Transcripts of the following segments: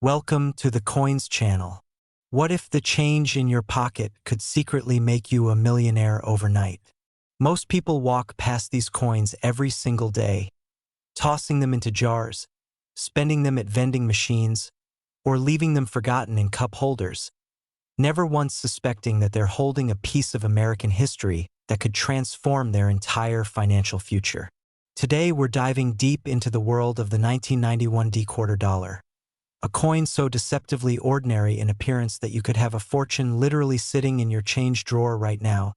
Welcome to the Coins channel. What if the change in your pocket could secretly make you a millionaire overnight? Most people walk past these coins every single day, tossing them into jars, spending them at vending machines, or leaving them forgotten in cup holders, never once suspecting that they're holding a piece of American history that could transform their entire financial future. Today, we're diving deep into the world of the 1991 quarter dollar. A coin so deceptively ordinary in appearance that you could have a fortune literally sitting in your change drawer right now.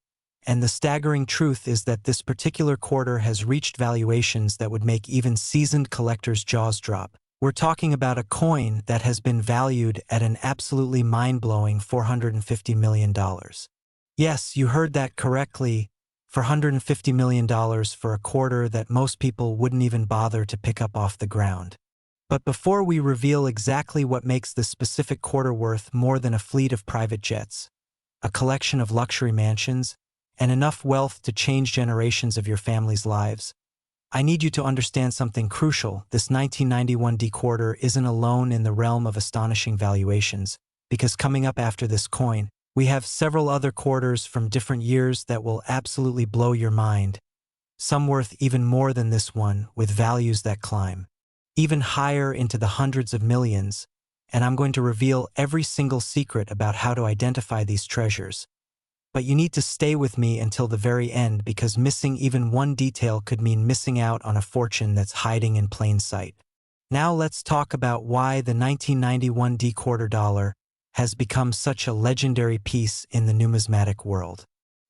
And the staggering truth is that this particular quarter has reached valuations that would make even seasoned collectors' jaws drop. We're talking about a coin that has been valued at an absolutely mind-blowing $450 million. Yes, you heard that correctly, $450 million for a quarter that most people wouldn't even bother to pick up off the ground. But before we reveal exactly what makes this specific quarter worth more than a fleet of private jets, a collection of luxury mansions, and enough wealth to change generations of your family's lives, I need you to understand something crucial. This 1991 quarter isn't alone in the realm of astonishing valuations, because coming up after this coin, we have several other quarters from different years that will absolutely blow your mind, some worth even more than this one, with values that climb even higher into the hundreds of millions, and I'm going to reveal every single secret about how to identify these treasures. But you need to stay with me until the very end, because missing even one detail could mean missing out on a fortune that's hiding in plain sight. Now let's talk about why the 1991 quarter dollar has become such a legendary piece in the numismatic world.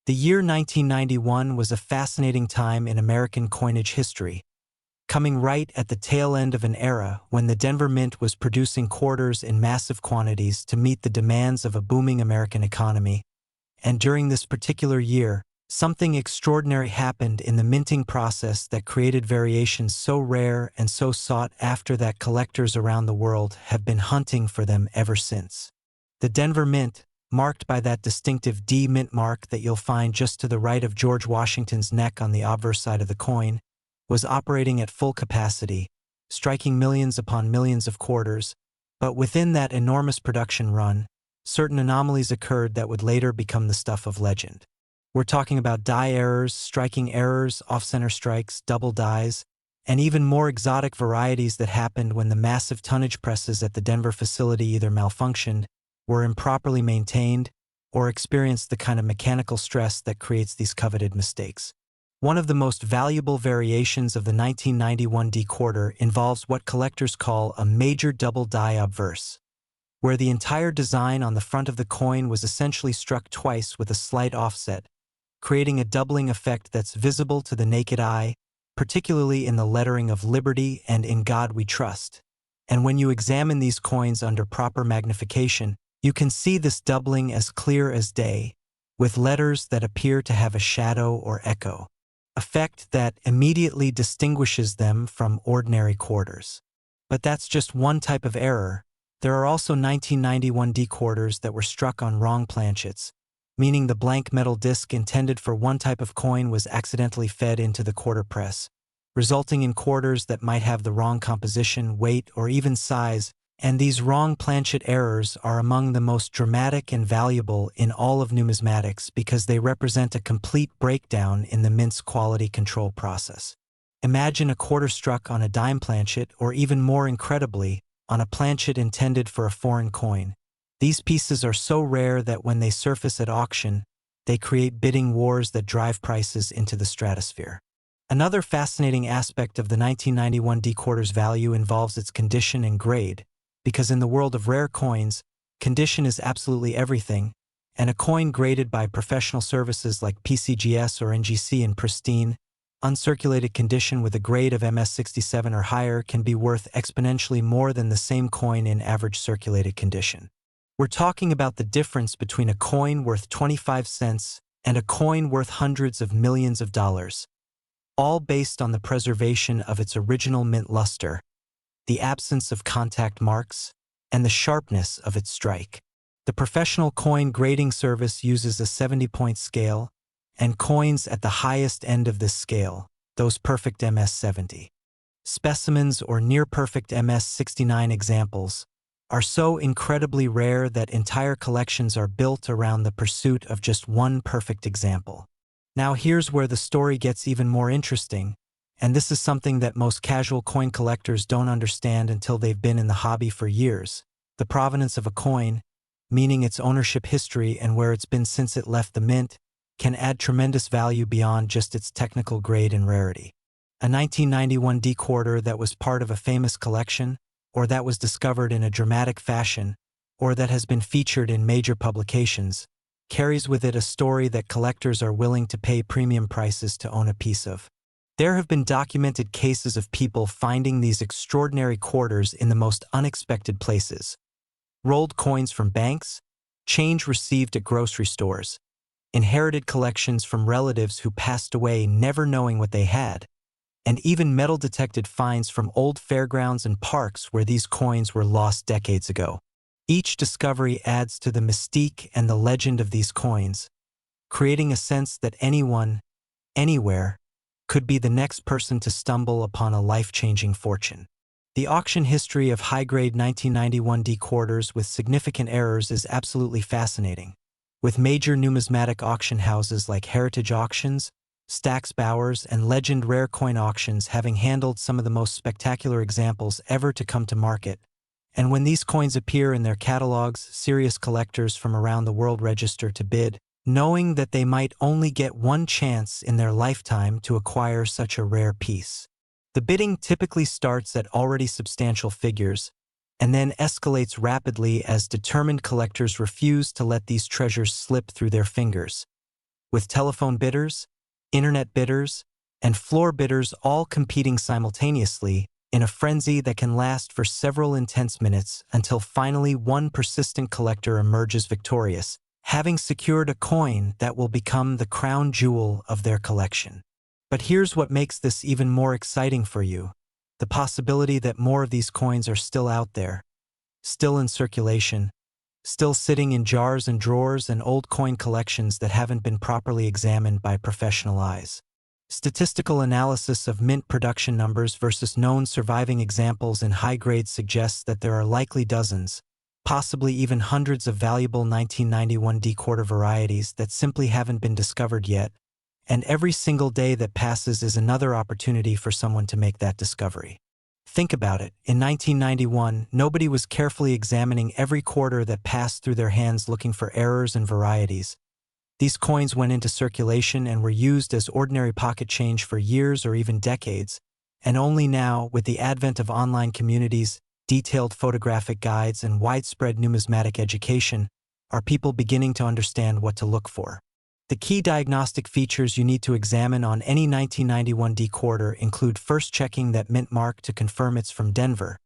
The year 1991 was a fascinating time in American coinage history, coming right at the tail end of an era when the Denver Mint was producing quarters in massive quantities to meet the demands of a booming American economy. And during this particular year, something extraordinary happened in the minting process that created variations so rare and so sought after that collectors around the world have been hunting for them ever since. The Denver Mint, marked by that distinctive D mint mark that you'll find just to the right of George Washington's neck on the obverse side of the coin, was operating at full capacity, striking millions upon millions of quarters, but within that enormous production run, certain anomalies occurred that would later become the stuff of legend. We're talking about die errors, striking errors, off-center strikes, double dies, and even more exotic varieties that happened when the massive tonnage presses at the Denver facility either malfunctioned, were improperly maintained, or experienced the kind of mechanical stress that creates these coveted mistakes. One of the most valuable variations of the 1991 quarter involves what collectors call a major double die obverse, where the entire design on the front of the coin was essentially struck twice with a slight offset, creating a doubling effect that's visible to the naked eye, particularly in the lettering of Liberty and In God We Trust. And when you examine these coins under proper magnification, you can see this doubling as clear as day, with letters that appear to have a shadow or echo effect that immediately distinguishes them from ordinary quarters. But that's just one type of error. There are also 1991 quarters that were struck on wrong planchets, meaning the blank metal disc intended for one type of coin was accidentally fed into the quarter press, resulting in quarters that might have the wrong composition, weight, or even size, and these wrong planchet errors are among the most dramatic and valuable in all of numismatics because they represent a complete breakdown in the mint's quality control process. Imagine a quarter struck on a dime planchet, or even more incredibly, on a planchet intended for a foreign coin. These pieces are so rare that when they surface at auction, they create bidding wars that drive prices into the stratosphere. Another fascinating aspect of the 1991 quarter's value involves its condition and grade, because in the world of rare coins, condition is absolutely everything, and a coin graded by professional services like PCGS or NGC in pristine, uncirculated condition with a grade of MS67 or higher can be worth exponentially more than the same coin in average circulated condition. We're talking about the difference between a coin worth 25 cents and a coin worth hundreds of millions of dollars, all based on the preservation of its original mint luster, the absence of contact marks, and the sharpness of its strike. The professional coin grading service uses a 70-point scale, and coins at the highest end of this scale, those perfect MS-70 specimens or near-perfect MS-69 examples, are so incredibly rare that entire collections are built around the pursuit of just one perfect example. Now here's where the story gets even more interesting, and this is something that most casual coin collectors don't understand until they've been in the hobby for years. The provenance of a coin, meaning its ownership history and where it's been since it left the mint, can add tremendous value beyond just its technical grade and rarity. A 1991 D-quarter that was part of a famous collection, or that was discovered in a dramatic fashion, or that has been featured in major publications, carries with it a story that collectors are willing to pay premium prices to own a piece of. There have been documented cases of people finding these extraordinary quarters in the most unexpected places. Rolled coins from banks, change received at grocery stores, inherited collections from relatives who passed away never knowing what they had, and even metal-detected finds from old fairgrounds and parks where these coins were lost decades ago. Each discovery adds to the mystique and the legend of these coins, creating a sense that anyone, anywhere, could be the next person to stumble upon a life-changing fortune. The auction history of high-grade 1991 D-quarters with significant errors is absolutely fascinating, with major numismatic auction houses like Heritage Auctions, Stax Bowers, and Legend Rare Coin Auctions having handled some of the most spectacular examples ever to come to market. And when these coins appear in their catalogs, serious collectors from around the world register to bid, knowing that they might only get one chance in their lifetime to acquire such a rare piece. The bidding typically starts at already substantial figures, and then escalates rapidly as determined collectors refuse to let these treasures slip through their fingers. With telephone bidders, internet bidders, and floor bidders all competing simultaneously in a frenzy that can last for several intense minutes until finally one persistent collector emerges victorious, having secured a coin that will become the crown jewel of their collection. But here's what makes this even more exciting for you: the possibility that more of these coins are still out there, still in circulation, still sitting in jars and drawers and old coin collections that haven't been properly examined by professional eyes. Statistical analysis of mint production numbers versus known surviving examples in high grade suggests that there are likely dozens, possibly even hundreds of valuable 1991 D-quarter varieties that simply haven't been discovered yet, and every single day that passes is another opportunity for someone to make that discovery. Think about it. In 1991, nobody was carefully examining every quarter that passed through their hands looking for errors and varieties. These coins went into circulation and were used as ordinary pocket change for years or even decades, and only now, with the advent of online communities, detailed photographic guides, and widespread numismatic education, are people beginning to understand what to look for. The key diagnostic features you need to examine on any 1991 D-quarter include first checking that mint mark to confirm it's from Denver,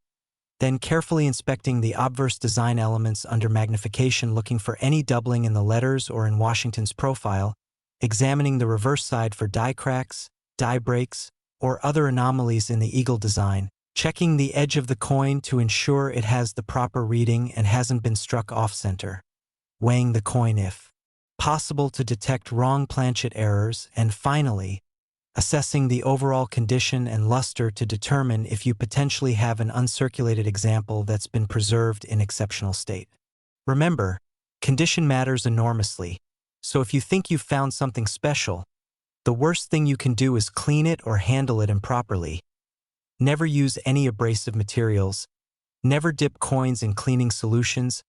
then carefully inspecting the obverse design elements under magnification looking for any doubling in the letters or in Washington's profile, examining the reverse side for die cracks, die breaks, or other anomalies in the eagle design, checking the edge of the coin to ensure it has the proper reading and hasn't been struck off-center, weighing the coin if possible to detect wrong planchet errors, and finally, assessing the overall condition and luster to determine if you potentially have an uncirculated example that's been preserved in exceptional state. Remember, condition matters enormously, so if you think you've found something special, the worst thing you can do is clean it or handle it improperly. Never use any abrasive materials, never dip coins in cleaning solutions,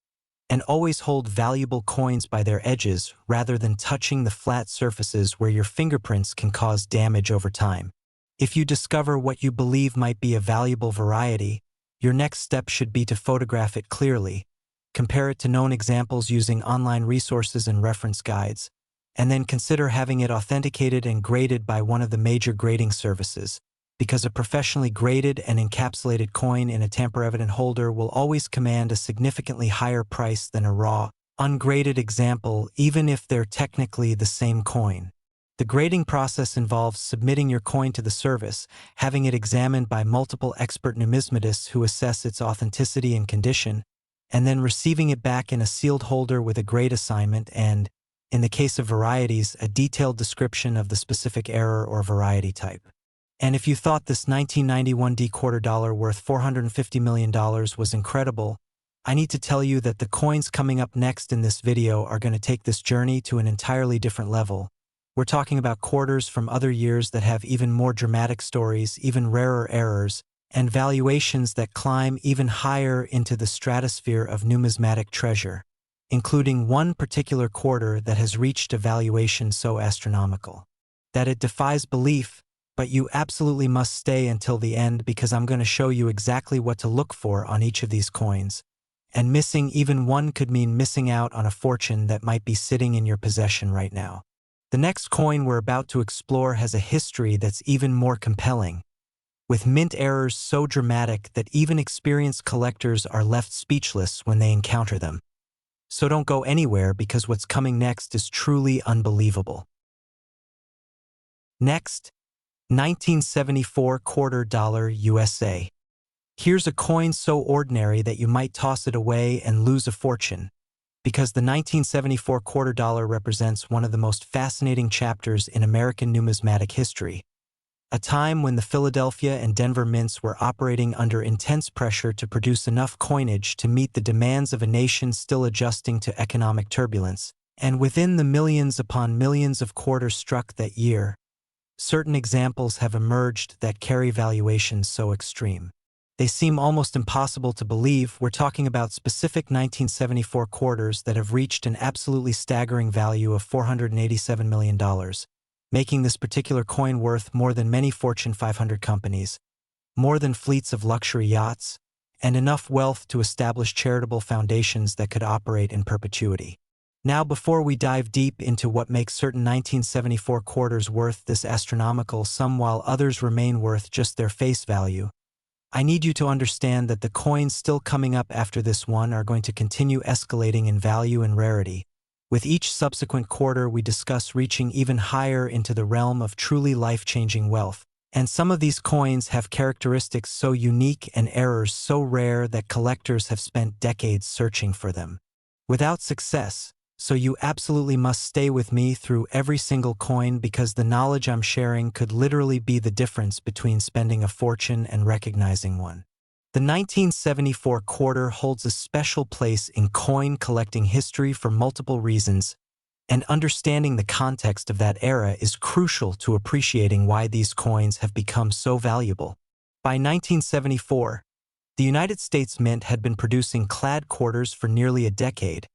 and always hold valuable coins by their edges rather than touching the flat surfaces where your fingerprints can cause damage over time. If you discover what you believe might be a valuable variety, your next step should be to photograph it clearly, compare it to known examples using online resources and reference guides, and then consider having it authenticated and graded by one of the major grading services, because a professionally graded and encapsulated coin in a tamper-evident holder will always command a significantly higher price than a raw, ungraded example, even if they're technically the same coin. The grading process involves submitting your coin to the service, having it examined by multiple expert numismatists who assess its authenticity and condition, and then receiving it back in a sealed holder with a grade assignment and, in the case of varieties, a detailed description of the specific error or variety type. And if you thought this 1991 D-quarter dollar worth $450 million was incredible, I need to tell you that the coins coming up next in this video are going to take this journey to an entirely different level. We're talking about quarters from other years that have even more dramatic stories, even rarer errors, and valuations that climb even higher into the stratosphere of numismatic treasure, including one particular quarter that has reached a valuation so astronomical that it defies belief, but you absolutely must stay until the end because I'm going to show you exactly what to look for on each of these coins. And missing even one could mean missing out on a fortune that might be sitting in your possession right now. The next coin we're about to explore has a history that's even more compelling, with mint errors so dramatic that even experienced collectors are left speechless when they encounter them. So don't go anywhere because what's coming next is truly unbelievable. Next, 1974 quarter dollar USA. Here's a coin so ordinary that you might toss it away and lose a fortune, because the 1974 quarter dollar represents one of the most fascinating chapters in American numismatic history, a time when the Philadelphia and Denver mints were operating under intense pressure to produce enough coinage to meet the demands of a nation still adjusting to economic turbulence. And within the millions upon millions of quarters struck that year, certain examples have emerged that carry valuations so extreme they seem almost impossible to believe. We're talking about specific 1974 quarters that have reached an absolutely staggering value of $487 million, making this particular coin worth more than many Fortune 500 companies, more than fleets of luxury yachts, and enough wealth to establish charitable foundations that could operate in perpetuity. Now, before we dive deep into what makes certain 1974 quarters worth this astronomical sum while others remain worth just their face value, I need you to understand that the coins still coming up after this one are going to continue escalating in value and rarity. With each subsequent quarter, we discuss reaching even higher into the realm of truly life-changing wealth. And some of these coins have characteristics so unique and errors so rare that collectors have spent decades searching for them, without success. So you absolutely must stay with me through every single coin because the knowledge I'm sharing could literally be the difference between spending a fortune and recognizing one. The 1974 quarter holds a special place in coin collecting history for multiple reasons, and understanding the context of that era is crucial to appreciating why these coins have become so valuable. By 1974, the United States Mint had been producing clad quarters for nearly a decade,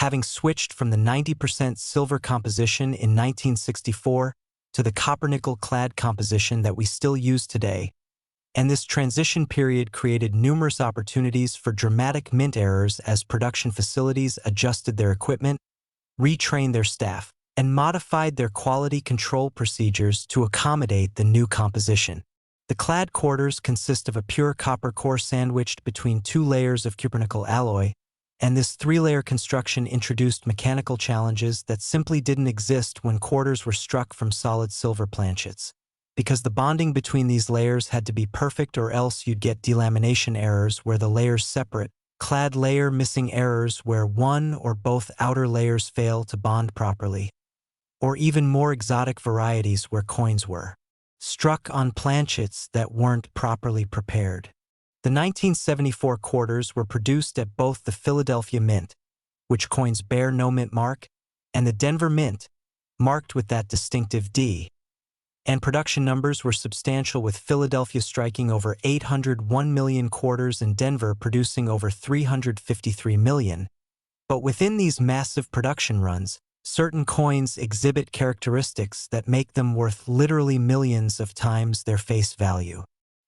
having switched from the 90% silver composition in 1964 to the copper-nickel clad composition that we still use today. And this transition period created numerous opportunities for dramatic mint errors as production facilities adjusted their equipment, retrained their staff, and modified their quality control procedures to accommodate the new composition. The clad quarters consist of a pure copper core sandwiched between two layers of copper-nickel alloy, and this three-layer construction introduced mechanical challenges that simply didn't exist when quarters were struck from solid silver planchets. Because the bonding between these layers had to be perfect or else you'd get delamination errors where the layers separate, clad layer missing errors where one or both outer layers fail to bond properly, or even more exotic varieties where coins were struck on planchets that weren't properly prepared. The 1974 quarters were produced at both the Philadelphia Mint, which coins bear no mint mark, and the Denver Mint, marked with that distinctive D. And production numbers were substantial, with Philadelphia striking over 801 million quarters and Denver producing over 353 million. But within these massive production runs, certain coins exhibit characteristics that make them worth literally millions of times their face value.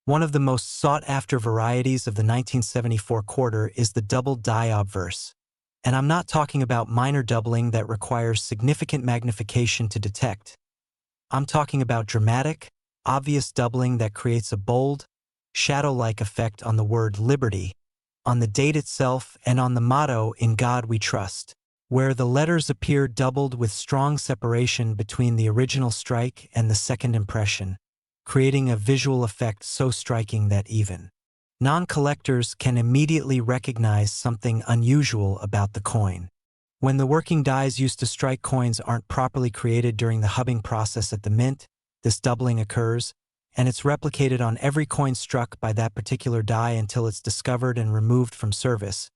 One of the most sought-after varieties of the 1974 quarter is the double die obverse. And I'm not talking about minor doubling that requires significant magnification to detect. I'm talking about dramatic, obvious doubling that creates a bold, shadow-like effect on the word liberty, on the date itself, and on the motto "In God We Trust," where the letters appear doubled with strong separation between the original strike and the second impression, creating a visual effect so striking that even non-collectors can immediately recognize something unusual about the coin. When the working dies used to strike coins aren't properly created during the hubbing process at the mint, this doubling occurs, and it's replicated on every coin struck by that particular die until it's discovered and removed from service,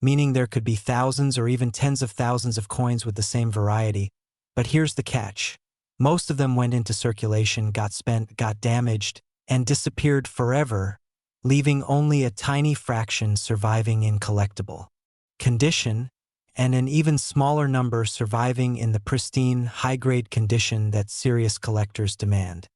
meaning there could be thousands or even tens of thousands of coins with the same variety. But here's the catch. Most of them went into circulation, got spent, got damaged, and disappeared forever, leaving only a tiny fraction surviving in collectible condition, and an even smaller number surviving in the pristine, high-grade condition that serious collectors demand.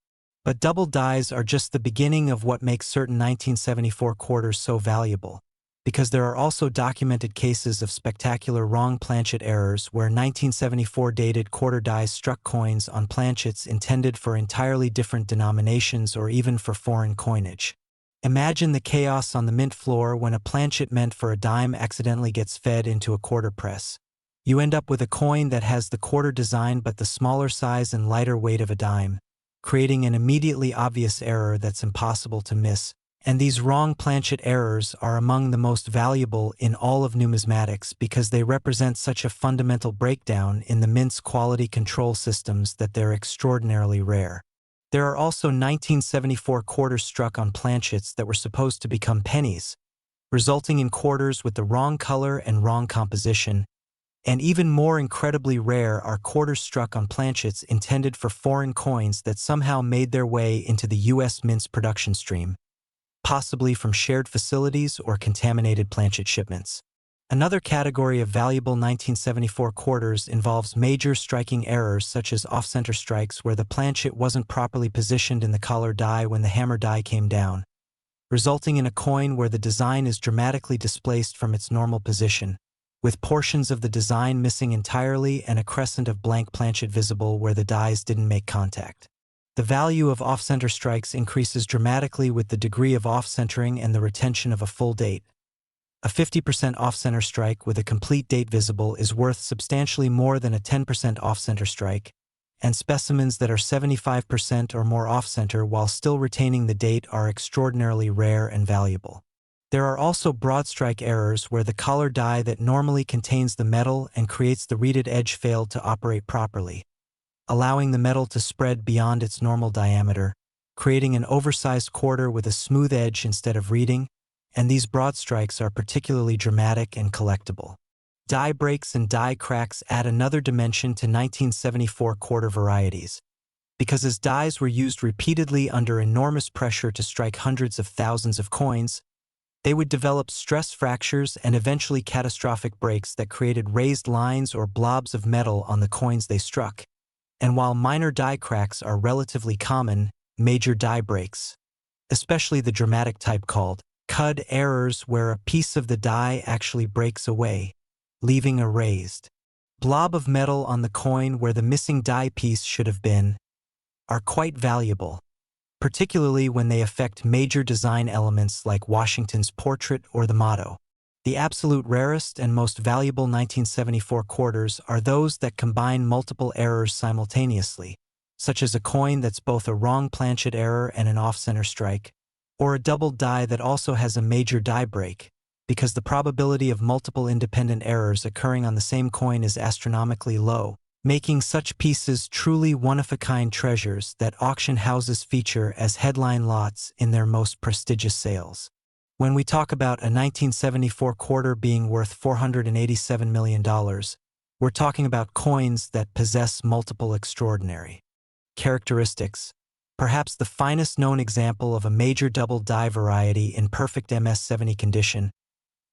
But double dies are just the beginning of what makes certain 1974 quarters so valuable, because there are also documented cases of spectacular wrong planchet errors where 1974 dated quarter dies struck coins on planchets intended for entirely different denominations or even for foreign coinage. Imagine the chaos on the mint floor when a planchet meant for a dime accidentally gets fed into a quarter press. You end up with a coin that has the quarter design but the smaller size and lighter weight of a dime, creating an immediately obvious error that's impossible to miss. And these wrong planchet errors are among the most valuable in all of numismatics because they represent such a fundamental breakdown in the mint's quality control systems that they're extraordinarily rare. There are also 1974 quarters struck on planchets that were supposed to become pennies, resulting in quarters with the wrong color and wrong composition. And even more incredibly rare are quarters struck on planchets intended for foreign coins that somehow made their way into the U.S. Mint's production stream, possibly from shared facilities or contaminated planchet shipments. Another category of valuable 1974 quarters involves major striking errors such as off-center strikes where the planchet wasn't properly positioned in the collar die when the hammer die came down, resulting in a coin where the design is dramatically displaced from its normal position, with portions of the design missing entirely and a crescent of blank planchet visible where the dies didn't make contact. The value of off-center strikes increases dramatically with the degree of off-centering and the retention of a full date. A 50% off-center strike with a complete date visible is worth substantially more than a 10% off-center strike, and specimens that are 75% or more off-center while still retaining the date are extraordinarily rare and valuable. There are also broad strike errors where the collar die that normally contains the metal and creates the reeded edge failed to operate properly, allowing the metal to spread beyond its normal diameter, creating an oversized quarter with a smooth edge instead of reeding, and these broad strikes are particularly dramatic and collectible. Die breaks and die cracks add another dimension to 1974 quarter varieties, because as dies were used repeatedly under enormous pressure to strike hundreds of thousands of coins, they would develop stress fractures and eventually catastrophic breaks that created raised lines or blobs of metal on the coins they struck. And while minor die cracks are relatively common, major die breaks, especially the dramatic type called cud errors where a piece of the die actually breaks away, leaving a raised blob of metal on the coin where the missing die piece should have been, are quite valuable, particularly when they affect major design elements like Washington's portrait or the motto. The absolute rarest and most valuable 1974 quarters are those that combine multiple errors simultaneously, such as a coin that's both a wrong planchet error and an off-center strike, or a double die that also has a major die break, because the probability of multiple independent errors occurring on the same coin is astronomically low, making such pieces truly one-of-a-kind treasures that auction houses feature as headline lots in their most prestigious sales. When we talk about a 1974 quarter being worth $487 million, we're talking about coins that possess multiple extraordinary characteristics. Perhaps the finest known example of a major double die variety in perfect MS-70 condition,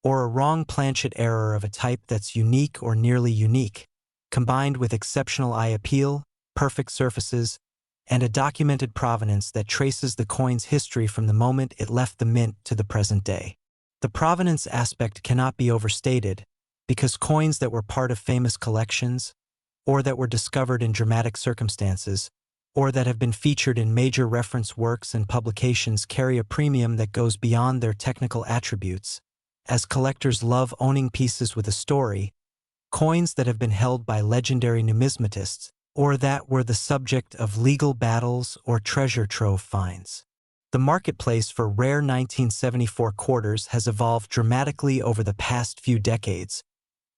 or a wrong planchet error of a type that's unique or nearly unique, combined with exceptional eye appeal, perfect surfaces, and a documented provenance that traces the coin's history from the moment it left the mint to the present day. The provenance aspect cannot be overstated, because coins that were part of famous collections, or that were discovered in dramatic circumstances, or that have been featured in major reference works and publications carry a premium that goes beyond their technical attributes. As collectors love owning pieces with a story, coins that have been held by legendary numismatists, or that were the subject of legal battles or treasure trove finds. The marketplace for rare 1974 quarters has evolved dramatically over the past few decades,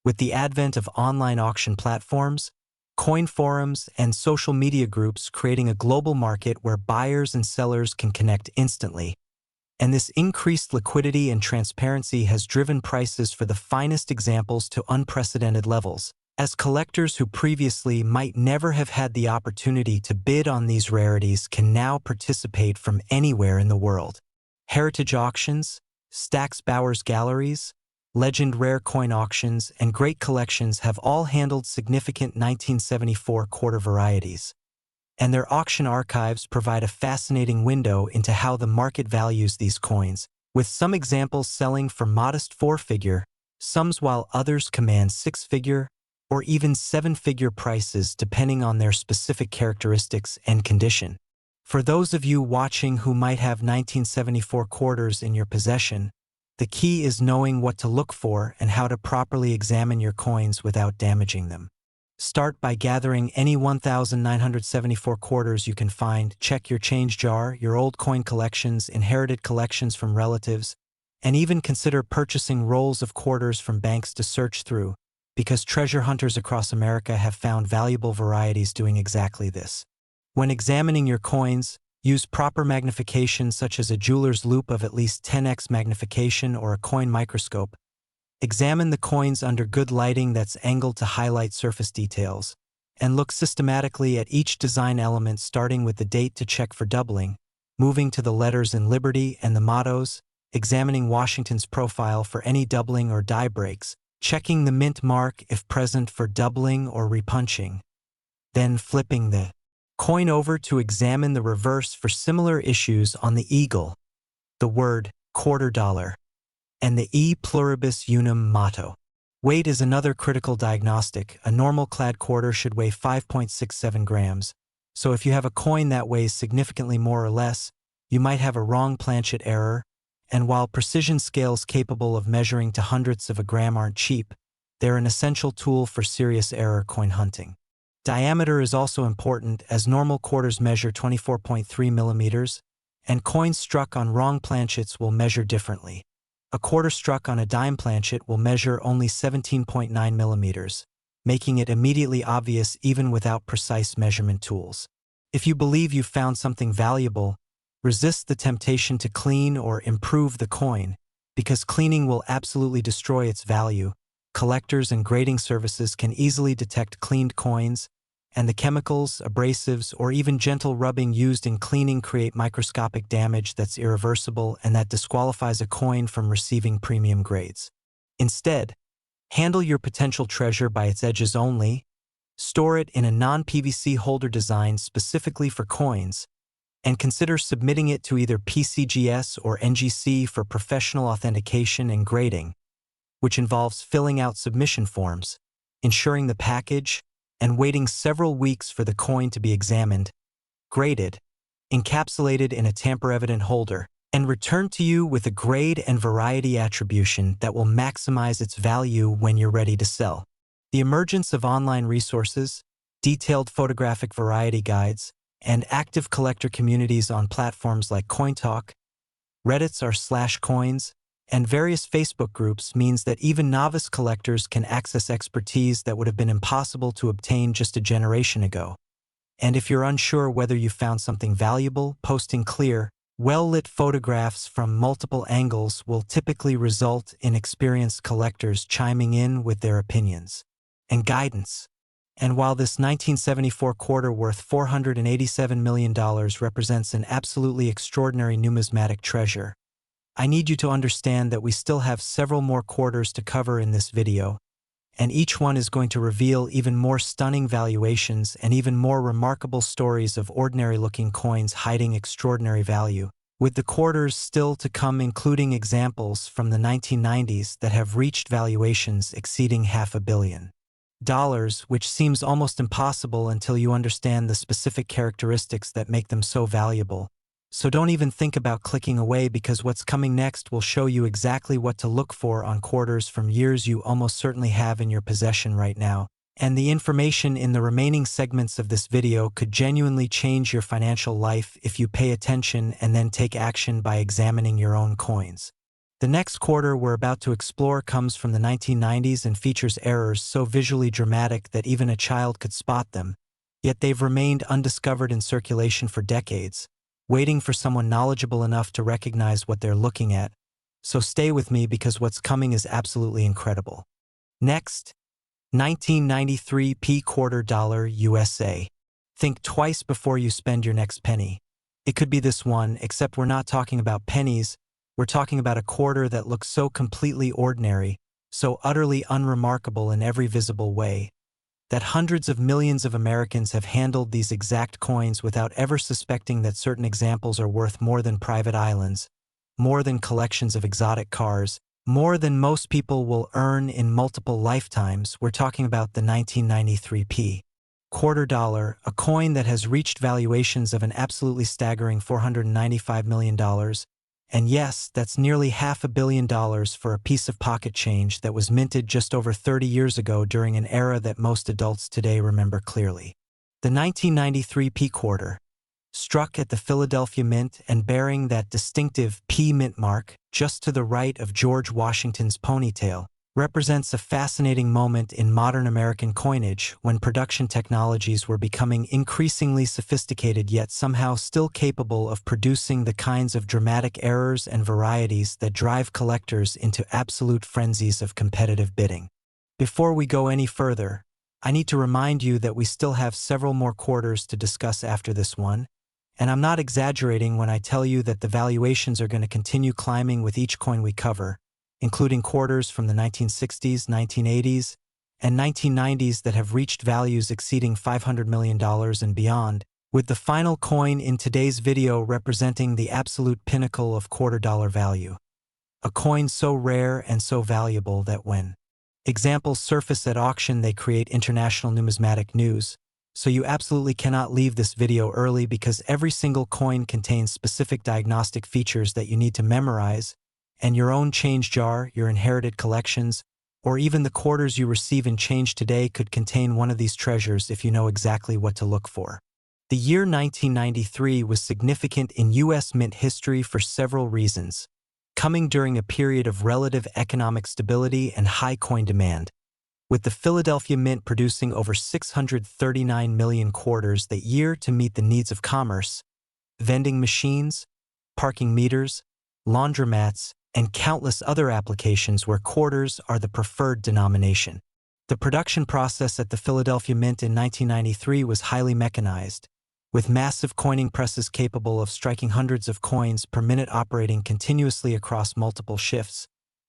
with the advent of online auction platforms, coin forums, and social media groups creating a global market where buyers and sellers can connect instantly. And this increased liquidity and transparency has driven prices for the finest examples to unprecedented levels, as collectors who previously might never have had the opportunity to bid on these rarities can now participate from anywhere in the world. Heritage auctions, Stack's Bowers galleries, Legend rare coin auctions, and great collections have all handled significant 1974 quarter varieties, and their auction archives provide a fascinating window into how the market values these coins, with some examples selling for modest four-figure sums while others command six-figure or even seven-figure prices depending on their specific characteristics and condition. For those of you watching who might have 1974 quarters in your possession, the key is knowing what to look for and how to properly examine your coins without damaging them. Start by gathering any 1974 quarters you can find. Check your change jar, your old coin collections, inherited collections from relatives, and even consider purchasing rolls of quarters from banks to search through, because treasure hunters across America have found valuable varieties doing exactly this. When examining your coins, use proper magnification such as a jeweler's loupe of at least 10x magnification or a coin microscope. Examine the coins under good lighting that's angled to highlight surface details, and look systematically at each design element starting with the date to check for doubling, moving to the letters in Liberty and the mottos, examining Washington's profile for any doubling or die breaks, checking the mint mark if present for doubling or repunching, then flipping the coin over to examine the reverse for similar issues on the eagle, the word quarter dollar, and the E pluribus unum motto. Weight is another critical diagnostic. A normal clad quarter should weigh 5.67 grams, so if you have a coin that weighs significantly more or less, you might have a wrong planchet error, and while precision scales capable of measuring to hundredths of a gram aren't cheap, they're an essential tool for serious error coin hunting. Diameter is also important, as normal quarters measure 24.3 millimeters, and coins struck on wrong planchets will measure differently. A quarter struck on a dime planchet will measure only 17.9 millimeters, making it immediately obvious even without precise measurement tools. If you believe you've found something valuable, resist the temptation to clean or improve the coin, because cleaning will absolutely destroy its value. Collectors and grading services can easily detect cleaned coins, and the chemicals, abrasives, or even gentle rubbing used in cleaning create microscopic damage that's irreversible and that disqualifies a coin from receiving premium grades. Instead, handle your potential treasure by its edges only, store it in a non-PVC holder designed specifically for coins, and consider submitting it to either PCGS or NGC for professional authentication and grading, which involves filling out submission forms, ensuring the package, and waiting several weeks for the coin to be examined, graded, encapsulated in a tamper-evident holder, and returned to you with a grade and variety attribution that will maximize its value when you're ready to sell. The emergence of online resources, detailed photographic variety guides, and active collector communities on platforms like CoinTalk, Reddit's r/coins, and various Facebook groups means that even novice collectors can access expertise that would have been impossible to obtain just a generation ago. And if you're unsure whether you found something valuable, posting clear, well-lit photographs from multiple angles will typically result in experienced collectors chiming in with their opinions and guidance. And while this 1974 quarter worth $487 million represents an absolutely extraordinary numismatic treasure, I need you to understand that we still have several more quarters to cover in this video, and each one is going to reveal even more stunning valuations and even more remarkable stories of ordinary-looking coins hiding extraordinary value, with the quarters still to come, including examples from the 1990s that have reached valuations exceeding $500 million, which seems almost impossible until you understand the specific characteristics that make them so valuable. So don't even think about clicking away, because what's coming next will show you exactly what to look for on quarters from years you almost certainly have in your possession right now. And the information in the remaining segments of this video could genuinely change your financial life if you pay attention and then take action by examining your own coins. The next quarter we're about to explore comes from the 1990s and features errors so visually dramatic that even a child could spot them, yet they've remained undiscovered in circulation for decades. waiting for someone knowledgeable enough to recognize what they're looking at. So stay with me because what's coming is absolutely incredible. Next, 1993 P quarter dollar USA. Think twice before you spend your next penny. It could be this one, except we're not talking about pennies, we're talking about a quarter that looks so completely ordinary, so utterly unremarkable in every visible way, that hundreds of millions of Americans have handled these exact coins without ever suspecting that certain examples are worth more than private islands, more than collections of exotic cars, more than most people will earn in multiple lifetimes. We're talking about the 1993 P quarter dollar, a coin that has reached valuations of an absolutely staggering $495 million. And yes, that's nearly $500 million for a piece of pocket change that was minted just over 30 years ago during an era that most adults today remember clearly. The 1993 P quarter, struck at the Philadelphia Mint and bearing that distinctive P mint mark just to the right of George Washington's ponytail, represents a fascinating moment in modern American coinage when production technologies were becoming increasingly sophisticated yet somehow still capable of producing the kinds of dramatic errors and varieties that drive collectors into absolute frenzies of competitive bidding. Before we go any further, I need to remind you that we still have several more quarters to discuss after this one, and I'm not exaggerating when I tell you that the valuations are going to continue climbing with each coin we cover, including quarters from the 1960s, 1980s, and 1990s that have reached values exceeding $500 million and beyond, with the final coin in today's video representing the absolute pinnacle of quarter-dollar value. A coin so rare and so valuable that when examples surface at auction they create international numismatic news, so you absolutely cannot leave this video early because every single coin contains specific diagnostic features that you need to memorize, and your own change jar, your inherited collections, or even the quarters you receive in change today could contain one of these treasures if you know exactly what to look for. The year 1993 was significant in U.S. mint history for several reasons, coming during a period of relative economic stability and high coin demand, with the Philadelphia Mint producing over 639 million quarters that year to meet the needs of commerce, vending machines, parking meters, laundromats, and countless other applications where quarters are the preferred denomination. The production process at the Philadelphia Mint in 1993 was highly mechanized, with massive coining presses capable of striking hundreds of coins per minute operating continuously across multiple shifts.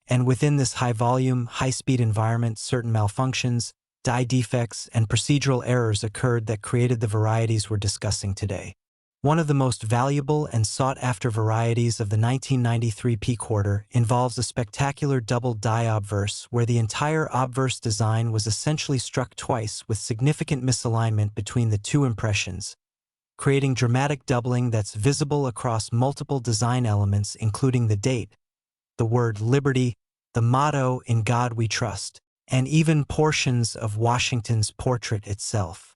And within this high-volume, high-speed environment, certain malfunctions, die defects, and procedural errors occurred that created the varieties we're discussing today. One of the most valuable and sought-after varieties of the 1993 P quarter involves a spectacular double die obverse where the entire obverse design was essentially struck twice with significant misalignment between the two impressions, creating dramatic doubling that's visible across multiple design elements including the date, the word liberty, the motto "In God We Trust," and even portions of Washington's portrait itself.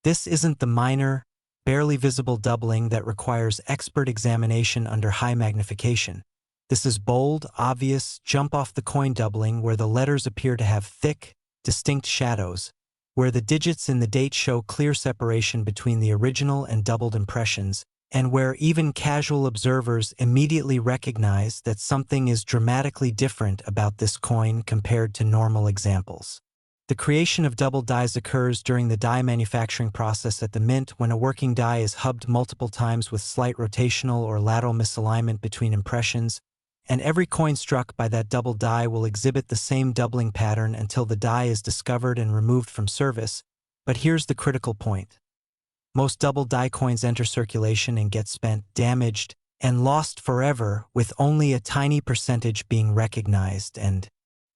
This isn't the minor, barely visible doubling that requires expert examination under high magnification. This is bold, obvious, jump-off-the-coin doubling where the letters appear to have thick, distinct shadows, where the digits in the date show clear separation between the original and doubled impressions, and where even casual observers immediately recognize that something is dramatically different about this coin compared to normal examples. The creation of double dies occurs during the die manufacturing process at the mint when a working die is hubbed multiple times with slight rotational or lateral misalignment between impressions, and every coin struck by that double die will exhibit the same doubling pattern until the die is discovered and removed from service. But here's the critical point. Most double die coins enter circulation and get spent, damaged, and lost forever, with only a tiny percentage being recognized and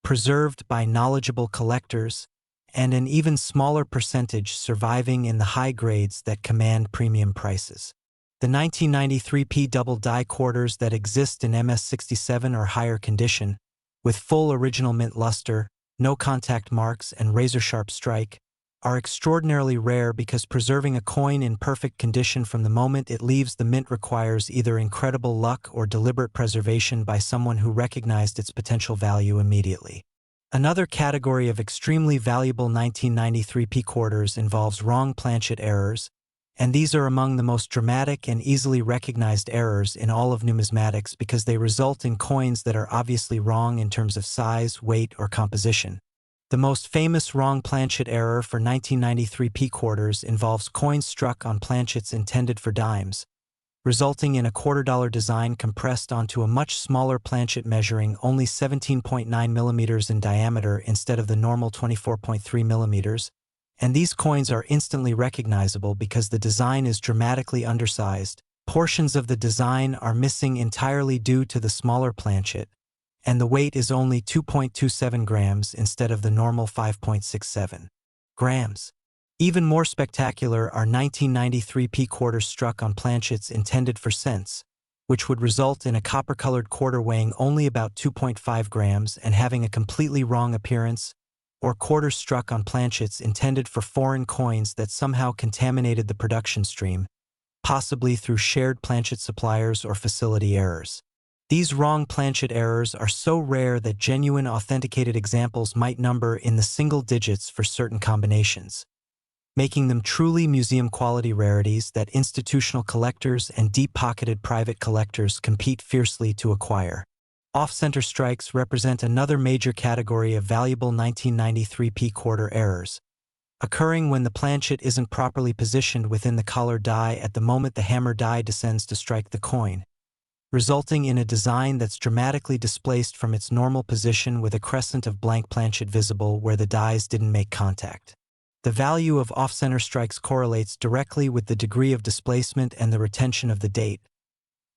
preserved by knowledgeable collectors, and an even smaller percentage surviving in the high grades that command premium prices. The 1993 P double die quarters that exist in MS67 or higher condition, with full original mint luster, no contact marks, and razor-sharp strike, are extraordinarily rare because preserving a coin in perfect condition from the moment it leaves the mint requires either incredible luck or deliberate preservation by someone who recognized its potential value immediately. Another category of extremely valuable 1993 P quarters involves wrong planchet errors, And these are among the most dramatic and easily recognized errors in all of numismatics because they result in coins that are obviously wrong in terms of size, weight, or composition. The most famous wrong planchet error for 1993 P quarters involves coins struck on planchets intended for dimes, resulting in a $quarter design compressed onto a much smaller planchet measuring only 17.9 millimeters in diameter instead of the normal 24.3 millimeters, and these coins are instantly recognizable because the design is dramatically undersized. Portions of the design are missing entirely due to the smaller planchet, and the weight is only 2.27 grams instead of the normal 5.67 grams. Even more spectacular are 1993 P quarters struck on planchets intended for cents, which would result in a copper-colored quarter weighing only about 2.5 grams and having a completely wrong appearance, or quarters struck on planchets intended for foreign coins that somehow contaminated the production stream, possibly through shared planchet suppliers or facility errors. These wrong planchet errors are so rare that genuine authenticated examples might number in the single digits for certain combinations, making them truly museum-quality rarities that institutional collectors and deep-pocketed private collectors compete fiercely to acquire. Off-center strikes represent another major category of valuable 1993 P quarter errors, occurring when the planchet isn't properly positioned within the collar die at the moment the hammer die descends to strike the coin, resulting in a design that's dramatically displaced from its normal position with a crescent of blank planchet visible where the dies didn't make contact. The value of off-center strikes correlates directly with the degree of displacement and the retention of the date.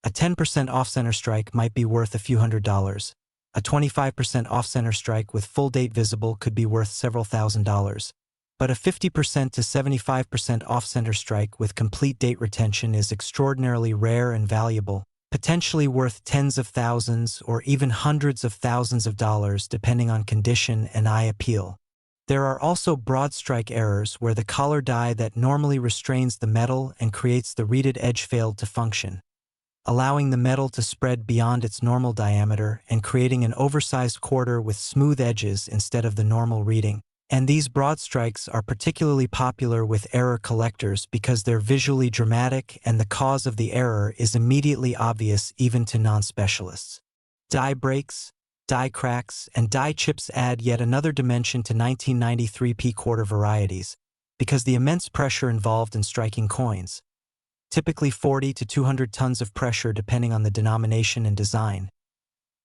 A 10% off-center strike might be worth a few $100s. A 25% off-center strike with full date visible could be worth several $1,000s. But a 50% to 75% off-center strike with complete date retention is extraordinarily rare and valuable, potentially worth tens of thousands or even hundreds of thousands of dollars depending on condition and eye appeal. There are also broad strike errors where the collar die that normally restrains the metal and creates the reeded edge failed to function, allowing the metal to spread beyond its normal diameter and creating an oversized quarter with smooth edges instead of the normal reading. And these broad strikes are particularly popular with error collectors because they're visually dramatic and the cause of the error is immediately obvious even to non-specialists. Die breaks, die cracks, and die chips add yet another dimension to 1993 P quarter varieties because the immense pressure involved in striking coins, typically 40 to 200 tons of pressure depending on the denomination and design,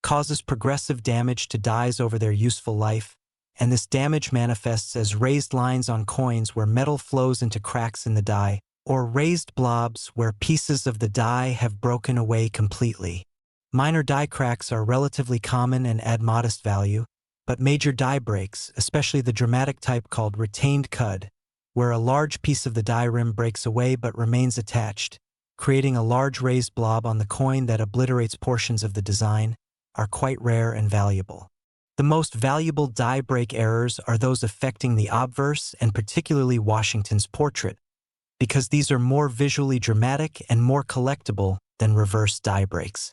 causes progressive damage to dies over their useful life, and this damage manifests as raised lines on coins where metal flows into cracks in the die, or raised blobs where pieces of the die have broken away completely. Minor die cracks are relatively common and add modest value, but major die breaks, especially the dramatic type called retained cud, where a large piece of the die rim breaks away but remains attached, creating a large raised blob on the coin that obliterates portions of the design, are quite rare and valuable. The most valuable die break errors are those affecting the obverse and particularly Washington's portrait, because these are more visually dramatic and more collectible than reverse die breaks.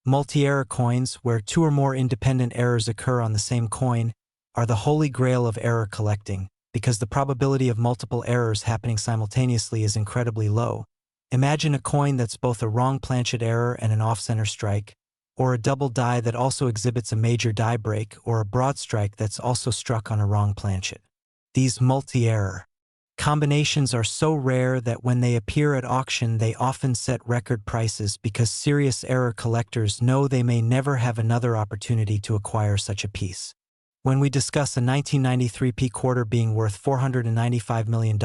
Multi-error coins, where two or more independent errors occur on the same coin, are the holy grail of error collecting, because the probability of multiple errors happening simultaneously is incredibly low. Imagine a coin that's both a wrong planchet error and an off-center strike, or a double die that also exhibits a major die break, or a broad strike that's also struck on a wrong planchet. These multi-error combinations are so rare that when they appear at auction they often set record prices because serious error collectors know they may never have another opportunity to acquire such a piece. When we discuss a 1993 P quarter being worth $495 million,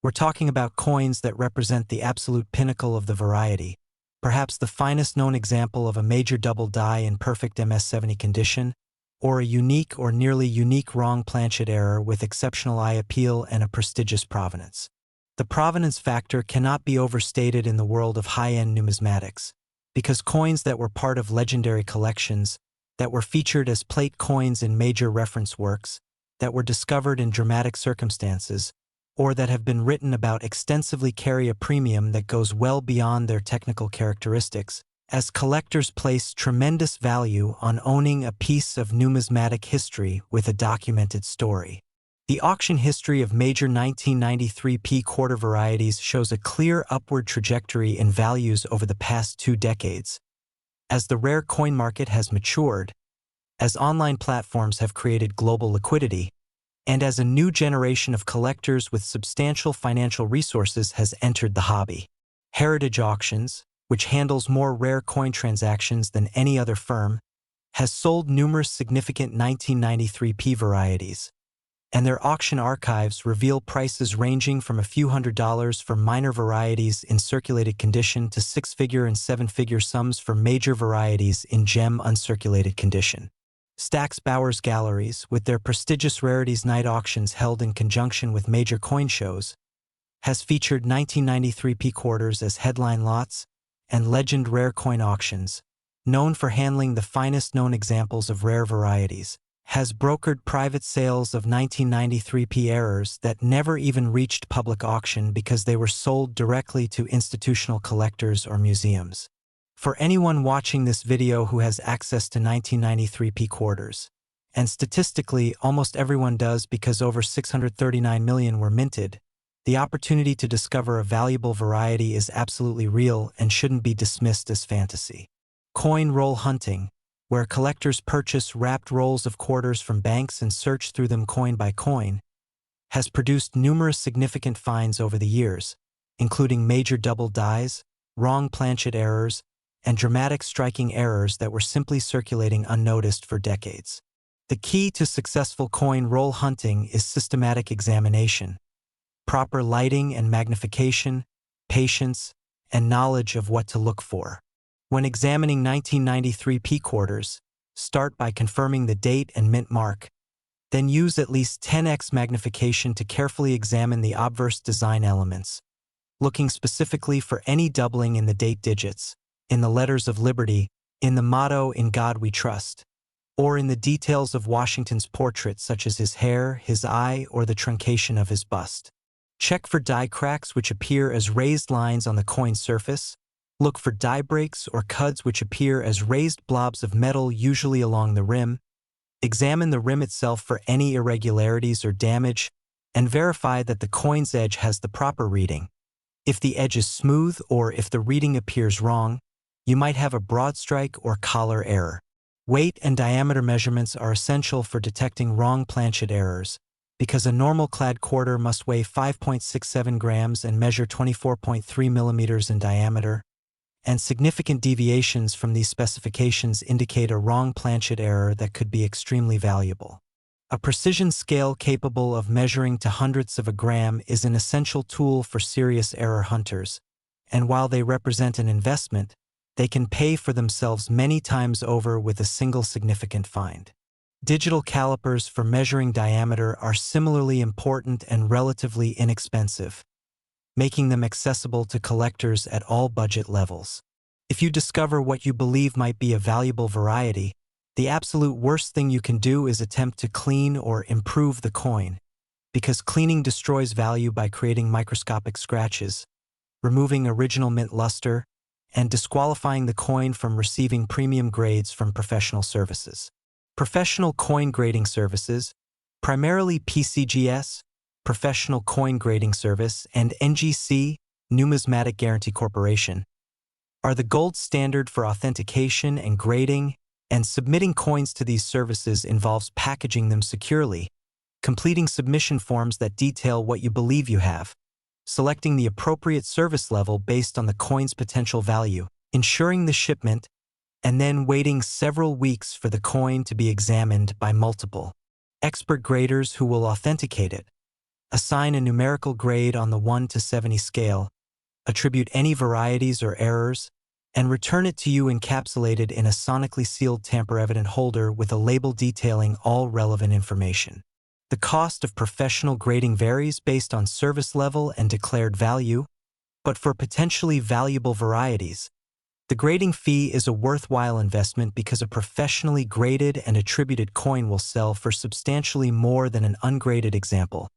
we're talking about coins that represent the absolute pinnacle of the variety, perhaps the finest known example of a major double die in perfect MS-70 condition, or a unique or nearly unique wrong planchet error with exceptional eye appeal and a prestigious provenance. The provenance factor cannot be overstated in the world of high-end numismatics, because coins that were part of legendary collections, that were featured as plate coins in major reference works, that were discovered in dramatic circumstances, or that have been written about extensively carry a premium that goes well beyond their technical characteristics, as collectors place tremendous value on owning a piece of numismatic history with a documented story. The auction history of major 1993p quarter varieties shows a clear upward trajectory in values over the past 2 decades. As the rare coin market has matured, as online platforms have created global liquidity, and as a new generation of collectors with substantial financial resources has entered the hobby. Heritage Auctions, which handles more rare coin transactions than any other firm, has sold numerous significant 1993p varieties, and their auction archives reveal prices ranging from a few $100s for minor varieties in circulated condition to 6-figure and 7-figure sums for major varieties in gem uncirculated condition. Stack's Bowers Galleries, with their prestigious rarities night auctions held in conjunction with major coin shows, has featured 1993p quarters as headline lots and legend rare coin auctions, known for handling the finest known examples of rare varieties, has brokered private sales of 1993p errors that never even reached public auction because they were sold directly to institutional collectors or museums. For anyone watching this video who has access to 1993p quarters, and statistically almost everyone does because over 639 million were minted, the opportunity to discover a valuable variety is absolutely real and shouldn't be dismissed as fantasy. Coin roll hunting, where collectors purchase wrapped rolls of quarters from banks and search through them coin by coin, has produced numerous significant finds over the years, including major double dies, wrong planchet errors, and dramatic striking errors that were simply circulating unnoticed for decades. The key to successful coin roll hunting is systematic examination, proper lighting and magnification, patience, and knowledge of what to look for. When examining 1993p quarters, start by confirming the date and mint mark, then use at least 10x magnification to carefully examine the obverse design elements, looking specifically for any doubling in the date digits, in the letters of liberty, in the motto "In God We Trust," or in the details of Washington's portrait such as his hair, his eye, or the truncation of his bust. Check for die cracks which appear as raised lines on the coin surface. Look for die breaks or cuds which appear as raised blobs of metal usually along the rim. Examine the rim itself for any irregularities or damage, and verify that the coin's edge has the proper reading. If the edge is smooth or if the reading appears wrong, you might have a broad strike or collar error. Weight and diameter measurements are essential for detecting wrong planchet errors, because a normal clad quarter must weigh 5.67 grams and measure 24.3 millimeters in diameter, and significant deviations from these specifications indicate a wrong planchet error that could be extremely valuable. A precision scale capable of measuring to hundredths of a gram is an essential tool for serious error hunters, and while they represent an investment, they can pay for themselves many times over with a single significant find. Digital calipers for measuring diameter are similarly important and relatively inexpensive, making them accessible to collectors at all budget levels. If you discover what you believe might be a valuable variety, the absolute worst thing you can do is attempt to clean or improve the coin, because cleaning destroys value by creating microscopic scratches, removing original mint luster, and disqualifying the coin from receiving premium grades from professional services. Professional coin grading services, primarily PCGS, Professional Coin Grading Service, and NGC, Numismatic Guarantee Corporation, are the gold standard for authentication and grading, and submitting coins to these services involves packaging them securely, completing submission forms that detail what you believe you have, selecting the appropriate service level based on the coin's potential value, ensuring the shipment, and then waiting several weeks for the coin to be examined by multiple expert graders who will authenticate it, assign a numerical grade on the 1 to 70 scale, attribute any varieties or errors, and return it to you encapsulated in a sonically sealed tamper-evident holder with a label detailing all relevant information. The cost of professional grading varies based on service level and declared value, but for potentially valuable varieties, the grading fee is a worthwhile investment because a professionally graded and attributed coin will sell for substantially more than an ungraded example,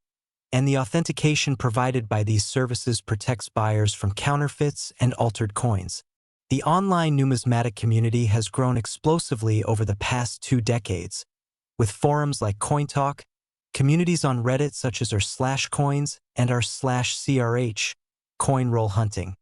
and the authentication provided by these services protects buyers from counterfeits and altered coins. The online numismatic community has grown explosively over the past 2 decades, with forums like CoinTalk, communities on Reddit such as r/coins and r/CRH, coin roll hunting,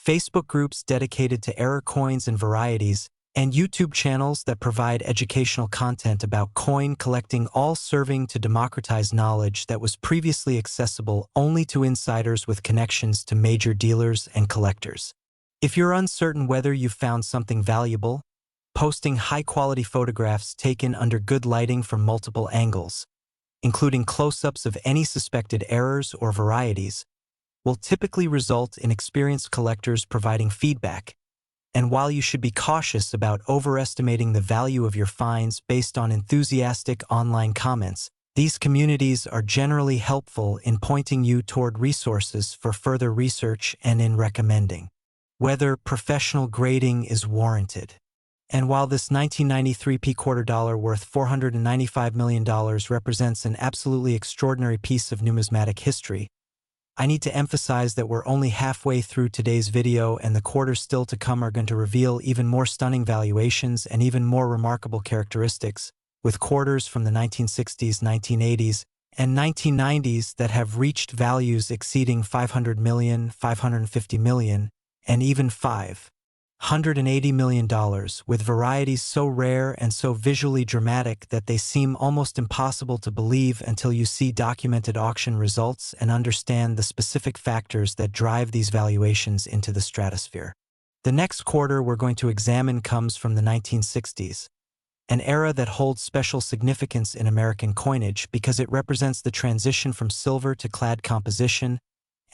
Facebook groups dedicated to error coins and varieties, and YouTube channels that provide educational content about coin collecting, all serving to democratize knowledge that was previously accessible only to insiders with connections to major dealers and collectors. If you're uncertain whether you've found something valuable, posting high-quality photographs taken under good lighting from multiple angles, including close-ups of any suspected errors or varieties, will typically result in experienced collectors providing feedback. And while you should be cautious about overestimating the value of your finds based on enthusiastic online comments, these communities are generally helpful in pointing you toward resources for further research and in recommending whether professional grading is warranted. And while this 1993 quarter dollar worth $495 million represents an absolutely extraordinary piece of numismatic history, I need to emphasize that we're only halfway through today's video, and the quarters still to come are going to reveal even more stunning valuations and even more remarkable characteristics, with quarters from the 1960s, 1980s, and 1990s that have reached values exceeding $500 million, $550 million, and even $580 million, with varieties so rare and so visually dramatic that they seem almost impossible to believe until you see documented auction results and understand the specific factors that drive these valuations into the stratosphere. The next quarter we're going to examine comes from the 1960s, an era that holds special significance in American coinage because it represents the transition from silver to clad composition,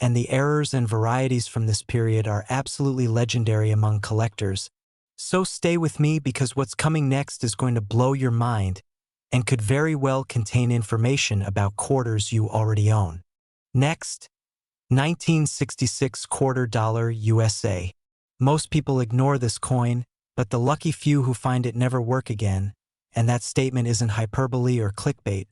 and the errors and varieties from this period are absolutely legendary among collectors. So stay with me, because what's coming next is going to blow your mind and could very well contain information about quarters you already own. Next, 1966 quarter dollar USA. Most people ignore this coin, but the lucky few who find it never work again, and that statement isn't hyperbole or clickbait.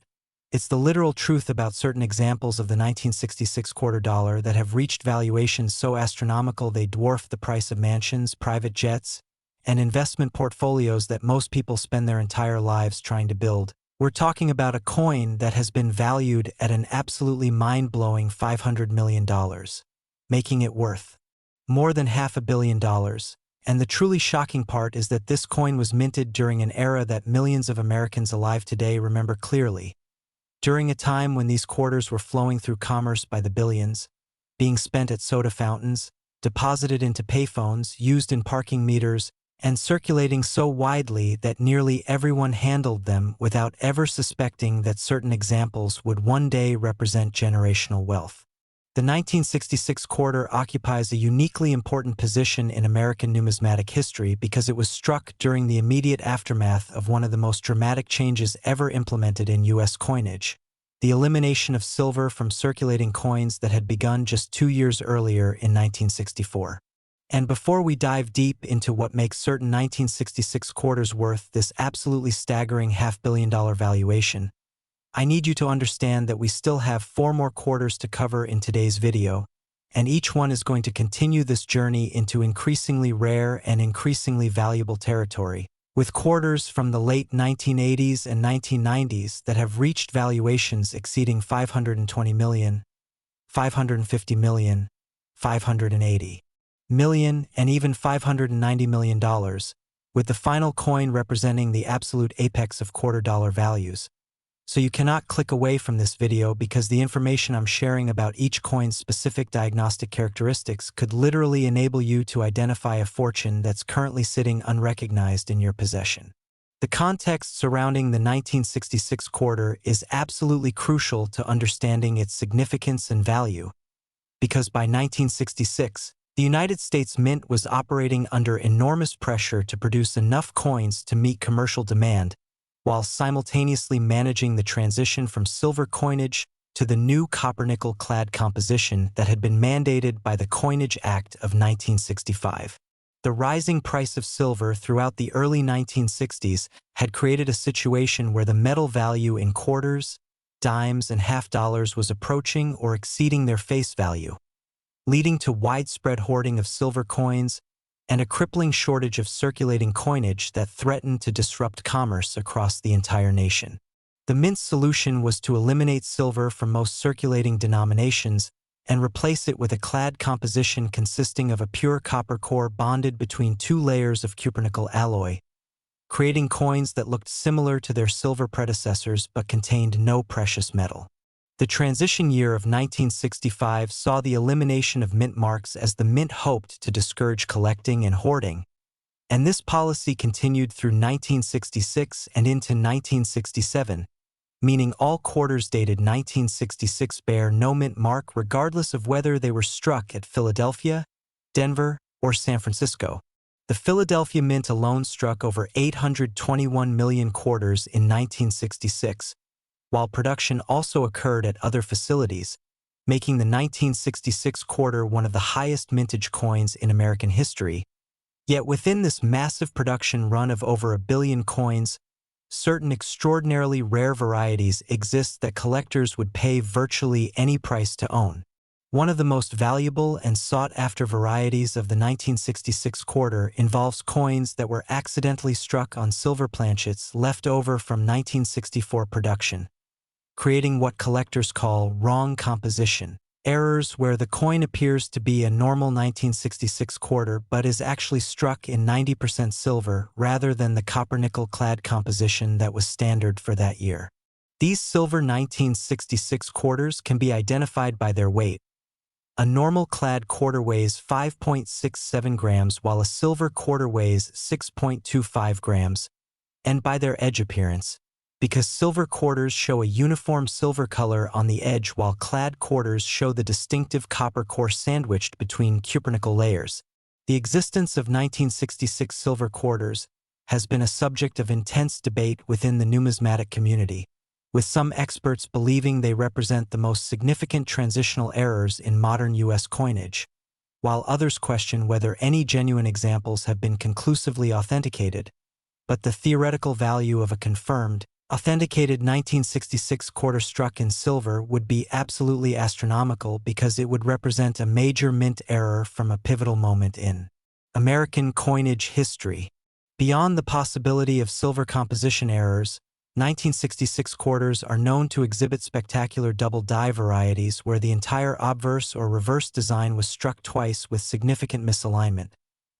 It's the literal truth about certain examples of the 1966 quarter dollar that have reached valuations so astronomical they dwarf the price of mansions, private jets, and investment portfolios that most people spend their entire lives trying to build. We're talking about a coin that has been valued at an absolutely mind-blowing $500 million, making it worth more than $500 million. And the truly shocking part is that this coin was minted during an era that millions of Americans alive today remember clearly. During a time when these quarters were flowing through commerce by the billions, being spent at soda fountains, deposited into payphones, used in parking meters, and circulating so widely that nearly everyone handled them without ever suspecting that certain examples would one day represent generational wealth. The 1966 quarter occupies a uniquely important position in American numismatic history because it was struck during the immediate aftermath of one of the most dramatic changes ever implemented in U.S. coinage, the elimination of silver from circulating coins that had begun just 2 years earlier in 1964. And before we dive deep into what makes certain 1966 quarters worth this absolutely staggering $500 million valuation, I need you to understand that we still have 4 more quarters to cover in today's video, and each one is going to continue this journey into increasingly rare and increasingly valuable territory, with quarters from the late 1980s and 1990s that have reached valuations exceeding $520 million, $550 million, $580 million, and even $590 million, with the final coin representing the absolute apex of quarter dollar values. So you cannot click away from this video, because the information I'm sharing about each coin's specific diagnostic characteristics could literally enable you to identify a fortune that's currently sitting unrecognized in your possession. The context surrounding the 1966 quarter is absolutely crucial to understanding its significance and value, because by 1966, the United States Mint was operating under enormous pressure to produce enough coins to meet commercial demand, while simultaneously managing the transition from silver coinage to the new copper-nickel clad composition that had been mandated by the Coinage Act of 1965. The rising price of silver throughout the early 1960s had created a situation where the metal value in quarters, dimes, and half dollars was approaching or exceeding their face value, leading to widespread hoarding of silver coins and a crippling shortage of circulating coinage that threatened to disrupt commerce across the entire nation. The mint's solution was to eliminate silver from most circulating denominations and replace it with a clad composition consisting of a pure copper core bonded between two layers of cupronickel alloy, creating coins that looked similar to their silver predecessors but contained no precious metal. The transition year of 1965 saw the elimination of mint marks as the mint hoped to discourage collecting and hoarding, and this policy continued through 1966 and into 1967, meaning all quarters dated 1966 bear no mint mark regardless of whether they were struck at Philadelphia, Denver, or San Francisco. The Philadelphia Mint alone struck over 821 million quarters in 1966, while production also occurred at other facilities, making the 1966 quarter one of the highest mintage coins in American history. Yet within this massive production run of over 1 billion coins, certain extraordinarily rare varieties exist that collectors would pay virtually any price to own. One of the most valuable and sought-after varieties of the 1966 quarter involves coins that were accidentally struck on silver planchets left over from 1964 production, creating what collectors call wrong composition, errors where the coin appears to be a normal 1966 quarter but is actually struck in 90% silver rather than the copper-nickel clad composition that was standard for that year. These silver 1966 quarters can be identified by their weight. A normal clad quarter weighs 5.67 grams while a silver quarter weighs 6.25 grams, and by their edge appearance, because silver quarters show a uniform silver color on the edge while clad quarters show the distinctive copper core sandwiched between cupronickel layers. The existence of 1966 silver quarters has been a subject of intense debate within the numismatic community, with some experts believing they represent the most significant transitional errors in modern U.S. coinage, while others question whether any genuine examples have been conclusively authenticated. But the theoretical value of a confirmed, authenticated 1966 quarter struck in silver would be absolutely astronomical because it would represent a major mint error from a pivotal moment in American coinage history. Beyond the possibility of silver composition errors, 1966 quarters are known to exhibit spectacular double die varieties where the entire obverse or reverse design was struck twice with significant misalignment,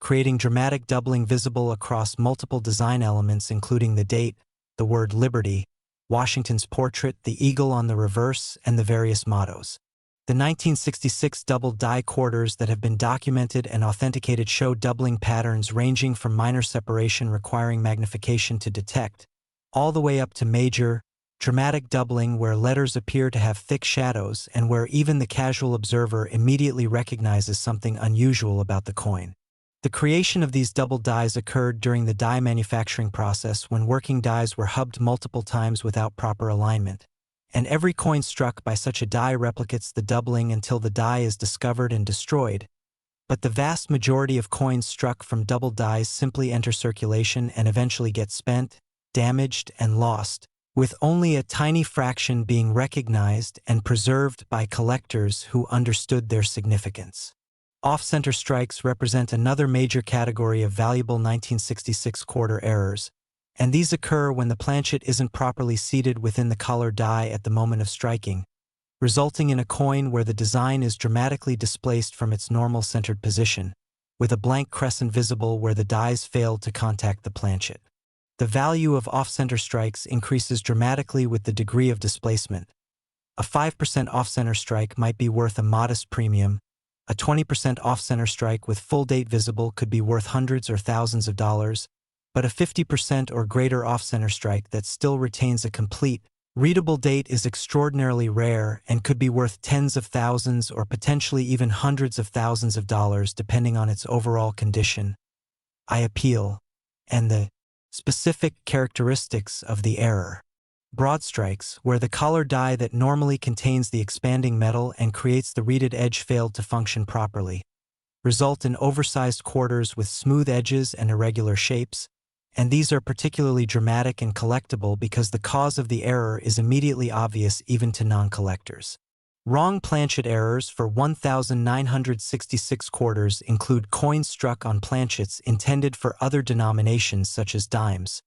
creating dramatic doubling visible across multiple design elements including the date, the word Liberty, Washington's portrait, the eagle on the reverse, and the various mottos. The 1966 double die quarters that have been documented and authenticated show doubling patterns ranging from minor separation requiring magnification to detect, all the way up to major, dramatic doubling where letters appear to have thick shadows and where even the casual observer immediately recognizes something unusual about the coin. The creation of these double dies occurred during the die manufacturing process when working dies were hubbed multiple times without proper alignment, and every coin struck by such a die replicates the doubling until the die is discovered and destroyed. But the vast majority of coins struck from double dies simply enter circulation and eventually get spent, damaged, and lost, with only a tiny fraction being recognized and preserved by collectors who understood their significance. Off-center strikes represent another major category of valuable 1966 quarter errors, and these occur when the planchet isn't properly seated within the collar die at the moment of striking, resulting in a coin where the design is dramatically displaced from its normal centered position, with a blank crescent visible where the dies failed to contact the planchet. The value of off-center strikes increases dramatically with the degree of displacement. A 5% off-center strike might be worth a modest premium. A 20% off-center strike with full date visible could be worth hundreds or thousands of dollars, but a 50% or greater off-center strike that still retains a complete, readable date is extraordinarily rare and could be worth tens of thousands or potentially even hundreds of thousands of dollars depending on its overall condition, appeal, and the specific characteristics of the error. Broad strikes, where the collar die that normally contains the expanding metal and creates the reeded edge failed to function properly, result in oversized quarters with smooth edges and irregular shapes, and these are particularly dramatic and collectible because the cause of the error is immediately obvious even to non-collectors. Wrong planchet errors for 1,966 quarters include coins struck on planchets intended for other denominations such as dimes,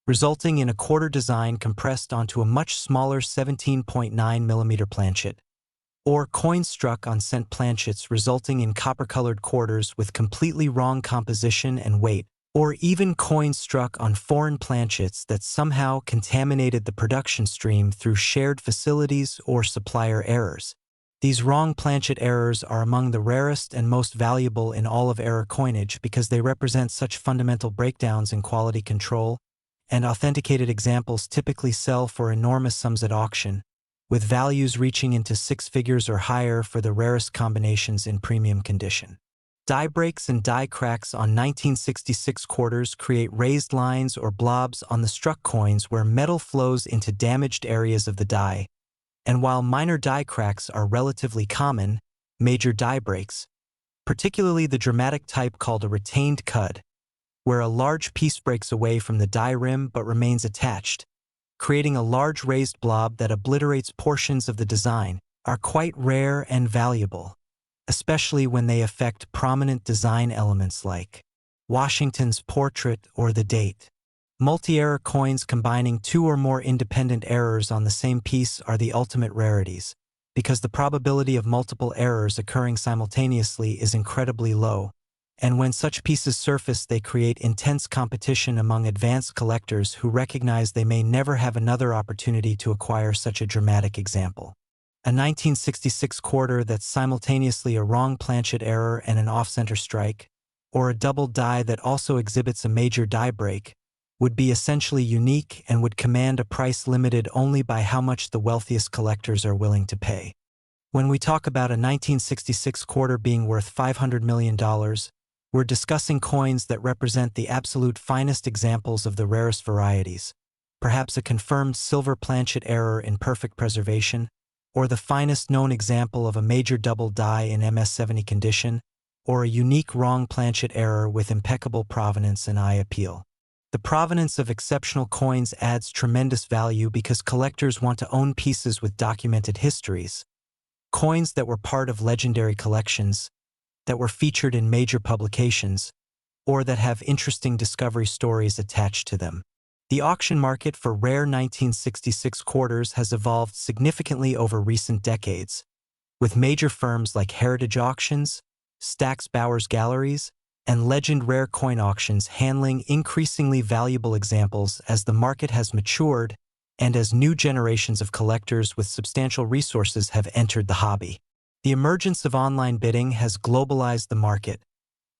resulting in a quarter design compressed onto a much smaller 17.9mm planchet, or coins struck on cent planchets resulting in copper-colored quarters with completely wrong composition and weight, or even coins struck on foreign planchets that somehow contaminated the production stream through shared facilities or supplier errors. These wrong planchet errors are among the rarest and most valuable in all of error coinage because they represent such fundamental breakdowns in quality control, and authenticated examples typically sell for enormous sums at auction, with values reaching into six figures or higher for the rarest combinations in premium condition. Die breaks and die cracks on 1966 quarters create raised lines or blobs on the struck coins where metal flows into damaged areas of the die, and while minor die cracks are relatively common, major die breaks, particularly the dramatic type called a retained cud, where a large piece breaks away from the die rim but remains attached, creating a large raised blob that obliterates portions of the design, are quite rare and valuable, especially when they affect prominent design elements like Washington's portrait or the date. Multi-error coins combining two or more independent errors on the same piece are the ultimate rarities, because the probability of multiple errors occurring simultaneously is incredibly low, and when such pieces surface they create intense competition among advanced collectors who recognize they may never have another opportunity to acquire such a dramatic example. A 1966 quarter that's simultaneously a wrong planchet error and an off-center strike, or a double die that also exhibits a major die break, would be essentially unique and would command a price limited only by how much the wealthiest collectors are willing to pay. When we talk about a 1966 quarter being worth $500 million, we're discussing coins that represent the absolute finest examples of the rarest varieties, perhaps a confirmed silver planchet error in perfect preservation, or the finest known example of a major double die in MS-70 condition, or a unique wrong planchet error with impeccable provenance and eye appeal. The provenance of exceptional coins adds tremendous value because collectors want to own pieces with documented histories, coins that were part of legendary collections, that were featured in major publications, or that have interesting discovery stories attached to them. The auction market for rare 1966 quarters has evolved significantly over recent decades, with major firms like Heritage Auctions, Stack's Bowers Galleries, and Legend Rare Coin Auctions handling increasingly valuable examples as the market has matured and as new generations of collectors with substantial resources have entered the hobby. The emergence of online bidding has globalized the market,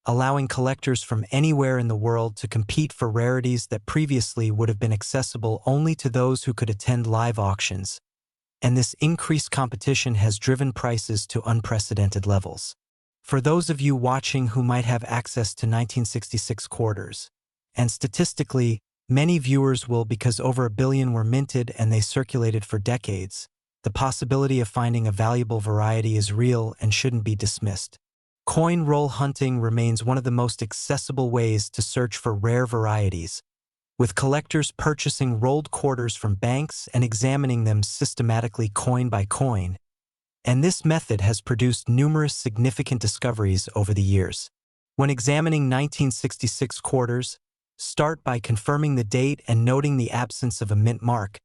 allowing collectors from anywhere in the world to compete for rarities that previously would have been accessible only to those who could attend live auctions, and this increased competition has driven prices to unprecedented levels. For those of you watching who might have access to 1966 quarters, and statistically, many viewers will because over 1 billion were minted and they circulated for decades, the possibility of finding a valuable variety is real and shouldn't be dismissed. Coin roll hunting remains one of the most accessible ways to search for rare varieties, with collectors purchasing rolled quarters from banks and examining them systematically coin by coin, and this method has produced numerous significant discoveries over the years. When examining 1966 quarters, start by confirming the date and noting the absence of a mint mark.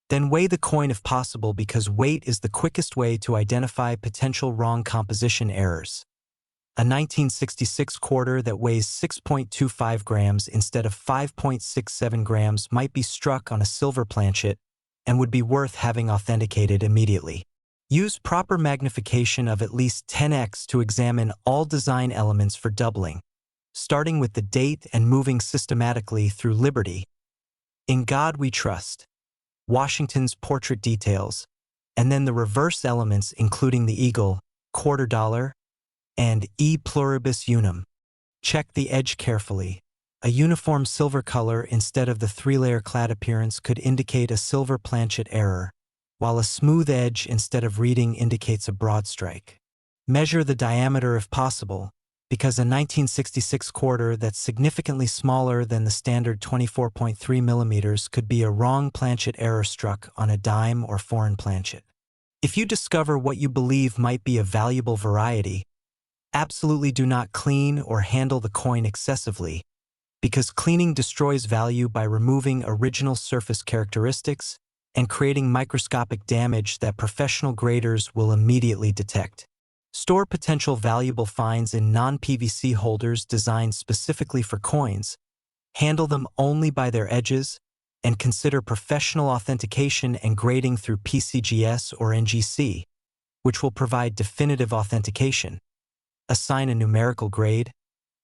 Then weigh the coin if possible because weight is the quickest way to identify potential wrong composition errors. A 1966 quarter that weighs 6.25 grams instead of 5.67 grams might be struck on a silver planchet and would be worth having authenticated immediately. Use proper magnification of at least 10x to examine all design elements for doubling, starting with the date and moving systematically through Liberty, In God We Trust, Washington's portrait details, and then the reverse elements including the eagle, quarter dollar, and E pluribus unum. Check the edge carefully. A uniform silver color instead of the three-layer clad appearance could indicate a silver planchet error, while a smooth edge instead of reading indicates a broad strike. Measure the diameter if possible, because a 1966 quarter that's significantly smaller than the standard 24.3 millimeters could be a wrong planchet error struck on a dime or foreign planchet. If you discover what you believe might be a valuable variety, absolutely do not clean or handle the coin excessively, because cleaning destroys value by removing original surface characteristics and creating microscopic damage that professional graders will immediately detect. Store potential valuable finds in non-PVC holders designed specifically for coins, handle them only by their edges, and consider professional authentication and grading through PCGS or NGC, which will provide definitive authentication. Assign a numerical grade,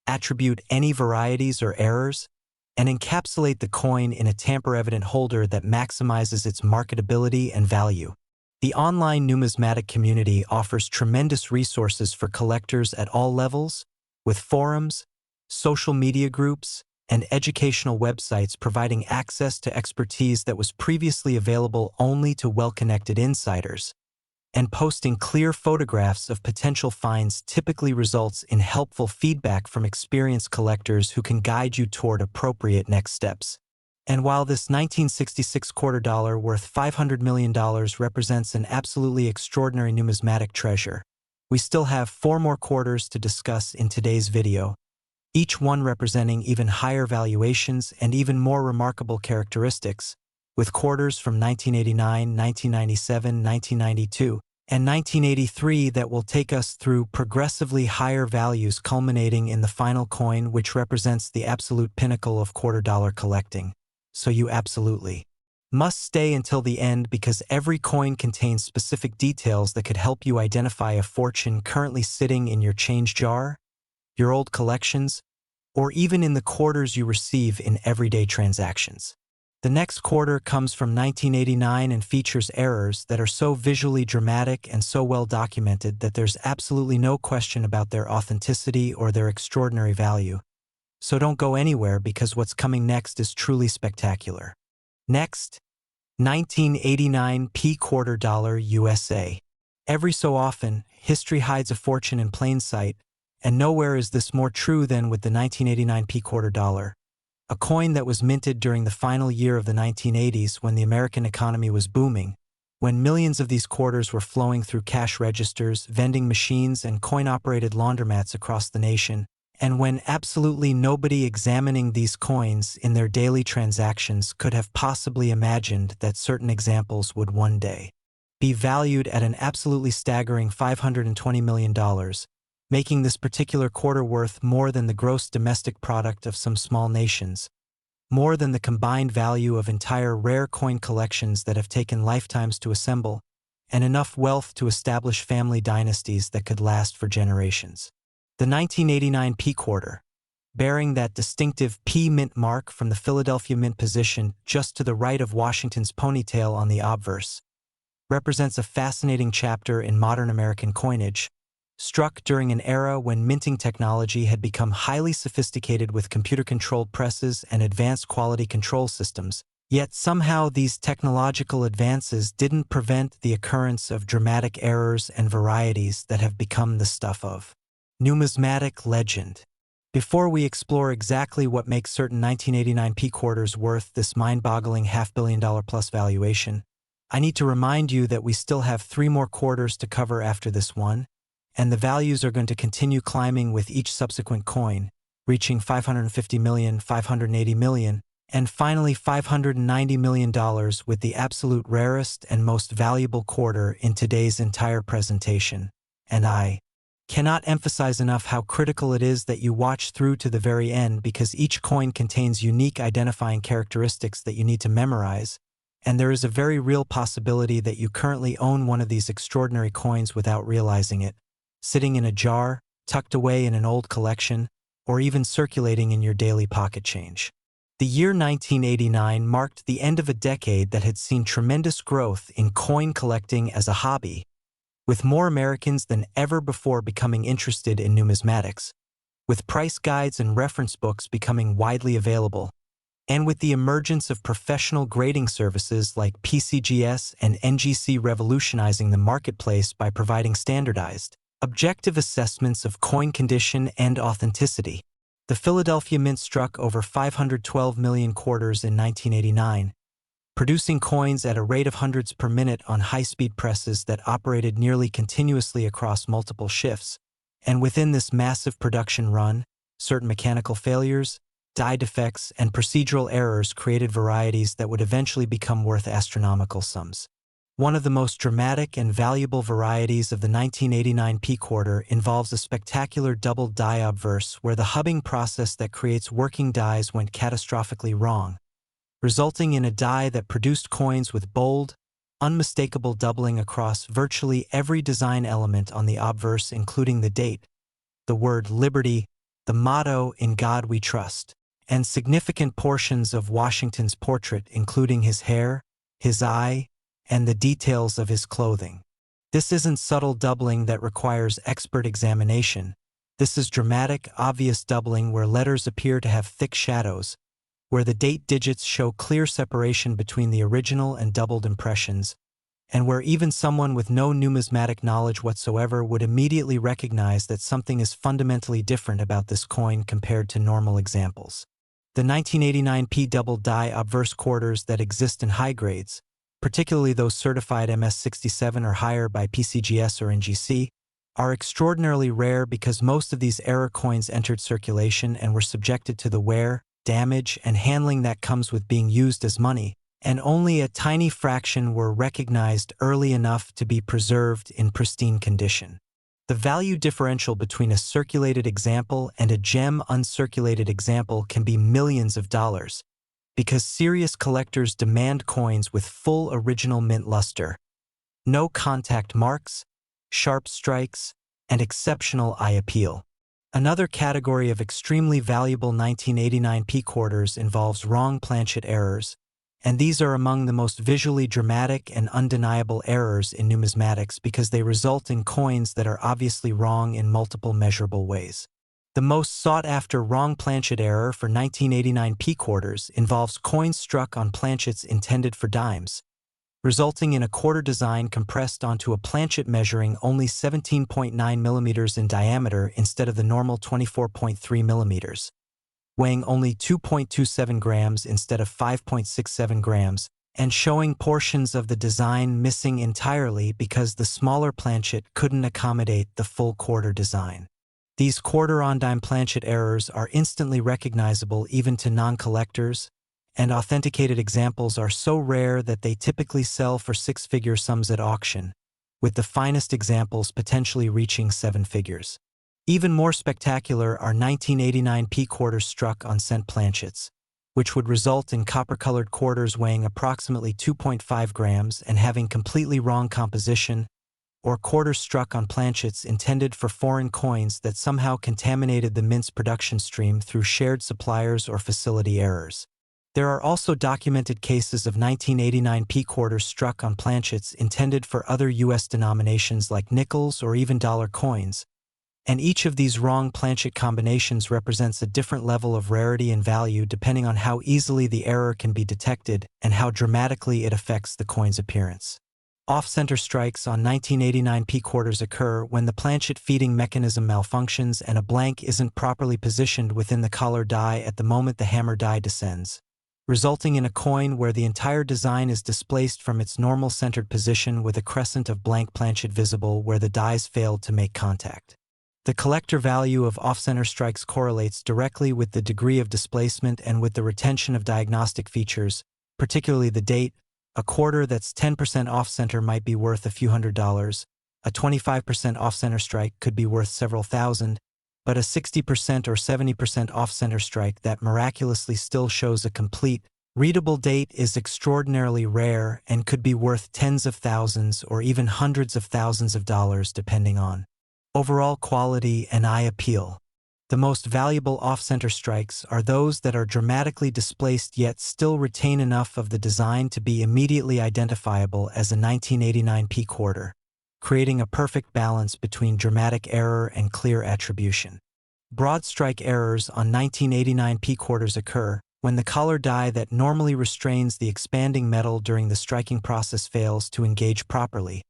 attribute any varieties or errors, and encapsulate the coin in a tamper-evident holder that maximizes its marketability and value. The online numismatic community offers tremendous resources for collectors at all levels, with forums, social media groups, and educational websites providing access to expertise that was previously available only to well-connected insiders. And posting clear photographs of potential finds typically results in helpful feedback from experienced collectors who can guide you toward appropriate next steps. And while this 1966 quarter dollar worth $500 million represents an absolutely extraordinary numismatic treasure, we still have 4 more quarters to discuss in today's video, each one representing even higher valuations and even more remarkable characteristics, with quarters from 1989, 1997, 1992, and 1983 that will take us through progressively higher values culminating in the final coin, which represents the absolute pinnacle of quarter dollar collecting. So you absolutely must stay until the end, because every coin contains specific details that could help you identify a fortune currently sitting in your change jar, your old collections, or even in the quarters you receive in everyday transactions. The next quarter comes from 1989 and features errors that are so visually dramatic and so well documented that there's absolutely no question about their authenticity or their extraordinary value. So don't go anywhere, because what's coming next is truly spectacular. Next, 1989 P quarter dollar USA. Every so often, history hides a fortune in plain sight, and nowhere is this more true than with the 1989 P quarter dollar, a coin that was minted during the final year of the 1980s when the American economy was booming, when millions of these quarters were flowing through cash registers, vending machines, and coin-operated laundromats across the nation, and when absolutely nobody examining these coins in their daily transactions could have possibly imagined that certain examples would one day be valued at an absolutely staggering $520 million, making this particular quarter worth more than the gross domestic product of some small nations, more than the combined value of entire rare coin collections that have taken lifetimes to assemble, and enough wealth to establish family dynasties that could last for generations. The 1989 P quarter, bearing that distinctive P mint mark from the Philadelphia Mint position just to the right of Washington's ponytail on the obverse, represents a fascinating chapter in modern American coinage, struck during an era when minting technology had become highly sophisticated with computer-controlled presses and advanced quality control systems. Yet somehow these technological advances didn't prevent the occurrence of dramatic errors and varieties that have become the stuff of numismatic legend. Before we explore exactly what makes certain 1989 P quarters worth this mind-boggling $500 million+ valuation, I need to remind you that we still have 3 more quarters to cover after this one, and the values are going to continue climbing with each subsequent coin, reaching $550 million, $580 million, and finally $590 million with the absolute rarest and most valuable quarter in today's entire presentation. And I cannot emphasize enough how critical it is that you watch through to the very end, because each coin contains unique identifying characteristics that you need to memorize, and there is a very real possibility that you currently own one of these extraordinary coins without realizing it, sitting in a jar, tucked away in an old collection, or even circulating in your daily pocket change. The year 1989 marked the end of a decade that had seen tremendous growth in coin collecting as a hobby, with more Americans than ever before becoming interested in numismatics, with price guides and reference books becoming widely available, and with the emergence of professional grading services like PCGS and NGC revolutionizing the marketplace by providing standardized, objective assessments of coin condition and authenticity. The Philadelphia Mint struck over 512 million quarters in 1989, producing coins at a rate of hundreds per minute on high-speed presses that operated nearly continuously across multiple shifts. And within this massive production run, certain mechanical failures, die defects, and procedural errors created varieties that would eventually become worth astronomical sums. One of the most dramatic and valuable varieties of the 1989 P quarter involves a spectacular double die obverse where the hubbing process that creates working dies went catastrophically wrong, resulting in a die that produced coins with bold, unmistakable doubling across virtually every design element on the obverse, including the date, the word liberty, the motto "In God We Trust," and significant portions of Washington's portrait, including his hair, his eye, and the details of his clothing. This isn't subtle doubling that requires expert examination. This is dramatic, obvious doubling where letters appear to have thick shadows, where the date digits show clear separation between the original and doubled impressions, and where even someone with no numismatic knowledge whatsoever would immediately recognize that something is fundamentally different about this coin compared to normal examples. The 1989 P double die obverse quarters that exist in high grades, particularly those certified MS67 or higher by PCGS or NGC, are extraordinarily rare because most of these error coins entered circulation and were subjected to the wear, damage, and handling that comes with being used as money, and only a tiny fraction were recognized early enough to be preserved in pristine condition. The value differential between a circulated example and a gem uncirculated example can be millions of dollars, because serious collectors demand coins with full original mint luster, no contact marks, sharp strikes, and exceptional eye appeal. Another category of extremely valuable 1989 P quarters involves wrong planchet errors, and these are among the most visually dramatic and undeniable errors in numismatics because they result in coins that are obviously wrong in multiple measurable ways. The most sought-after wrong planchet error for 1989 P quarters involves coins struck on planchets intended for dimes, resulting in a quarter design compressed onto a planchet measuring only 17.9 millimeters in diameter instead of the normal 24.3 millimeters, weighing only 2.27 grams instead of 5.67 grams, and showing portions of the design missing entirely because the smaller planchet couldn't accommodate the full quarter design. These quarter-on-dime planchet errors are instantly recognizable even to non-collectors, and authenticated examples are so rare that they typically sell for six-figure sums at auction, with the finest examples potentially reaching seven figures. Even more spectacular are 1989 P quarters struck on cent planchets, which would result in copper-colored quarters weighing approximately 2.5 grams and having completely wrong composition, or quarters struck on planchets intended for foreign coins that somehow contaminated the mint's production stream through shared suppliers or facility errors. There are also documented cases of 1989 P quarters struck on planchets intended for other U.S. denominations like nickels or even dollar coins, and each of these wrong planchet combinations represents a different level of rarity and value depending on how easily the error can be detected and how dramatically it affects the coin's appearance. Off-center strikes on 1989 P quarters occur when the planchet feeding mechanism malfunctions and a blank isn't properly positioned within the collar die at the moment the hammer die descends, resulting in a coin where the entire design is displaced from its normal centered position with a crescent of blank planchet visible where the dies failed to make contact. The collector value of off-center strikes correlates directly with the degree of displacement and with the retention of diagnostic features, particularly the date. A quarter that's 10% off-center might be worth a few $100s, a 25% off-center strike could be worth several thousand, but a 60% or 70% off-center strike that miraculously still shows a complete, readable date is extraordinarily rare and could be worth tens of thousands or even hundreds of thousands of dollars depending on overall quality and eye appeal. The most valuable off-center strikes are those that are dramatically displaced yet still retain enough of the design to be immediately identifiable as a 1989 P quarter, creating a perfect balance between dramatic error and clear attribution. Broad strike errors on 1989 P quarters occur when the collar die that normally restrains the expanding metal during the striking process fails to engage properly,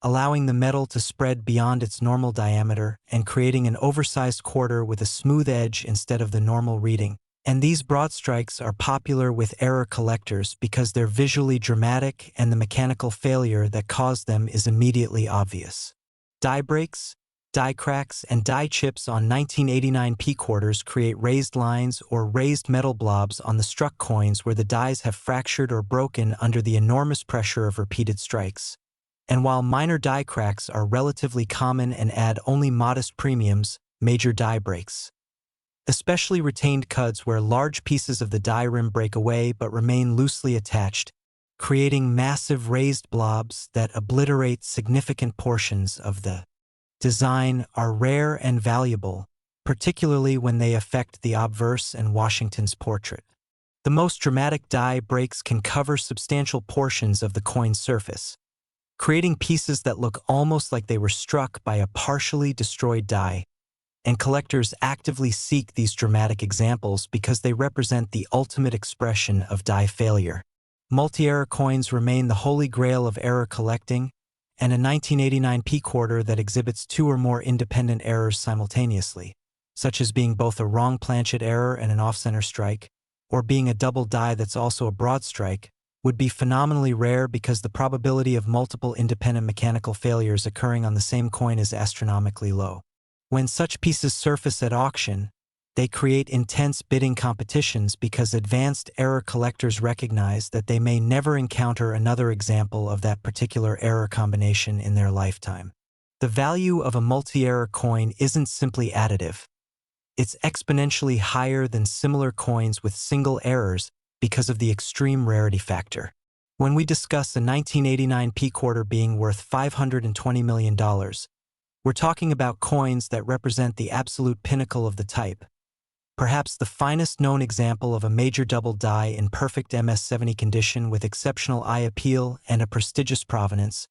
allowing the metal to spread beyond its normal diameter and creating an oversized quarter with a smooth edge instead of the normal reading. And these broad strikes are popular with error collectors because they're visually dramatic and the mechanical failure that caused them is immediately obvious. Die breaks, Die cracks and die chips on 1989 P quarters create raised lines or raised metal blobs on the struck coins where the dies have fractured or broken under the enormous pressure of repeated strikes. And while minor die cracks are relatively common and add only modest premiums, major die breaks, especially retained cuds where large pieces of the die rim break away but remain loosely attached, creating massive raised blobs that obliterate significant portions of the design, are rare and valuable, particularly when they affect the obverse and Washington's portrait. The most dramatic die breaks can cover substantial portions of the coin's surface, creating pieces that look almost like they were struck by a partially destroyed die, and collectors actively seek these dramatic examples because they represent the ultimate expression of die failure. Multi-error coins remain the holy grail of error collecting, and a 1989 P quarter that exhibits two or more independent errors simultaneously, such as being both a wrong planchet error and an off-center strike, or being a double die that's also a broad strike, would be phenomenally rare because the probability of multiple independent mechanical failures occurring on the same coin is astronomically low. When such pieces surface at auction, they create intense bidding competitions because advanced error collectors recognize that they may never encounter another example of that particular error combination in their lifetime. The value of a multi-error coin isn't simply additive. It's exponentially higher than similar coins with single errors because of the extreme rarity factor. When we discuss a 1989 P quarter being worth $520 million, we're talking about coins that represent the absolute pinnacle of the type, perhaps the finest known example of a major double die in perfect MS-70 condition with exceptional eye appeal and a prestigious provenance,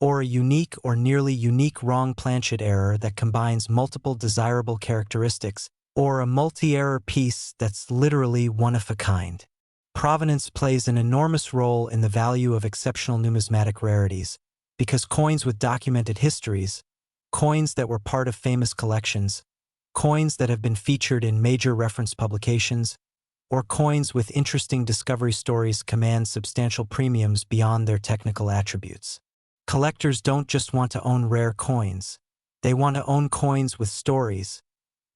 or a unique or nearly unique wrong planchet error that combines multiple desirable characteristics, or a multi-error piece that's literally one of a kind. Provenance plays an enormous role in the value of exceptional numismatic rarities, because coins with documented histories, coins that were part of famous collections, coins that have been featured in major reference publications, or coins with interesting discovery stories command substantial premiums beyond their technical attributes. Collectors don't just want to own rare coins. They want to own coins with stories,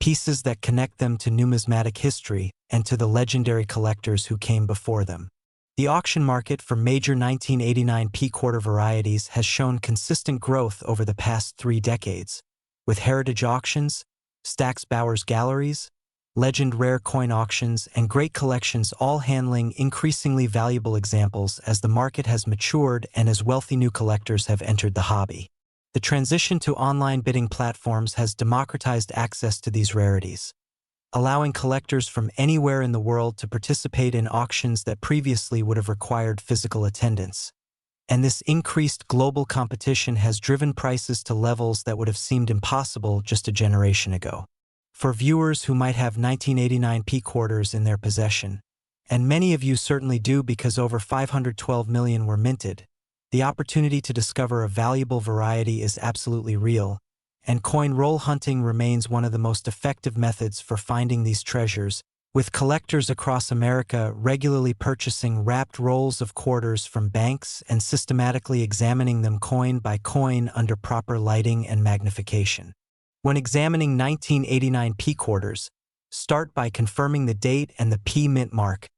pieces that connect them to numismatic history and to the legendary collectors who came before them. The auction market for major 1989 P quarter varieties has shown consistent growth over the past 3 decades, with heritage auctions, Stack's Bowers galleries, legend rare coin auctions, and great collections all handling increasingly valuable examples as the market has matured and as wealthy new collectors have entered the hobby. The transition to online bidding platforms has democratized access to these rarities, allowing collectors from anywhere in the world to participate in auctions that previously would have required physical attendance. And this increased global competition has driven prices to levels that would have seemed impossible just a generation ago. For viewers who might have 1989 P quarters in their possession, and many of you certainly do because over 512 million were minted, the opportunity to discover a valuable variety is absolutely real, and coin roll hunting remains one of the most effective methods for finding these treasures, with collectors across America regularly purchasing wrapped rolls of quarters from banks and systematically examining them coin by coin under proper lighting and magnification. When examining 1989 P quarters, start by confirming the date and the P mint mark.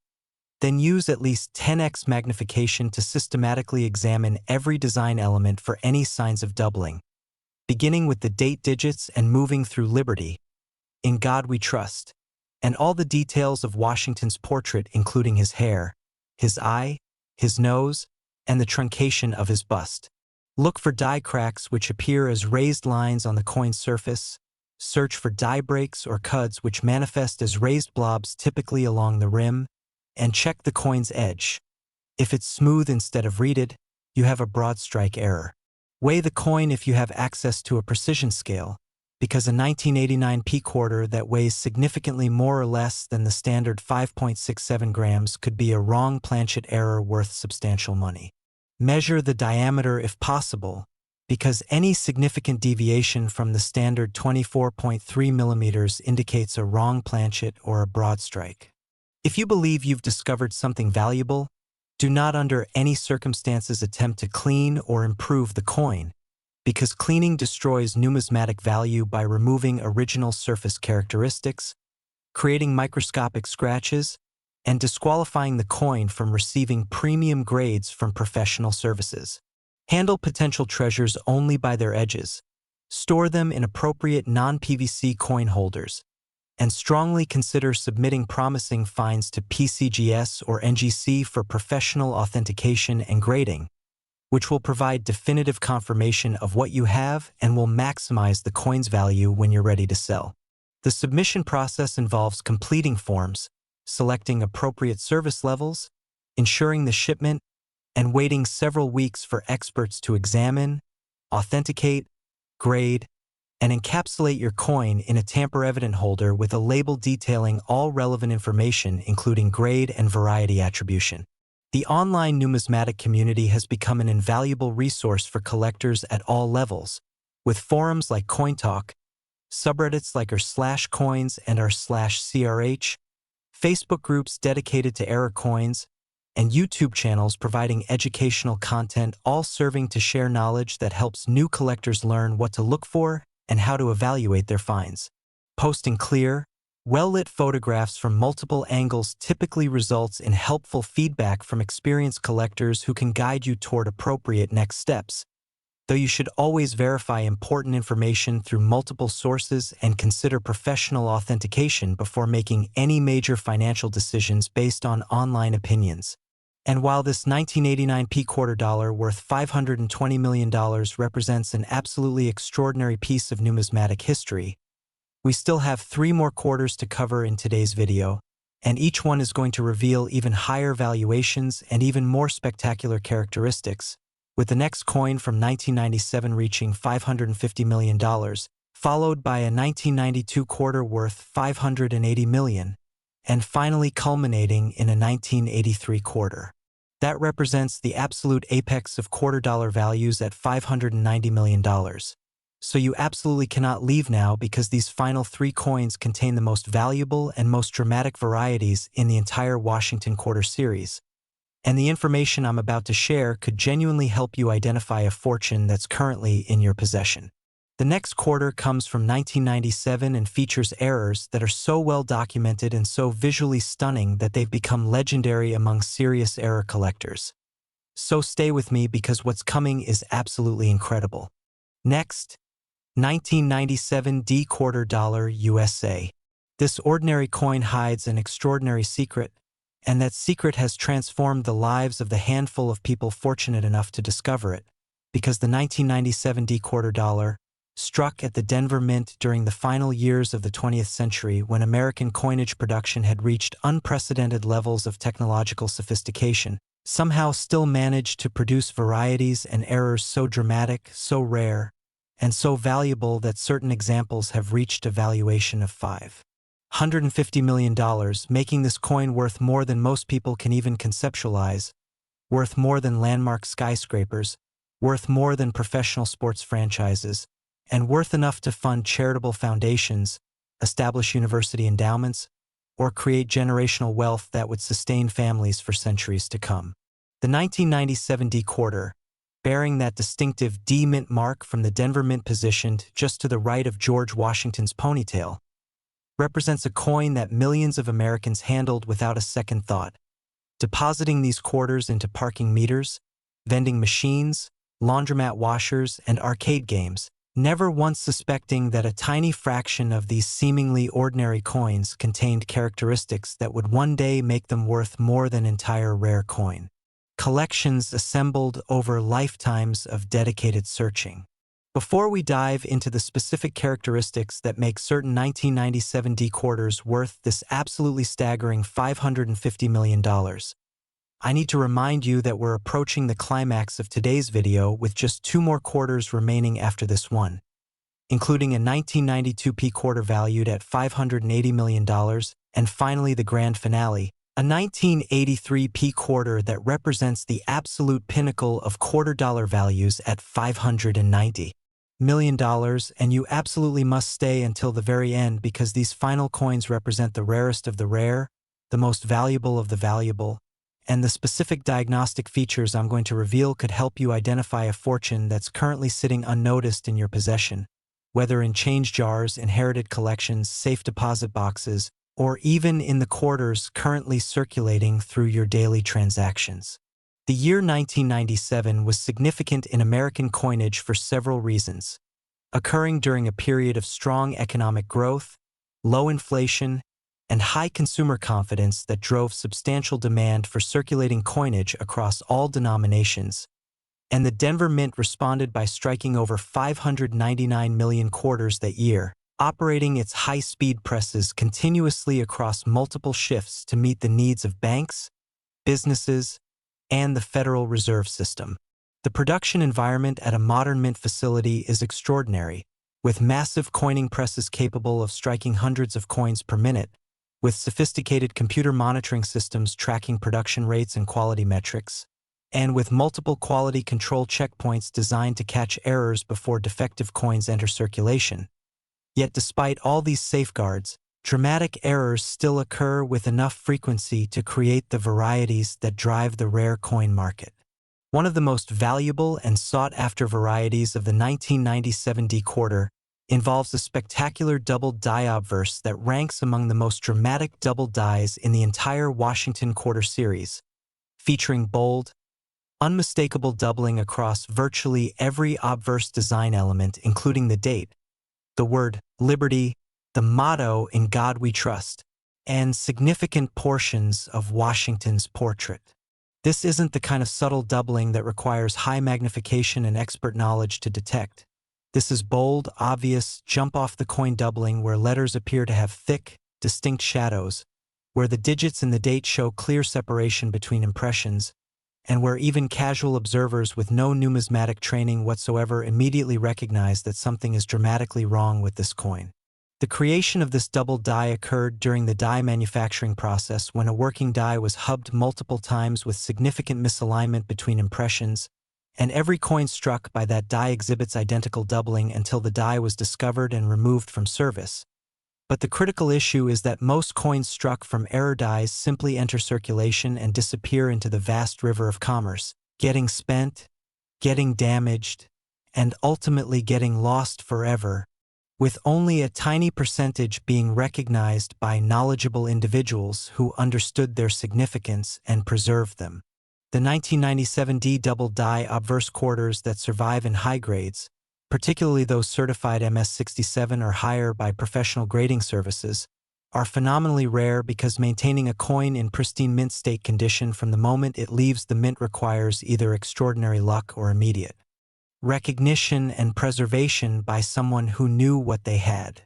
Then use at least 10x magnification to systematically examine every design element for any signs of doubling, beginning with the date digits and moving through Liberty, In God We Trust, and all the details of Washington's portrait, including his hair, his eye, his nose, and the truncation of his bust. Look for die cracks which appear as raised lines on the coin's surface. Search for die breaks or cuds which manifest as raised blobs typically along the rim, and check the coin's edge. If it's smooth instead of reeded, you have a broad strike error. Weigh the coin if you have access to a precision scale, because a 1989 P quarter that weighs significantly more or less than the standard 5.67 grams could be a wrong planchet error worth substantial money. Measure the diameter if possible, because any significant deviation from the standard 24.3 millimeters indicates a wrong planchet or a broad strike. If you believe you've discovered something valuable, do not under any circumstances attempt to clean or improve the coin, because cleaning destroys numismatic value by removing original surface characteristics, creating microscopic scratches, and disqualifying the coin from receiving premium grades from professional services. Handle potential treasures only by their edges. Store them in appropriate non-PVC coin holders, and strongly consider submitting promising finds to PCGS or NGC for professional authentication and grading, which will provide definitive confirmation of what you have and will maximize the coin's value when you're ready to sell. The submission process involves completing forms, selecting appropriate service levels, ensuring the shipment, and waiting several weeks for experts to examine, authenticate, grade, and encapsulate your coin in a tamper-evident holder with a label detailing all relevant information, including grade and variety attribution. The online numismatic community has become an invaluable resource for collectors at all levels, with forums like CoinTalk, subreddits like r/coins and r/CRH, Facebook groups dedicated to error coins, and YouTube channels providing educational content, all serving to share knowledge that helps new collectors learn what to look for and how to evaluate their finds. Posting clear, well-lit photographs from multiple angles typically results in helpful feedback from experienced collectors who can guide you toward appropriate next steps, though you should always verify important information through multiple sources and consider professional authentication before making any major financial decisions based on online opinions. And while this 1989 quarter dollar worth $520 million represents an absolutely extraordinary piece of numismatic history, we still have 3 more quarters to cover in today's video, and each one is going to reveal even higher valuations and even more spectacular characteristics, with the next coin from 1997 reaching $550 million, followed by a 1992 quarter worth $580 million, and finally culminating in a 1983 quarter. That represents the absolute apex of quarter dollar values at $590 million. So you absolutely cannot leave now, because these final 3 coins contain the most valuable and most dramatic varieties in the entire Washington quarter series. And the information I'm about to share could genuinely help you identify a fortune that's currently in your possession. The next quarter comes from 1997 and features errors that are so well documented and so visually stunning that they've become legendary among serious error collectors. So stay with me, because what's coming is absolutely incredible. Next, 1997 D quarter dollar USA. This ordinary coin hides an extraordinary secret, and that secret has transformed the lives of the handful of people fortunate enough to discover it, because the 1997 D quarter dollar, struck at the Denver Mint during the final years of the 20th century when American coinage production had reached unprecedented levels of technological sophistication, somehow still managed to produce varieties and errors so dramatic, so rare, and so valuable that certain examples have reached a valuation of $550 million, making this coin worth more than most people can even conceptualize, worth more than landmark skyscrapers, worth more than professional sports franchises, and worth enough to fund charitable foundations, establish university endowments, or create generational wealth that would sustain families for centuries to come. The 1997 D quarter, bearing that distinctive D Mint mark from the Denver Mint positioned just to the right of George Washington's ponytail, represents a coin that millions of Americans handled without a second thought, depositing these quarters into parking meters, vending machines, laundromat washers, and arcade games, never once suspecting that a tiny fraction of these seemingly ordinary coins contained characteristics that would one day make them worth more than entire rare coin. Collections assembled over lifetimes of dedicated searching. Before we dive into the specific characteristics that make certain 1997 D quarters worth this absolutely staggering $550 million, I need to remind you that we're approaching the climax of today's video with just 2 more quarters remaining after this one, including a 1992 P quarter valued at $580 million, and finally the grand finale, a 1983 P quarter that represents the absolute pinnacle of quarter dollar values at $590 million, and you absolutely must stay until the very end, because these final coins represent the rarest of the rare, the most valuable of the valuable, and the specific diagnostic features I'm going to reveal could help you identify a fortune that's currently sitting unnoticed in your possession, whether in change jars, inherited collections, safe deposit boxes, or even in the quarters currently circulating through your daily transactions. The year 1997 was significant in American coinage for several reasons, occurring during a period of strong economic growth, low inflation, and high consumer confidence that drove substantial demand for circulating coinage across all denominations, and the Denver Mint responded by striking over 599 million quarters that year, operating its high-speed presses continuously across multiple shifts to meet the needs of banks, businesses, and the Federal Reserve System. The production environment at a modern mint facility is extraordinary, with massive coining presses capable of striking hundreds of coins per minute, with sophisticated computer monitoring systems tracking production rates and quality metrics, and with multiple quality control checkpoints designed to catch errors before defective coins enter circulation. Yet despite all these safeguards, dramatic errors still occur with enough frequency to create the varieties that drive the rare coin market. One of the most valuable and sought-after varieties of the 1997 D quarter involves a spectacular double die obverse that ranks among the most dramatic double dies in the entire Washington quarter series, featuring bold, unmistakable doubling across virtually every obverse design element, including the date, the word liberty, the motto "In God We Trust," and significant portions of Washington's portrait. This isn't the kind of subtle doubling that requires high magnification and expert knowledge to detect. This is bold, obvious, jump-off-the-coin doubling where letters appear to have thick, distinct shadows, where the digits in the date show clear separation between impressions, and where even casual observers with no numismatic training whatsoever immediately recognize that something is dramatically wrong with this coin. The creation of this double die occurred during the die manufacturing process when a working die was hubbed multiple times with significant misalignment between impressions, and every coin struck by that die exhibits identical doubling until the die was discovered and removed from service. But the critical issue is that most coins struck from error dies simply enter circulation and disappear into the vast river of commerce, getting spent, getting damaged, and ultimately getting lost forever, with only a tiny percentage being recognized by knowledgeable individuals who understood their significance and preserved them. The 1997 D double die obverse quarters that survive in high grades, particularly those certified MS-67 or higher by professional grading services, are phenomenally rare because maintaining a coin in pristine mint state condition from the moment it leaves the mint requires either extraordinary luck or immediate recognition and preservation by someone who knew what they had.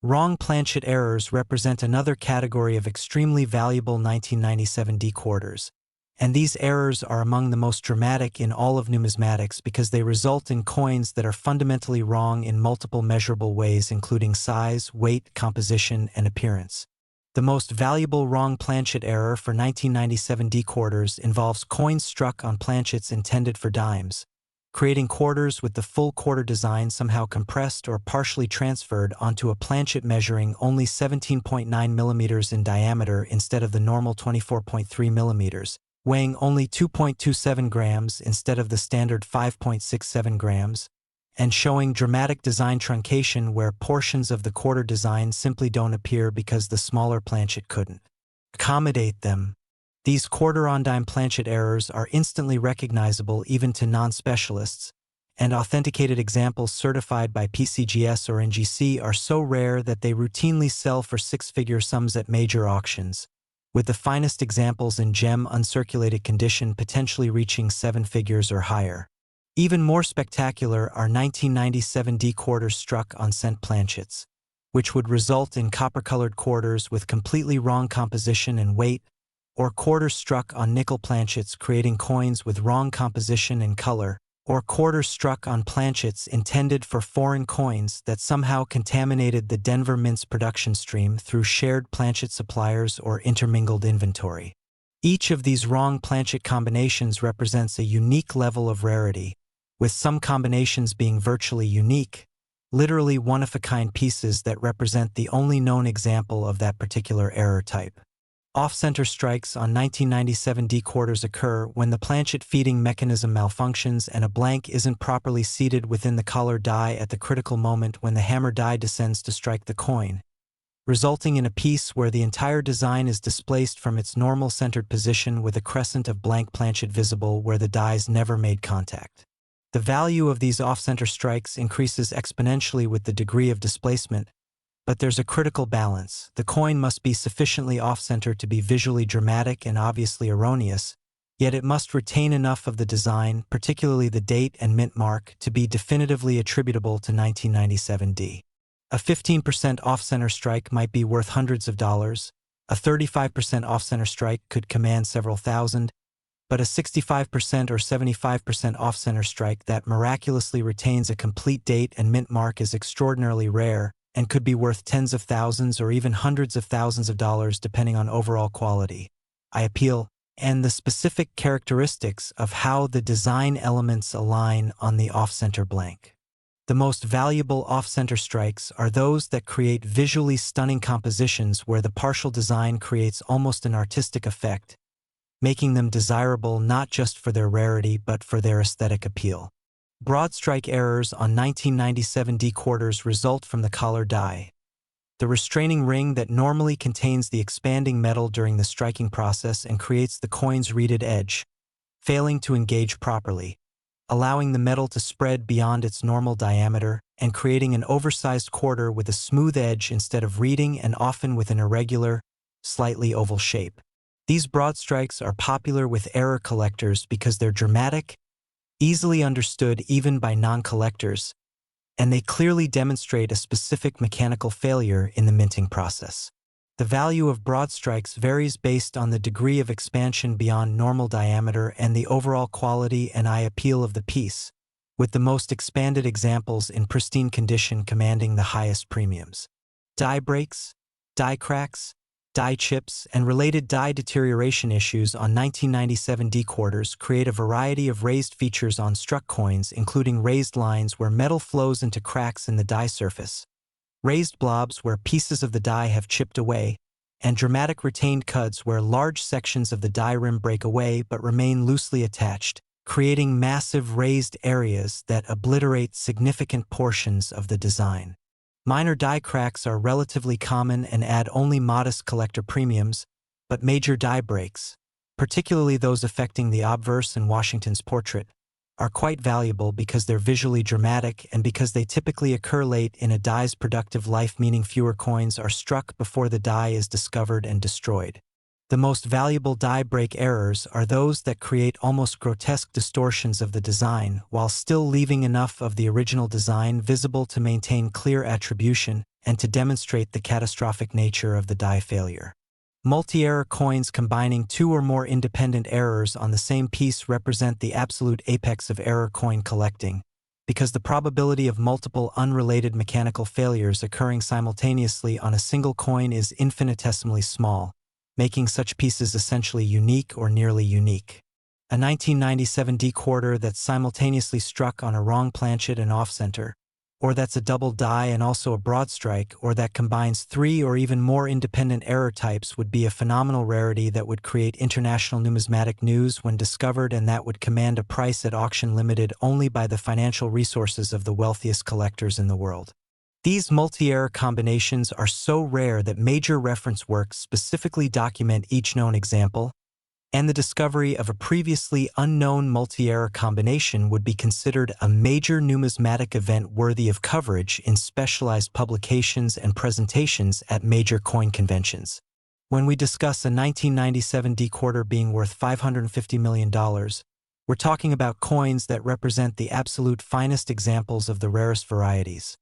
Wrong planchet errors represent another category of extremely valuable 1997 D quarters, and these errors are among the most dramatic in all of numismatics because they result in coins that are fundamentally wrong in multiple measurable ways, including size, weight, composition, and appearance. The most valuable wrong planchet error for 1997 D quarters involves coins struck on planchets intended for dimes, creating quarters with the full quarter design somehow compressed or partially transferred onto a planchet measuring only 17.9 millimeters in diameter instead of the normal 24.3 millimeters, weighing only 2.27 grams instead of the standard 5.67 grams, and showing dramatic design truncation where portions of the quarter design simply don't appear because the smaller planchet couldn't accommodate them. These quarter-on-dime planchet errors are instantly recognizable even to non-specialists, and authenticated examples certified by PCGS or NGC are so rare that they routinely sell for six-figure sums at major auctions, with the finest examples in gem uncirculated condition potentially reaching seven figures or higher. Even more spectacular are 1997 D quarters struck on cent planchets, which would result in copper-colored quarters with completely wrong composition and weight, or quarters struck on nickel planchets creating coins with wrong composition and color, or quarters struck on planchets intended for foreign coins that somehow contaminated the Denver Mint's production stream through shared planchet suppliers or intermingled inventory. Each of these wrong planchet combinations represents a unique level of rarity, with some combinations being virtually unique, literally one-of-a-kind pieces that represent the only known example of that particular error type. Off-center strikes on 1997 D quarters occur when the planchet feeding mechanism malfunctions and a blank isn't properly seated within the collar die at the critical moment when the hammer die descends to strike the coin, resulting in a piece where the entire design is displaced from its normal centered position with a crescent of blank planchet visible where the dies never made contact. The value of these off-center strikes increases exponentially with the degree of displacement, but there's a critical balance. The coin must be sufficiently off-center to be visually dramatic and obviously erroneous, yet it must retain enough of the design, particularly the date and mint mark, to be definitively attributable to 1997 D. A 15% off-center strike might be worth hundreds of dollars, a 35% off-center strike could command several thousand, but a 65% or 75% off-center strike that miraculously retains a complete date and mint mark is extraordinarily rare and could be worth tens of thousands or even hundreds of thousands of dollars depending on overall quality, eye appeal, and the specific characteristics of how the design elements align on the off-center blank. The most valuable off-center strikes are those that create visually stunning compositions where the partial design creates almost an artistic effect, making them desirable not just for their rarity but for their aesthetic appeal. Broad strike errors on 1997 D quarters result from the collar die. The restraining ring that normally contains the expanding metal during the striking process and creates the coin's reeded edge, failing to engage properly, allowing the metal to spread beyond its normal diameter and creating an oversized quarter with a smooth edge instead of reeding and often with an irregular, slightly oval shape. These broad strikes are popular with error collectors because they're dramatic, easily understood even by non-collectors, and they clearly demonstrate a specific mechanical failure in the minting process. The value of broad strikes varies based on the degree of expansion beyond normal diameter and the overall quality and eye appeal of the piece, with the most expanded examples in pristine condition commanding the highest premiums. Die breaks, die cracks, die chips, and related die deterioration issues on 1997 D quarters create a variety of raised features on struck coins, including raised lines where metal flows into cracks in the die surface, raised blobs where pieces of the die have chipped away, and dramatic retained cuds where large sections of the die rim break away but remain loosely attached, creating massive raised areas that obliterate significant portions of the design. Minor die cracks are relatively common and add only modest collector premiums, but major die breaks, particularly those affecting the obverse and Washington's portrait, are quite valuable because they're visually dramatic and because they typically occur late in a die's productive life, meaning fewer coins are struck before the die is discovered and destroyed. The most valuable die break errors are those that create almost grotesque distortions of the design while still leaving enough of the original design visible to maintain clear attribution and to demonstrate the catastrophic nature of the die failure. Multi-error coins combining two or more independent errors on the same piece represent the absolute apex of error coin collecting, because the probability of multiple unrelated mechanical failures occurring simultaneously on a single coin is infinitesimally small, making such pieces essentially unique or nearly unique. A 1997 D quarter that's simultaneously struck on a wrong planchet and off-center, or that's a double die and also a broad strike, or that combines three or even more independent error types would be a phenomenal rarity that would create international numismatic news when discovered, and that would command a price at auction limited only by the financial resources of the wealthiest collectors in the world. These multi-error combinations are so rare that major reference works specifically document each known example, and the discovery of a previously unknown multi-error combination would be considered a major numismatic event worthy of coverage in specialized publications and presentations at major coin conventions. When we discuss a 1997 D quarter being worth $550 million, we're talking about coins that represent the absolute finest examples of the rarest varieties.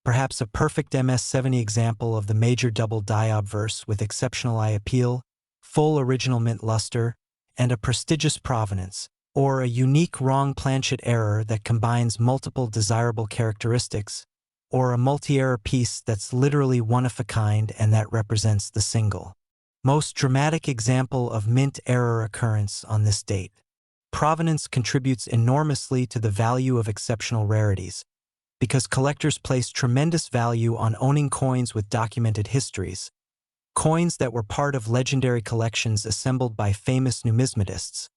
Perhaps a perfect MS-70 example of the major double die obverse with exceptional eye appeal, full original mint luster, and a prestigious provenance, or a unique wrong planchet error that combines multiple desirable characteristics, or a multi-error piece that's literally one of a kind and that represents the single most dramatic example of mint error occurrence on this date. Provenance contributes enormously to the value of exceptional rarities, because collectors place tremendous value on owning coins with documented histories, coins that were part of legendary collections assembled by famous numismatists,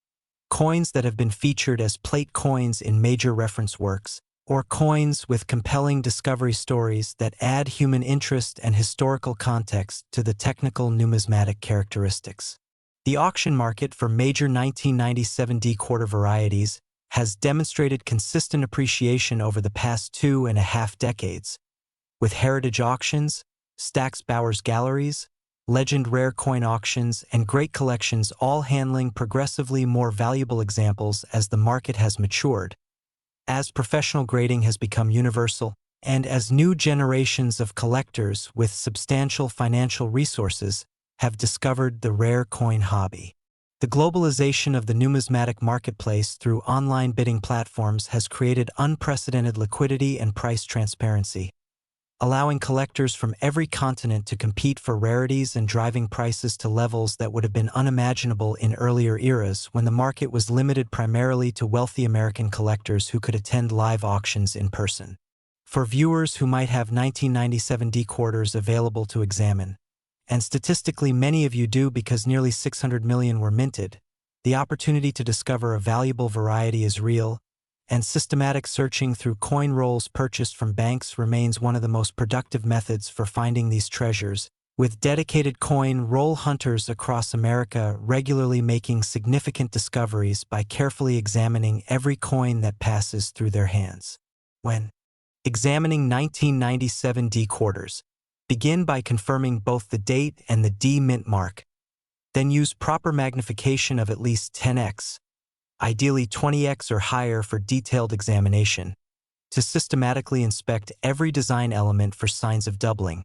coins that have been featured as plate coins in major reference works, or coins with compelling discovery stories that add human interest and historical context to the technical numismatic characteristics. The auction market for major 1997 D-quarter varieties has demonstrated consistent appreciation over the past 2.5 decades, with heritage auctions, Stack's Bowers galleries, legend rare coin auctions, and great collections all handling progressively more valuable examples as the market has matured. As professional grading has become universal, and as new generations of collectors with substantial financial resources have discovered the rare coin hobby. The globalization of the numismatic marketplace through online bidding platforms has created unprecedented liquidity and price transparency, allowing collectors from every continent to compete for rarities and driving prices to levels that would have been unimaginable in earlier eras when the market was limited primarily to wealthy American collectors who could attend live auctions in person. For viewers who might have 1997 D-quarters available to examine, and statistically many of you do because nearly 600 million were minted, the opportunity to discover a valuable variety is real, and systematic searching through coin rolls purchased from banks remains one of the most productive methods for finding these treasures, with dedicated coin roll hunters across America regularly making significant discoveries by carefully examining every coin that passes through their hands. When examining 1997 D-quarters, begin by confirming both the date and the D mint mark. Then use proper magnification of at least 10x, ideally 20x or higher for detailed examination, to systematically inspect every design element for signs of doubling,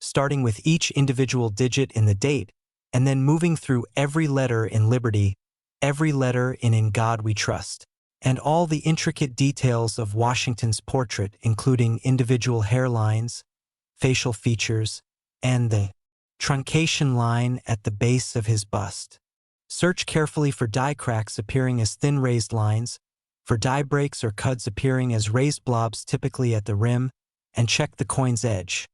starting with each individual digit in the date, and then moving through every letter in Liberty, every letter in God We Trust, and all the intricate details of Washington's portrait, including individual hairlines, facial features, and the truncation line at the base of his bust. Search carefully for die cracks appearing as thin raised lines, for die breaks or cuds appearing as raised blobs typically at the rim, and check the coin's edge.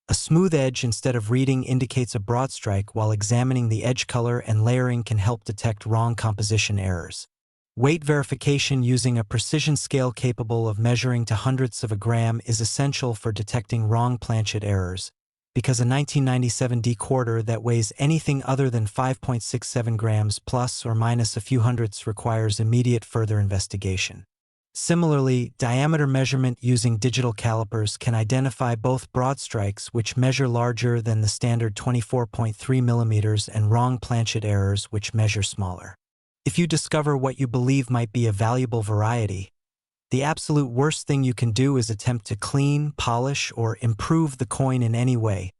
A smooth edge instead of reading indicates a broad strike, while examining the edge color and layering can help detect wrong composition errors. Weight verification using a precision scale capable of measuring to hundredths of a gram is essential for detecting wrong planchet errors, because a 1997 D-quarter that weighs anything other than 5.67 grams plus or minus a few hundredths requires immediate further investigation. Similarly, diameter measurement using digital calipers can identify both broad strikes, which measure larger than the standard 24.3 millimeters, and wrong planchet errors, which measure smaller. If you discover what you believe might be a valuable variety, the absolute worst thing you can do is attempt to clean, polish, or improve the coin in any way,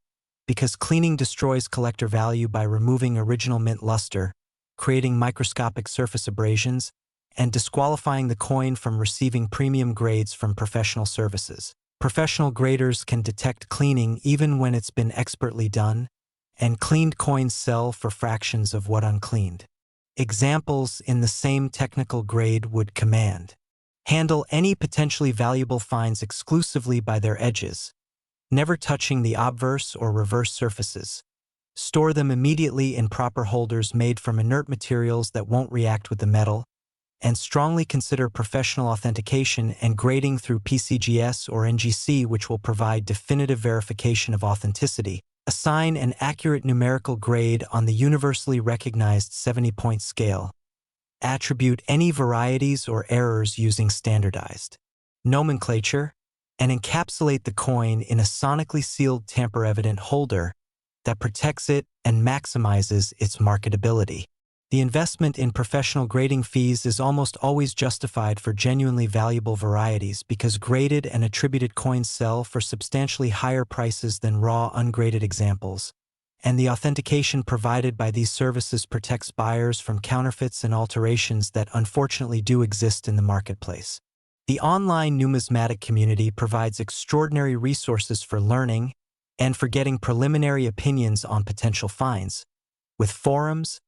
because cleaning destroys collector value by removing original mint luster, creating microscopic surface abrasions, and disqualifying the coin from receiving premium grades from professional services. Professional graders can detect cleaning even when it's been expertly done, and cleaned coins sell for fractions of what uncleaned. Examples in the same technical grade would command: handle any potentially valuable finds exclusively by their edges, never touching the obverse or reverse surfaces. Store them immediately in proper holders made from inert materials that won't react with the metal, and strongly consider professional authentication and grading through PCGS or NGC, which will provide definitive verification of authenticity. Assign an accurate numerical grade on the universally recognized 70-point scale. Attribute any varieties or errors using standardized nomenclature, and encapsulate the coin in a sonically sealed tamper-evident holder that protects it and maximizes its marketability. The investment in professional grading fees is almost always justified for genuinely valuable varieties because graded and attributed coins sell for substantially higher prices than raw ungraded examples, and the authentication provided by these services protects buyers from counterfeits and alterations that unfortunately do exist in the marketplace. The online numismatic community provides extraordinary resources for learning and for getting preliminary opinions on potential finds, with forums,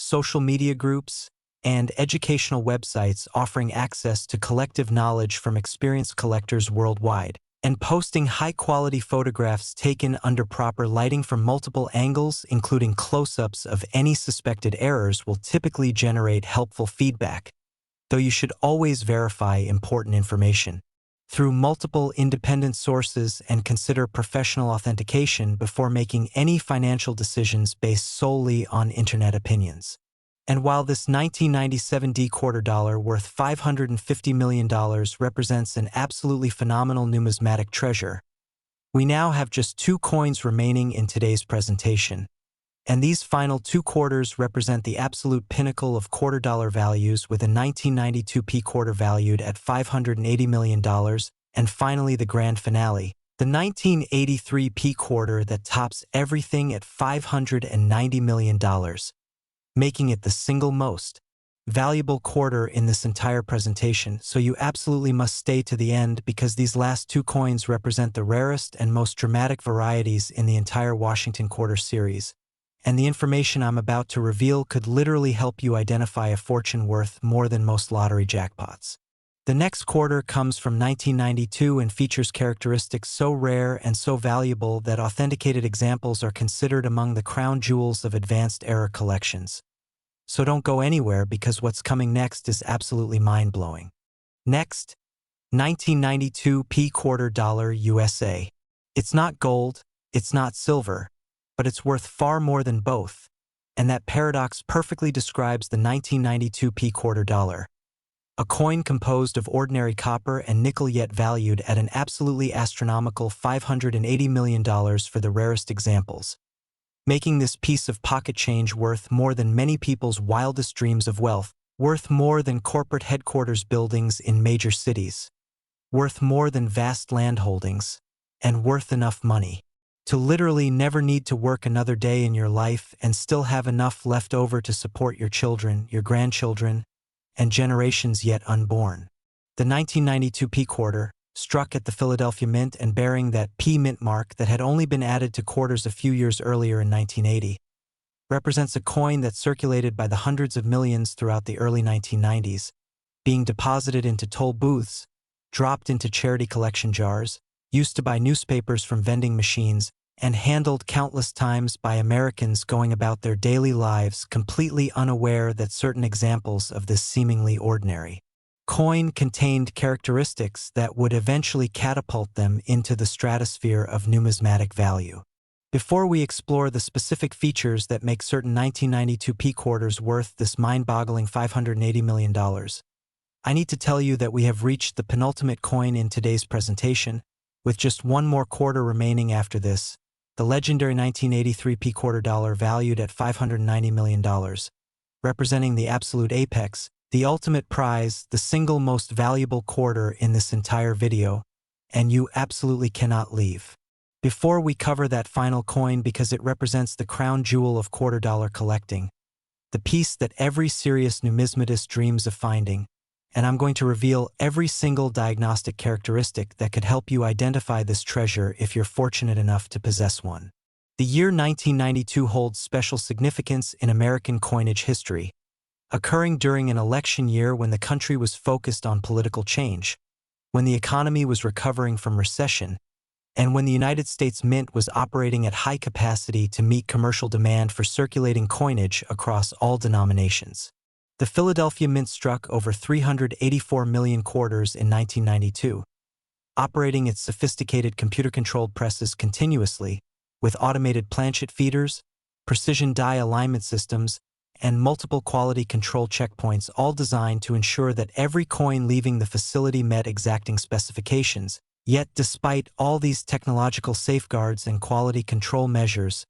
social media groups, and educational websites offering access to collective knowledge from experienced collectors worldwide. And posting high-quality photographs taken under proper lighting from multiple angles, including close-ups of any suspected errors, will typically generate helpful feedback, though you should always verify important information through multiple independent sources and consider professional authentication before making any financial decisions based solely on internet opinions. And while this 1997 D quarter dollar worth $550 million represents an absolutely phenomenal numismatic treasure, we now have just 2 coins remaining in today's presentation. And these final 2 quarters represent the absolute pinnacle of quarter dollar values, with a 1992 P quarter valued at $580 million, and finally the grand finale, the 1983 P quarter that tops everything at $590 million, making it the single most valuable quarter in this entire presentation. So you absolutely must stay to the end, because these last 2 coins represent the rarest and most dramatic varieties in the entire Washington quarter series. And the information I'm about to reveal could literally help you identify a fortune worth more than most lottery jackpots. The next quarter comes from 1992 and features characteristics so rare and so valuable that authenticated examples are considered among the crown jewels of advanced era collections. So don't go anywhere, because what's coming next is absolutely mind-blowing. Next, 1992 P quarter dollar USA. It's not gold, it's not silver, but it's worth far more than both, and that paradox perfectly describes the 1992 P quarter dollar. A coin composed of ordinary copper and nickel, yet valued at an absolutely astronomical $580 million for the rarest examples, making this piece of pocket change worth more than many people's wildest dreams of wealth, worth more than corporate headquarters buildings in major cities, worth more than vast land holdings, and worth enough money to literally never need to work another day in your life and still have enough left over to support your children, your grandchildren, and generations yet unborn. The 1992 P quarter, struck at the Philadelphia Mint and bearing that P Mint mark that had only been added to quarters a few years earlier in 1980, represents a coin that circulated by the hundreds of millions throughout the early 1990s, being deposited into toll booths, dropped into charity collection jars, used to buy newspapers from vending machines, and handled countless times by Americans going about their daily lives completely unaware that certain examples of this seemingly ordinary coin contained characteristics that would eventually catapult them into the stratosphere of numismatic value. Before we explore the specific features that make certain 1992 P quarters worth this mind-boggling $580 million, I need to tell you that we have reached the penultimate coin in today's presentation, with just 1 more quarter remaining after this, the legendary 1983 P quarter dollar valued at $590 million, representing the absolute apex, the ultimate prize, the single most valuable quarter in this entire video, and you absolutely cannot leave before we cover that final coin, because it represents the crown jewel of quarter dollar collecting, the piece that every serious numismatist dreams of finding, and I'm going to reveal every single diagnostic characteristic that could help you identify this treasure if you're fortunate enough to possess one. The year 1992 holds special significance in American coinage history, occurring during an election year when the country was focused on political change, when the economy was recovering from recession, and when the United States Mint was operating at high capacity to meet commercial demand for circulating coinage across all denominations. The Philadelphia Mint struck over 384 million quarters in 1992, operating its sophisticated computer-controlled presses continuously, with automated planchet feeders, precision die alignment systems, and multiple quality control checkpoints, all designed to ensure that every coin leaving the facility met exacting specifications. Yet, despite all these technological safeguards and quality control measures,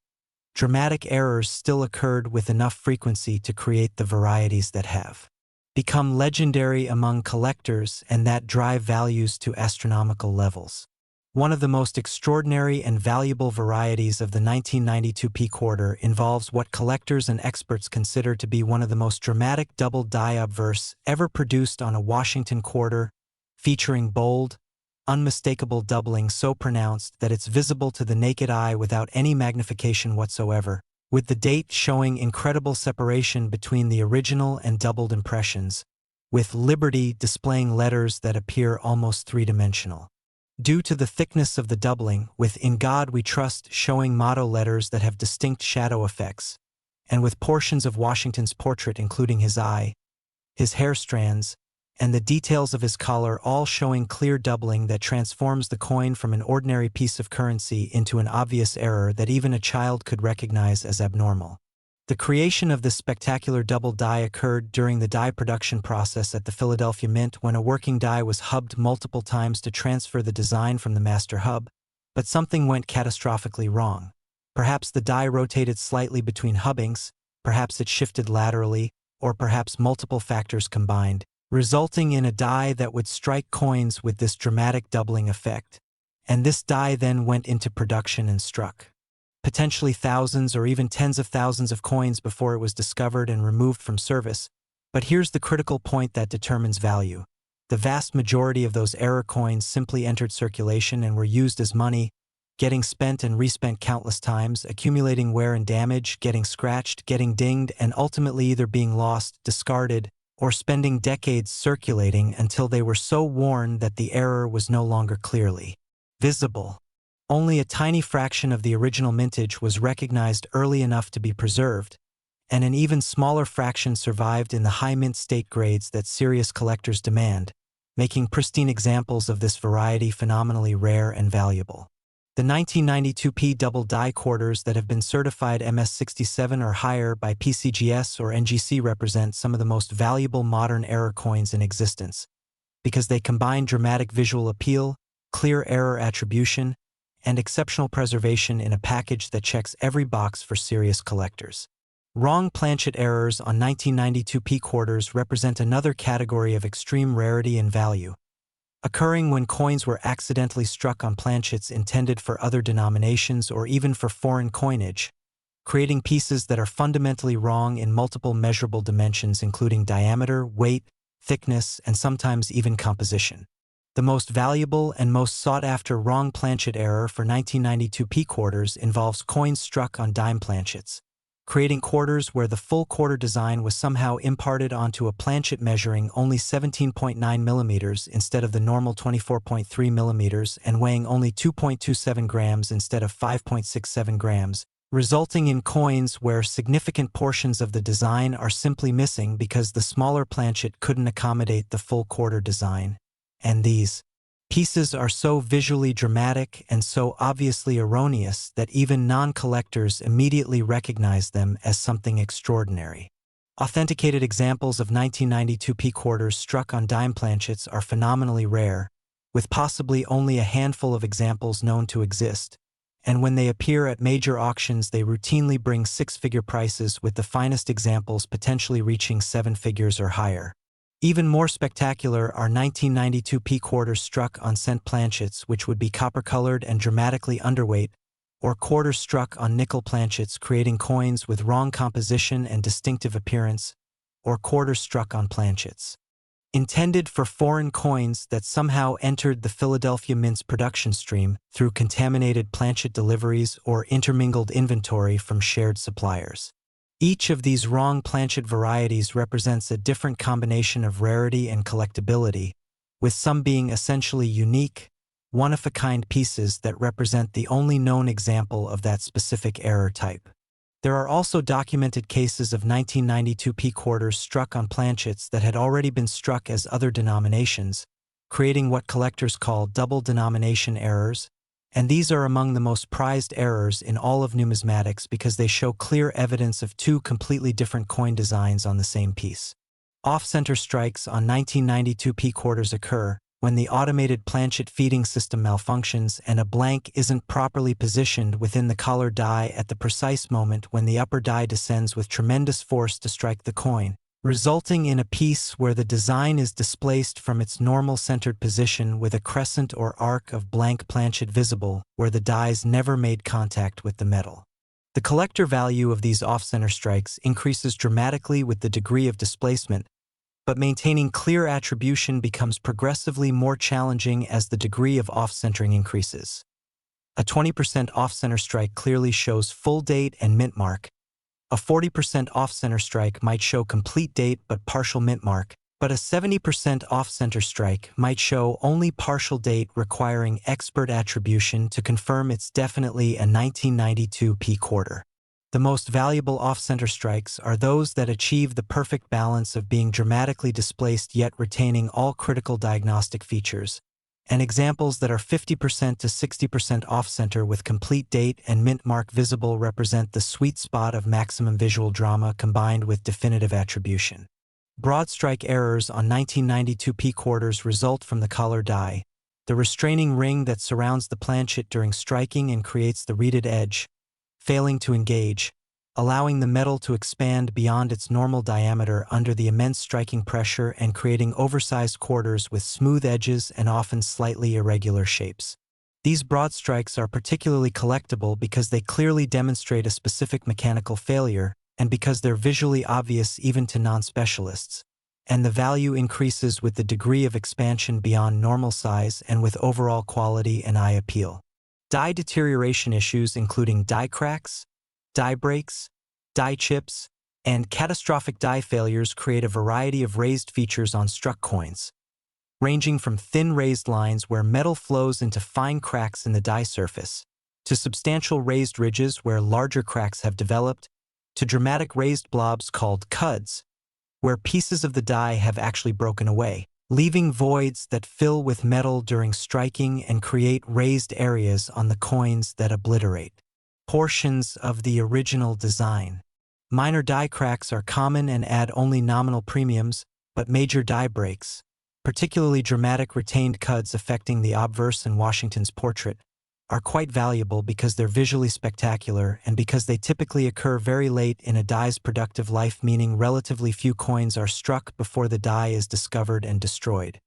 dramatic errors still occurred with enough frequency to create the varieties that have become legendary among collectors and that drive values to astronomical levels. One of the most extraordinary and valuable varieties of the 1992 P quarter involves what collectors and experts consider to be one of the most dramatic double die obverse ever produced on a Washington quarter, featuring bold, unmistakable doubling so pronounced that it's visible to the naked eye without any magnification whatsoever, with the date showing incredible separation between the original and doubled impressions, with Liberty displaying letters that appear almost three-dimensional. Due to the thickness of the doubling, with "In God We Trust" showing motto letters that have distinct shadow effects, and with portions of Washington's portrait including his eye, his hair strands, and the details of his collar all showing clear doubling that transforms the coin from an ordinary piece of currency into an obvious error that even a child could recognize as abnormal. The creation of this spectacular double die occurred during the die production process at the Philadelphia Mint when a working die was hubbed multiple times to transfer the design from the master hub, but something went catastrophically wrong. Perhaps the die rotated slightly between hubbings, perhaps it shifted laterally, or perhaps multiple factors combined, resulting in a die that would strike coins with this dramatic doubling effect. And this die then went into production and struck potentially thousands or even tens of thousands of coins before it was discovered and removed from service. But here's the critical point that determines value. The vast majority of those error coins simply entered circulation and were used as money, getting spent and respent countless times, accumulating wear and damage, getting scratched, getting dinged, and ultimately either being lost, discarded, or spending decades circulating until they were so worn that the error was no longer clearly visible. Only a tiny fraction of the original mintage was recognized early enough to be preserved, and an even smaller fraction survived in the high mint state grades that serious collectors demand, making pristine examples of this variety phenomenally rare and valuable. The 1992p double die quarters that have been certified MS67 or higher by PCGS or NGC represent some of the most valuable modern error coins in existence, because they combine dramatic visual appeal, clear error attribution, and exceptional preservation in a package that checks every box for serious collectors. Wrong planchet errors on 1992p quarters represent another category of extreme rarity and value, occurring when coins were accidentally struck on planchets intended for other denominations or even for foreign coinage, creating pieces that are fundamentally wrong in multiple measurable dimensions including diameter, weight, thickness, and sometimes even composition. The most valuable and most sought-after wrong planchet error for 1992p quarters involves coins struck on dime planchets, creating quarters where the full quarter design was somehow imparted onto a planchet measuring only 17.9 millimeters instead of the normal 24.3 millimeters and weighing only 2.27 grams instead of 5.67 grams, resulting in coins where significant portions of the design are simply missing because the smaller planchet couldn't accommodate the full quarter design. And these pieces are so visually dramatic and so obviously erroneous that even non-collectors immediately recognize them as something extraordinary. Authenticated examples of 1992p quarters struck on dime planchets are phenomenally rare, with possibly only a handful of examples known to exist, and when they appear at major auctions they routinely bring six-figure prices, with the finest examples potentially reaching seven figures or higher. Even more spectacular are 1992p quarters struck on cent planchets, which would be copper-colored and dramatically underweight, or quarters struck on nickel planchets creating coins with wrong composition and distinctive appearance, or quarters struck on planchets intended for foreign coins that somehow entered the Philadelphia Mint's production stream through contaminated planchet deliveries or intermingled inventory from shared suppliers. Each of these wrong planchet varieties represents a different combination of rarity and collectability, with some being essentially unique, one-of-a-kind pieces that represent the only known example of that specific error type. There are also documented cases of 1992p quarters struck on planchets that had already been struck as other denominations, creating what collectors call double denomination errors, and these are among the most prized errors in all of numismatics because they show clear evidence of two completely different coin designs on the same piece. Off-center strikes on 1992p quarters occur when the automated planchet feeding system malfunctions and a blank isn't properly positioned within the collar die at the precise moment when the upper die descends with tremendous force to strike the coin, resulting in a piece where the design is displaced from its normal centered position with a crescent or arc of blank planchet visible where the dies never made contact with the metal. The collector value of these off-center strikes increases dramatically with the degree of displacement, but maintaining clear attribution becomes progressively more challenging as the degree of off-centering increases. A 20% off-center strike clearly shows full date and mint mark. A 40% off-center strike might show complete date but partial mint mark, But a 70% off-center strike might show only partial date requiring expert attribution to confirm it's definitely a 1992 P quarter. The most valuable off-center strikes are those that achieve the perfect balance of being dramatically displaced yet retaining all critical diagnostic features, and examples that are 50% to 60% off-center with complete date and mint mark visible represent the sweet spot of maximum visual drama combined with definitive attribution. Broad strike errors on 1992 P quarters result from the collar die, the restraining ring that surrounds the planchet during striking and creates the reeded edge, failing to engage, allowing the metal to expand beyond its normal diameter under the immense striking pressure and creating oversized quarters with smooth edges and often slightly irregular shapes. These broad strikes are particularly collectible because they clearly demonstrate a specific mechanical failure and because they're visually obvious even to non-specialists, and the value increases with the degree of expansion beyond normal size and with overall quality and eye appeal. Die deterioration issues including die cracks, die breaks, die chips, and catastrophic die failures create a variety of raised features on struck coins, ranging from thin raised lines where metal flows into fine cracks in the die surface, to substantial raised ridges where larger cracks have developed, to dramatic raised blobs called cuds, where pieces of the die have actually broken away, leaving voids that fill with metal during striking and create raised areas on the coins that obliterate portions of the original design. Minor die cracks are common and add only nominal premiums, but major die breaks, particularly dramatic retained cuds affecting the obverse and Washington's portrait, are quite valuable because they're visually spectacular and because they typically occur very late in a die's productive life, meaning relatively few coins are struck before the die is discovered and destroyed.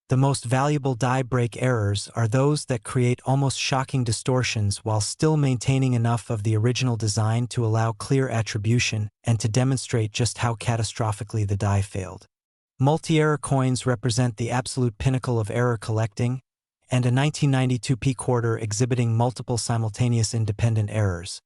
The most valuable die break errors are those that create almost shocking distortions while still maintaining enough of the original design to allow clear attribution and to demonstrate just how catastrophically the die failed. Multi-error coins represent the absolute pinnacle of error collecting, and a 1992 P quarter exhibiting multiple simultaneous independent errors,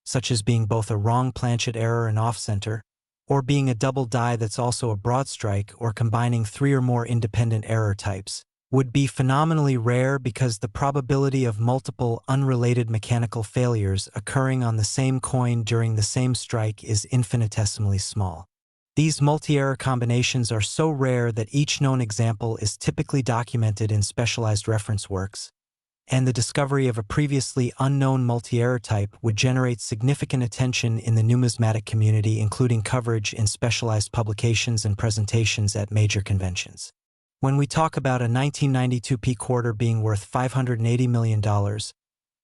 such as being both a wrong planchet error and off-center, or being a double die that's also a broad strike or combining 3 or more independent error types, would be phenomenally rare because the probability of multiple unrelated mechanical failures occurring on the same coin during the same strike is infinitesimally small. These multi-error combinations are so rare that each known example is typically documented in specialized reference works, and the discovery of a previously unknown multi-error type would generate significant attention in the numismatic community, including coverage in specialized publications and presentations at major conventions. When we talk about a 1992 P quarter being worth $580 million,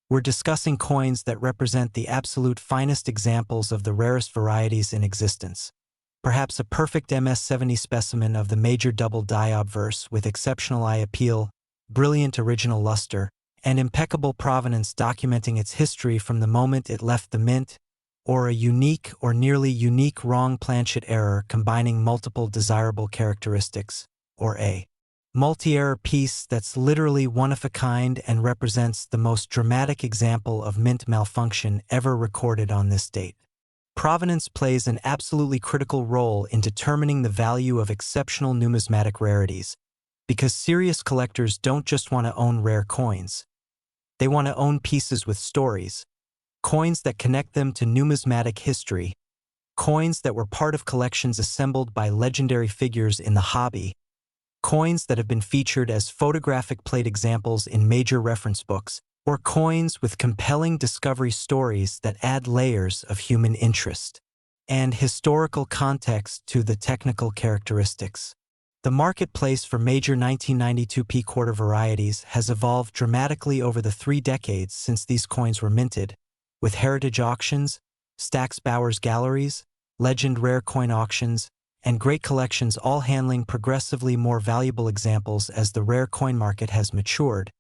we're discussing coins that represent the absolute finest examples of the rarest varieties in existence. Perhaps a perfect MS-70 specimen of the major double die obverse with exceptional eye appeal, brilliant original luster, and impeccable provenance documenting its history from the moment it left the mint, or a unique or nearly unique wrong planchet error combining multiple desirable characteristics, or a multi-error piece that's literally one of a kind and represents the most dramatic example of mint malfunction ever recorded on this date. Provenance plays an absolutely critical role in determining the value of exceptional numismatic rarities, because serious collectors don't just want to own rare coins. They want to own pieces with stories, coins that connect them to numismatic history, coins that were part of collections assembled by legendary figures in the hobby, coins that have been featured as photographic plate examples in major reference books, or coins with compelling discovery stories that add layers of human interest and historical context to the technical characteristics. The marketplace for major 1992 P quarter varieties has evolved dramatically over the 3 decades since these coins were minted, with heritage auctions, Stax Bowers galleries, legend rare coin auctions, and great collections all handling progressively more valuable examples as the rare coin market has matured,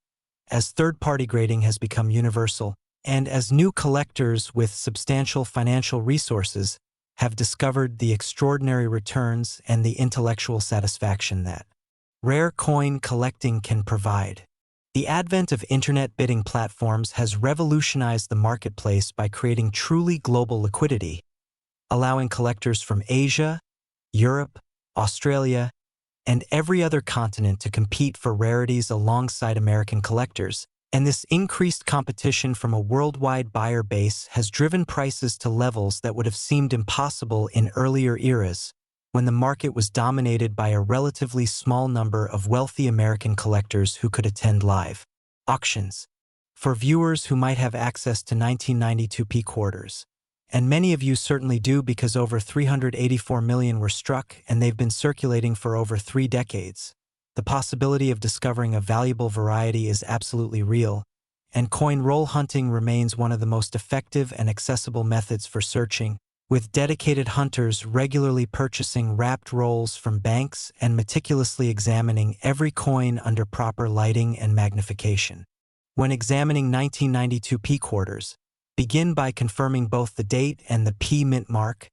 as third-party grading has become universal, and as new collectors with substantial financial resources have discovered the extraordinary returns and the intellectual satisfaction that rare coin collecting can provide. The advent of internet bidding platforms has revolutionized the marketplace by creating truly global liquidity, allowing collectors from Asia, Europe, Australia, and every other continent to compete for rarities alongside American collectors. And this increased competition from a worldwide buyer base has driven prices to levels that would have seemed impossible in earlier eras, when the market was dominated by a relatively small number of wealthy American collectors who could attend live auctions. For viewers who might have access to 1992 peak quarters, and many of you certainly do because over 384 million were struck and they've been circulating for over 3 decades, the possibility of discovering a valuable variety is absolutely real, and coin roll hunting remains one of the most effective and accessible methods for searching, with dedicated hunters regularly purchasing wrapped rolls from banks and meticulously examining every coin under proper lighting and magnification. When examining 1992 P quarters, begin by confirming both the date and the P mint mark,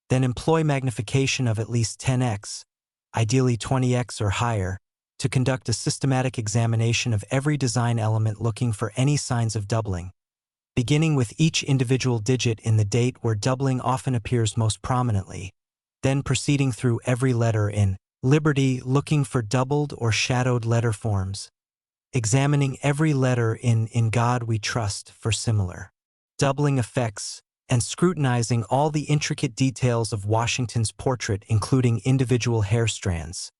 then employ magnification of at least 10x, ideally 20x or higher, to conduct a systematic examination of every design element looking for any signs of doubling, beginning with each individual digit in the date where doubling often appears most prominently, then proceeding through every letter in Liberty looking for doubled or shadowed letter forms, examining every letter in God We Trust for similar doubling effects, and scrutinizing all the intricate details of Washington's portrait including individual hair strands,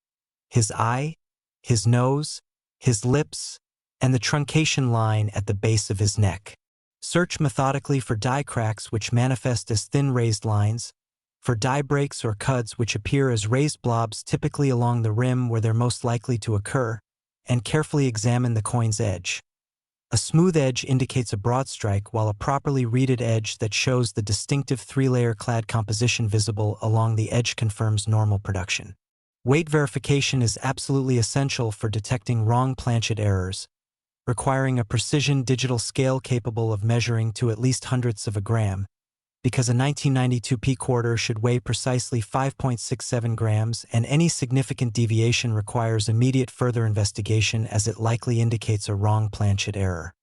his eye, his nose, his lips, and the truncation line at the base of his neck. Search methodically for die cracks which manifest as thin raised lines, for die breaks or cuds which appear as raised blobs typically along the rim where they're most likely to occur, and carefully examine the coin's edge. A smooth edge indicates a broad strike, while a properly reeded edge that shows the distinctive 3-layer clad composition visible along the edge confirms normal production. Weight verification is absolutely essential for detecting wrong planchet errors, requiring a precision digital scale capable of measuring to at least hundredths of a gram, because a 1992 P quarter should weigh precisely 5.67 grams, and any significant deviation requires immediate further investigation as it likely indicates a wrong planchet error.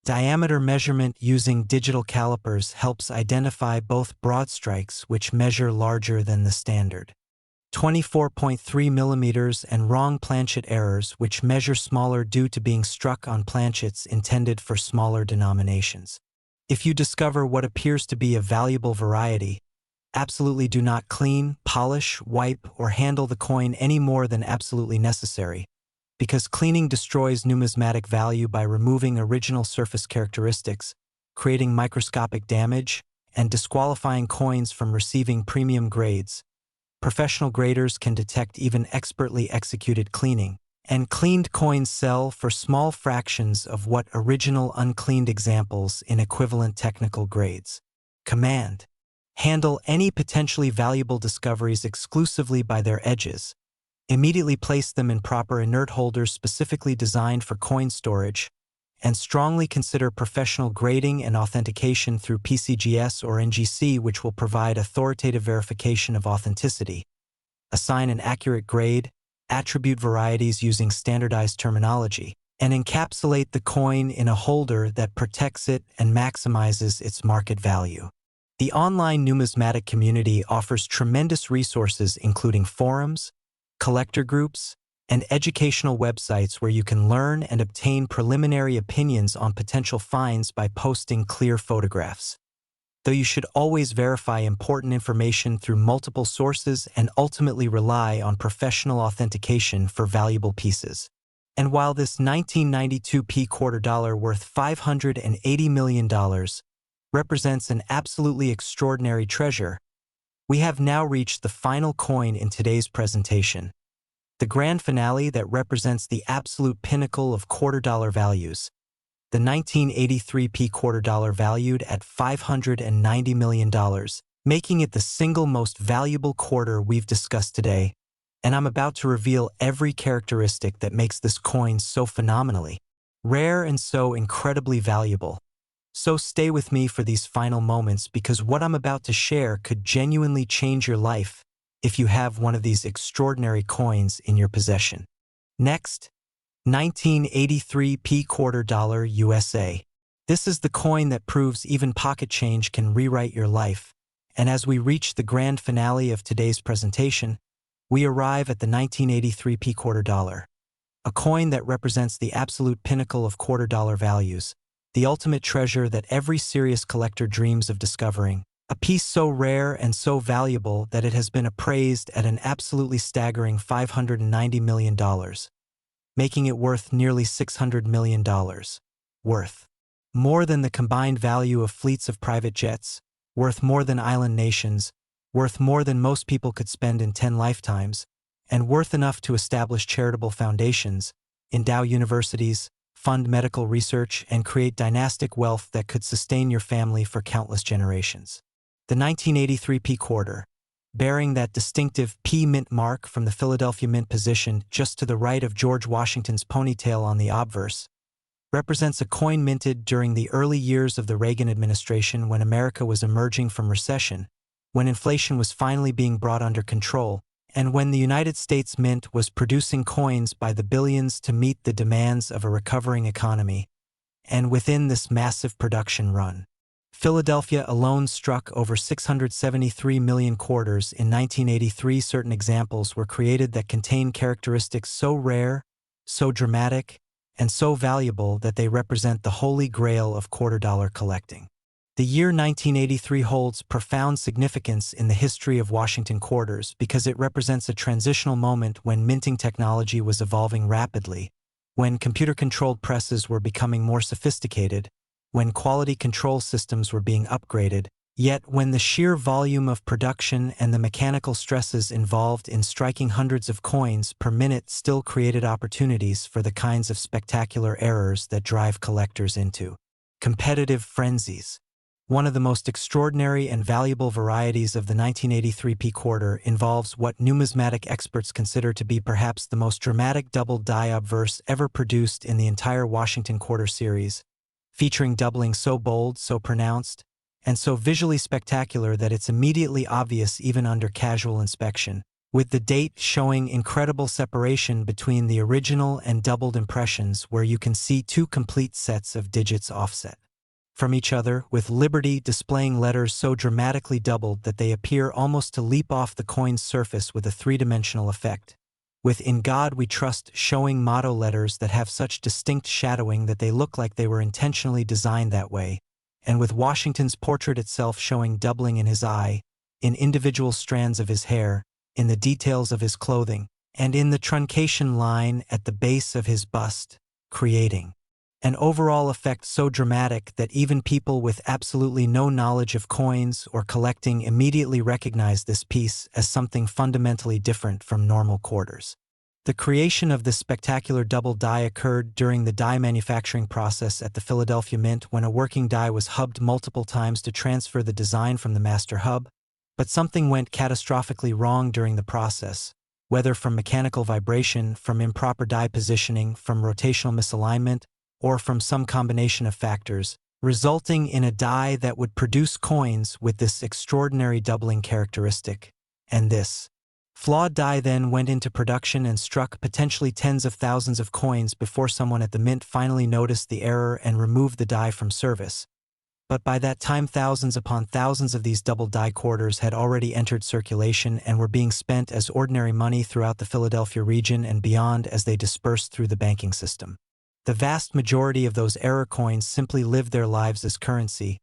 Diameter measurement using digital calipers helps identify both broad strikes, which measure larger than the standard 24.3 millimeters, and wrong planchet errors, which measure smaller due to being struck on planchets intended for smaller denominations. If you discover what appears to be a valuable variety, absolutely do not clean, polish, wipe, or handle the coin any more than absolutely necessary, because cleaning destroys numismatic value by removing original surface characteristics, creating microscopic damage, and disqualifying coins from receiving premium grades. Professional graders can detect even expertly executed cleaning, and cleaned coins sell for small fractions of what original uncleaned examples in equivalent technical grades. Command: handle any potentially valuable discoveries exclusively by their edges. Immediately place them in proper inert holders specifically designed for coin storage, and strongly consider professional grading and authentication through PCGS or NGC, which will provide authoritative verification of authenticity. Assign an accurate grade, attribute varieties using standardized terminology, and encapsulate the coin in a holder that protects it and maximizes its market value. The online numismatic community offers tremendous resources including forums, collector groups, and educational websites where you can learn and obtain preliminary opinions on potential finds by posting clear photographs. Though you should always verify important information through multiple sources and ultimately rely on professional authentication for valuable pieces. And while this 1992 P quarter dollar worth $580 million represents an absolutely extraordinary treasure, we have now reached the final coin in today's presentation, the grand finale that represents the absolute pinnacle of quarter dollar values, the 1983 P quarter dollar valued at $590 million, making it the single most valuable quarter we've discussed today, and I'm about to reveal every characteristic that makes this coin so phenomenally rare and so incredibly valuable. So stay with me for these final moments, because what I'm about to share could genuinely change your life if you have one of these extraordinary coins in your possession. Next, 1983 P quarter dollar USA. This is the coin that proves even pocket change can rewrite your life. And as we reach the grand finale of today's presentation, we arrive at the 1983 P quarter dollar, a coin that represents the absolute pinnacle of quarter dollar values, the ultimate treasure that every serious collector dreams of discovering, a piece so rare and so valuable that it has been appraised at an absolutely staggering $590 million, making it worth nearly $600 million. Worth more than the combined value of fleets of private jets, worth more than island nations, worth more than most people could spend in 10 lifetimes, and worth enough to establish charitable foundations, endow universities, fund medical research, and create dynastic wealth that could sustain your family for countless generations. The 1983 P quarter, bearing that distinctive P mint mark from the Philadelphia Mint positioned just to the right of George Washington's ponytail on the obverse, represents a coin minted during the early years of the Reagan administration when America was emerging from recession, when inflation was finally being brought under control, and when the United States Mint was producing coins by the billions to meet the demands of a recovering economy. And within this massive production run, Philadelphia alone struck over 673 million quarters in 1983. Certain examples were created that contain characteristics so rare, so dramatic, and so valuable that they represent the holy grail of quarter dollar collecting. The year 1983 holds profound significance in the history of Washington quarters because it represents a transitional moment when minting technology was evolving rapidly, when computer-controlled presses were becoming more sophisticated, when quality control systems were being upgraded, yet when the sheer volume of production and the mechanical stresses involved in striking hundreds of coins per minute still created opportunities for the kinds of spectacular errors that drive collectors into competitive frenzies. One of the most extraordinary and valuable varieties of the 1983 P quarter involves what numismatic experts consider to be perhaps the most dramatic double die obverse ever produced in the entire Washington quarter series, featuring doubling so bold, so pronounced, and so visually spectacular that it's immediately obvious even under casual inspection, with the date showing incredible separation between the original and doubled impressions where you can see two complete sets of digits offset from each other, with Liberty displaying letters so dramatically doubled that they appear almost to leap off the coin's surface with a three-dimensional effect, with In God We Trust showing motto letters that have such distinct shadowing that they look like they were intentionally designed that way, and with Washington's portrait itself showing doubling in his eye, in individual strands of his hair, in the details of his clothing, and in the truncation line at the base of his bust, creating an overall effect so dramatic that even people with absolutely no knowledge of coins or collecting immediately recognize this piece as something fundamentally different from normal quarters. The creation of this spectacular double die occurred during the die manufacturing process at the Philadelphia Mint when a working die was hubbed multiple times to transfer the design from the master hub, but something went catastrophically wrong during the process, whether from mechanical vibration, from improper die positioning, from rotational misalignment, or from some combination of factors, resulting in a die that would produce coins with this extraordinary doubling characteristic. And this flawed die then went into production and struck potentially tens of thousands of coins before someone at the mint finally noticed the error and removed the die from service. But by that time, thousands upon thousands of these double die quarters had already entered circulation and were being spent as ordinary money throughout the Philadelphia region and beyond as they dispersed through the banking system. The vast majority of those error coins simply lived their lives as currency,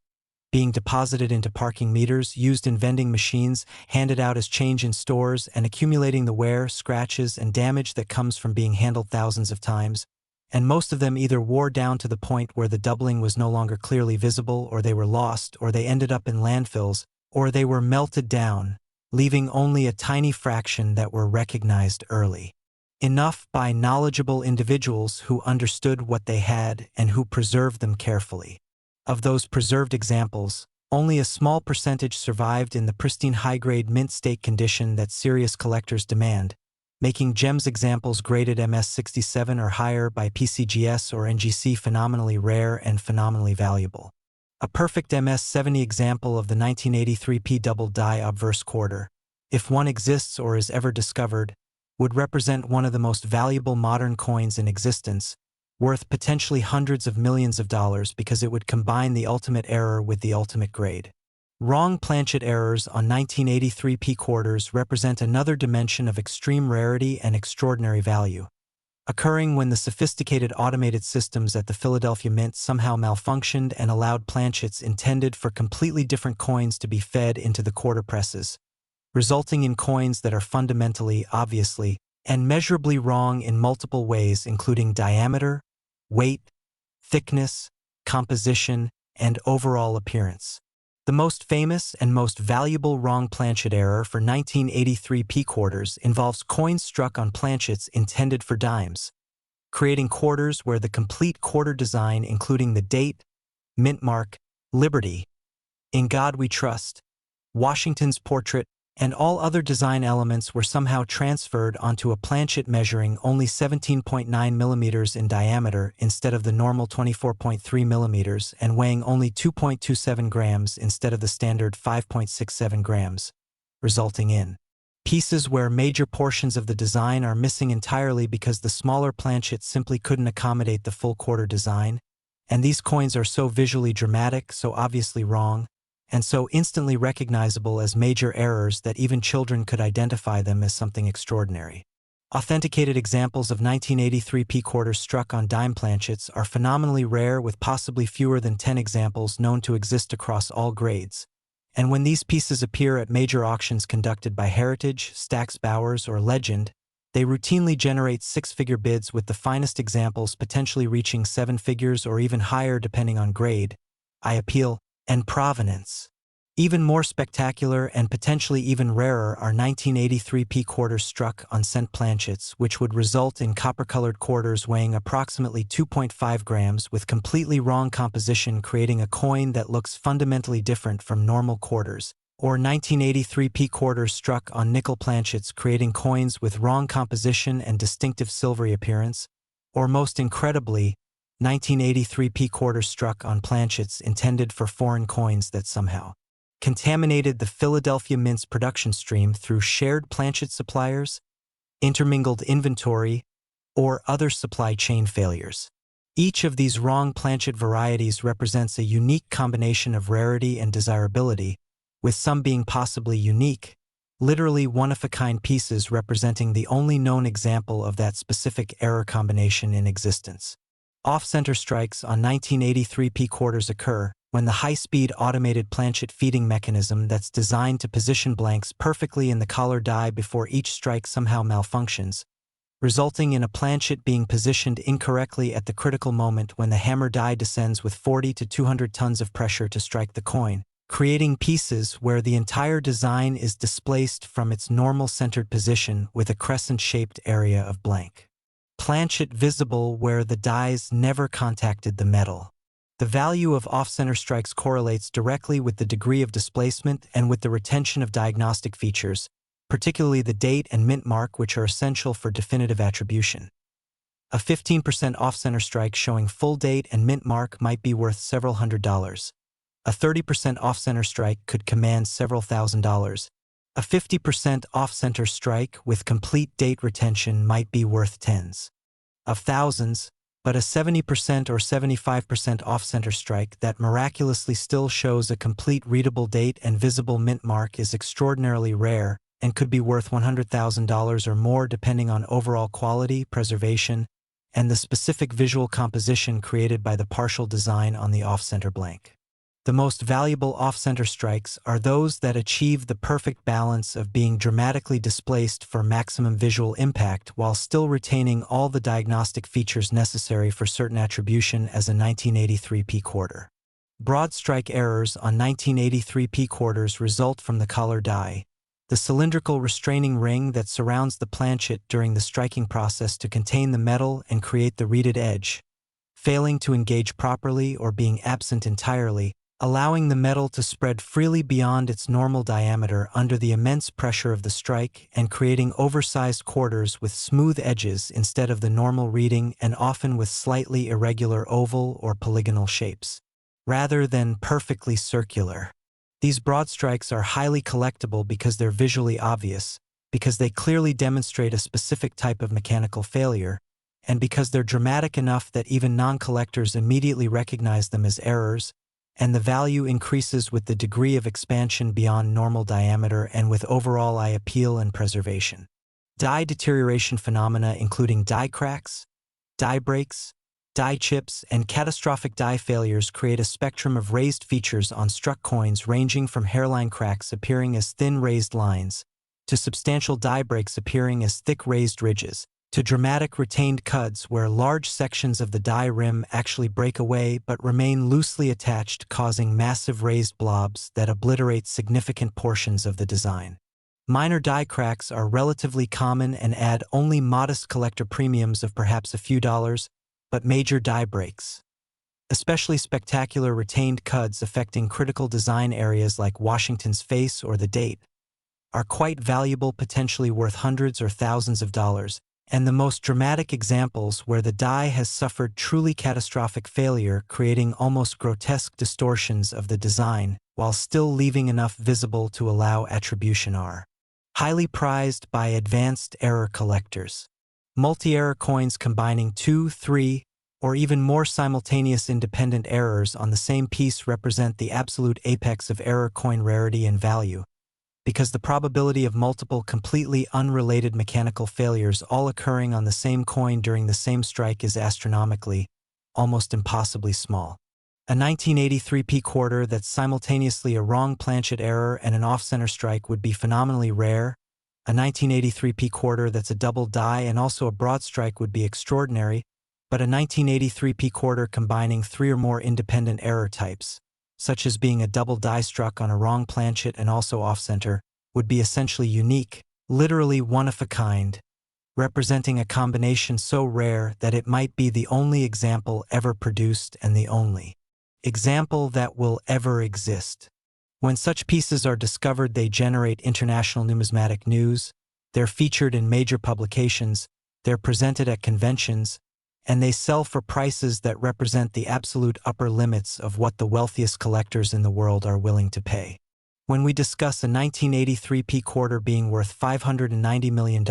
being deposited into parking meters, used in vending machines, handed out as change in stores, and accumulating the wear, scratches, and damage that comes from being handled thousands of times, and most of them either wore down to the point where the doubling was no longer clearly visible, or they were lost, or they ended up in landfills, or they were melted down, leaving only a tiny fraction that were recognized early enough by knowledgeable individuals who understood what they had and who preserved them carefully. Of those preserved examples, only a small percentage survived in the pristine high-grade mint state condition that serious collectors demand, making GEMS examples graded MS67 or higher by PCGS or NGC phenomenally rare and phenomenally valuable. A perfect MS70 example of the 1983 P double die obverse quarter, if one exists or is ever discovered, would represent one of the most valuable modern coins in existence, worth potentially hundreds of millions of dollars because it would combine the ultimate error with the ultimate grade. Wrong planchet errors on 1983 P quarters represent another dimension of extreme rarity and extraordinary value, occurring when the sophisticated automated systems at the Philadelphia Mint somehow malfunctioned and allowed planchets intended for completely different coins to be fed into the quarter presses, resulting in coins that are fundamentally, obviously, and measurably wrong in multiple ways, including diameter, weight, thickness, composition, and overall appearance. The most famous and most valuable wrong planchet error for 1983 P quarters involves coins struck on planchets intended for dimes, creating quarters where the complete quarter design, including the date, mint mark, Liberty, In God We Trust, Washington's portrait, and all other design elements were somehow transferred onto a planchet measuring only 17.9 millimeters in diameter instead of the normal 24.3 millimeters and weighing only 2.27 grams instead of the standard 5.67 grams, resulting in pieces where major portions of the design are missing entirely because the smaller planchet simply couldn't accommodate the full quarter design, and these coins are so visually dramatic, so obviously wrong, and so instantly recognizable as major errors that even children could identify them as something extraordinary. Authenticated examples of 1983 P quarters struck on dime planchets are phenomenally rare, with possibly fewer than 10 examples known to exist across all grades. And when these pieces appear at major auctions conducted by Heritage, Stack's Bowers, or Legend, they routinely generate six-figure bids, with the finest examples potentially reaching seven figures or even higher depending on grade, eye appeal, and provenance. Even more spectacular and potentially even rarer are 1983 P quarters struck on cent planchets, which would result in copper-colored quarters weighing approximately 2.5 grams with completely wrong composition, creating a coin that looks fundamentally different from normal quarters, or 1983 P quarters struck on nickel planchets, creating coins with wrong composition and distinctive silvery appearance, or most incredibly, 1983 P quarters struck on planchets intended for foreign coins that somehow contaminated the Philadelphia Mint's production stream through shared planchet suppliers, intermingled inventory, or other supply chain failures. Each of these wrong planchet varieties represents a unique combination of rarity and desirability, with some being possibly unique, literally one-of-a-kind pieces representing the only known example of that specific error combination in existence. Off-center strikes on 1983 P quarters occur when the high-speed automated planchet feeding mechanism that's designed to position blanks perfectly in the collar die before each strike somehow malfunctions, resulting in a planchet being positioned incorrectly at the critical moment when the hammer die descends with 40 to 200 tons of pressure to strike the coin, creating pieces where the entire design is displaced from its normal centered position with a crescent-shaped area of blank planchet visible where the dies never contacted the metal. The value of off-center strikes correlates directly with the degree of displacement and with the retention of diagnostic features, particularly the date and mint mark, which are essential for definitive attribution. A 15% off-center strike showing full date and mint mark might be worth several $100s. A 30% off-center strike could command several $1,000s. A 50% off-center strike with complete date retention might be worth tens of thousands, but a 70% or 75% off-center strike that miraculously still shows a complete readable date and visible mint mark is extraordinarily rare and could be worth $100,000 or more depending on overall quality, preservation, and the specific visual composition created by the partial design on the off-center blank. The most valuable off-center strikes are those that achieve the perfect balance of being dramatically displaced for maximum visual impact while still retaining all the diagnostic features necessary for certain attribution as a 1983 P quarter. Broad strike errors on 1983 P quarters result from the collar die, the cylindrical restraining ring that surrounds the planchet during the striking process to contain the metal and create the reeded edge, failing to engage properly or being absent entirely, allowing the metal to spread freely beyond its normal diameter under the immense pressure of the strike and creating oversized quarters with smooth edges instead of the normal reading and often with slightly irregular oval or polygonal shapes, rather than perfectly circular. These broad strikes are highly collectible because they're visually obvious, because they clearly demonstrate a specific type of mechanical failure, and because they're dramatic enough that even non-collectors immediately recognize them as errors, and the value increases with the degree of expansion beyond normal diameter and with overall eye appeal and preservation. Die deterioration phenomena including die cracks, die breaks, die chips, and catastrophic die failures create a spectrum of raised features on struck coins ranging from hairline cracks appearing as thin raised lines, to substantial die breaks appearing as thick raised ridges, to dramatic retained cuds where large sections of the die rim actually break away but remain loosely attached, causing massive raised blobs that obliterate significant portions of the design. Minor die cracks are relatively common and add only modest collector premiums of perhaps a few dollars, but major die breaks, especially spectacular retained cuds affecting critical design areas like Washington's face or the date, are quite valuable, potentially worth hundreds or thousands of dollars, and the most dramatic examples where the die has suffered truly catastrophic failure, creating almost grotesque distortions of the design while still leaving enough visible to allow attribution, are highly prized by advanced error collectors. Multi-error coins combining 2, 3, or even more simultaneous independent errors on the same piece represent the absolute apex of error coin rarity and value, because the probability of multiple completely unrelated mechanical failures all occurring on the same coin during the same strike is astronomically, almost impossibly small. A 1983 P quarter that's simultaneously a wrong planchet error and an off-center strike would be phenomenally rare. A 1983 P quarter that's a double die and also a broad strike would be extraordinary, but a 1983 P quarter combining 3 or more independent error types, such as being a double die struck on a wrong planchet and also off-center, would be essentially unique, literally one of a kind, representing a combination so rare that it might be the only example ever produced and the only example that will ever exist. When such pieces are discovered, they generate international numismatic news, they're featured in major publications, they're presented at conventions, and they sell for prices that represent the absolute upper limits of what the wealthiest collectors in the world are willing to pay. When we discuss a 1983 P quarter being worth $590 million,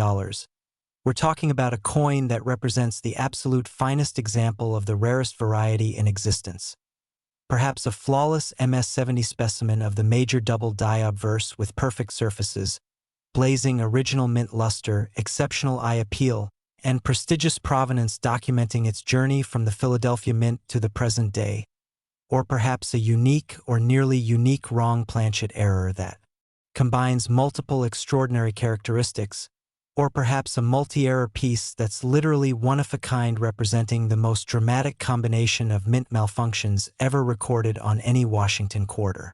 we're talking about a coin that represents the absolute finest example of the rarest variety in existence. Perhaps a flawless MS-70 specimen of the major double die obverse with perfect surfaces, blazing original mint luster, exceptional eye appeal, and prestigious provenance documenting its journey from the Philadelphia Mint to the present day, or perhaps a unique or nearly unique wrong planchet error that combines multiple extraordinary characteristics, or perhaps a multi-error piece that's literally one of a kind representing the most dramatic combination of mint malfunctions ever recorded on any Washington quarter.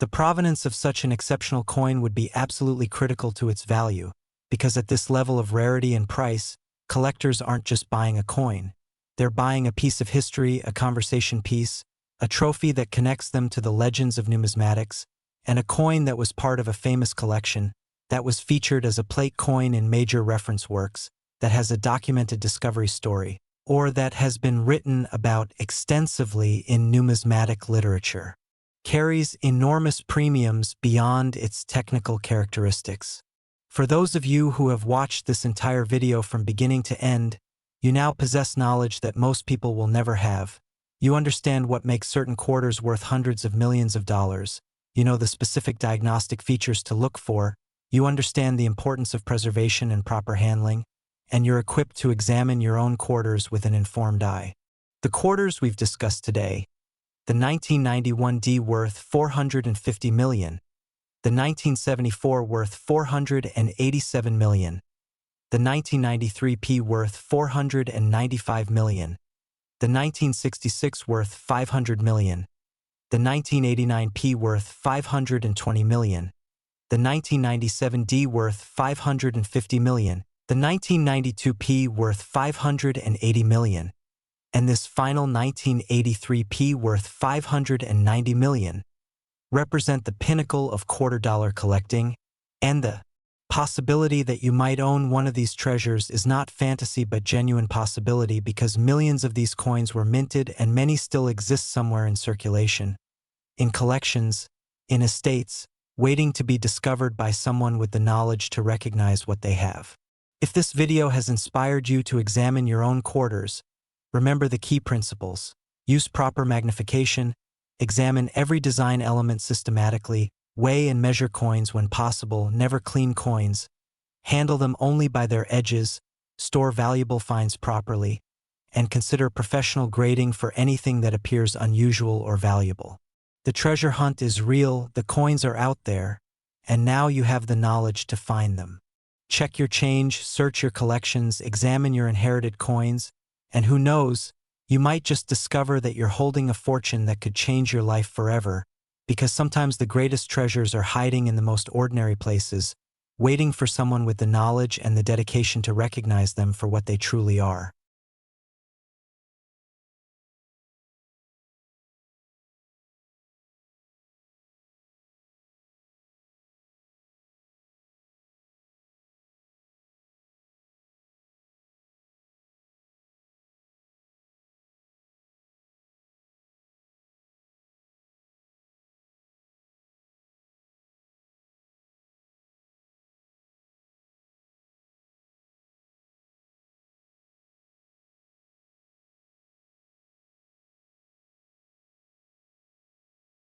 The provenance of such an exceptional coin would be absolutely critical to its value, because at this level of rarity and price, collectors aren't just buying a coin, they're buying a piece of history, a conversation piece, a trophy that connects them to the legends of numismatics, and a coin that was part of a famous collection, that was featured as a plate coin in major reference works, that has a documented discovery story, or that has been written about extensively in numismatic literature, carries enormous premiums beyond its technical characteristics. For those of you who have watched this entire video from beginning to end, you now possess knowledge that most people will never have. You understand what makes certain quarters worth hundreds of millions of dollars. You know the specific diagnostic features to look for. You understand the importance of preservation and proper handling, and you're equipped to examine your own quarters with an informed eye. The quarters we've discussed today: the 1991 D worth $450 million, the 1974 worth $487 million, the 1993 P worth $495 million, the 1966 worth $500 million, the 1989 P worth $520 million, the 1997 D worth $550 million, the 1992 P worth $580 million, and this final 1983 P worth $590 million represent the pinnacle of quarter-dollar collecting, and the possibility that you might own one of these treasures is not fantasy but genuine possibility, because millions of these coins were minted and many still exist somewhere in circulation, in collections, in estates, waiting to be discovered by someone with the knowledge to recognize what they have. If this video has inspired you to examine your own quarters, remember the key principles: use proper magnification, Examine every design element systematically, weigh and measure coins when possible, never clean coins, handle them only by their edges, store valuable finds properly, and consider professional grading for anything that appears unusual or valuable. The treasure hunt is real, the coins are out there, and now you have the knowledge to find them. Check your change, search your collections, examine your inherited coins, and who knows, you might just discover that you're holding a fortune that could change your life forever, because sometimes the greatest treasures are hiding in the most ordinary places, waiting for someone with the knowledge and the dedication to recognize them for what they truly are.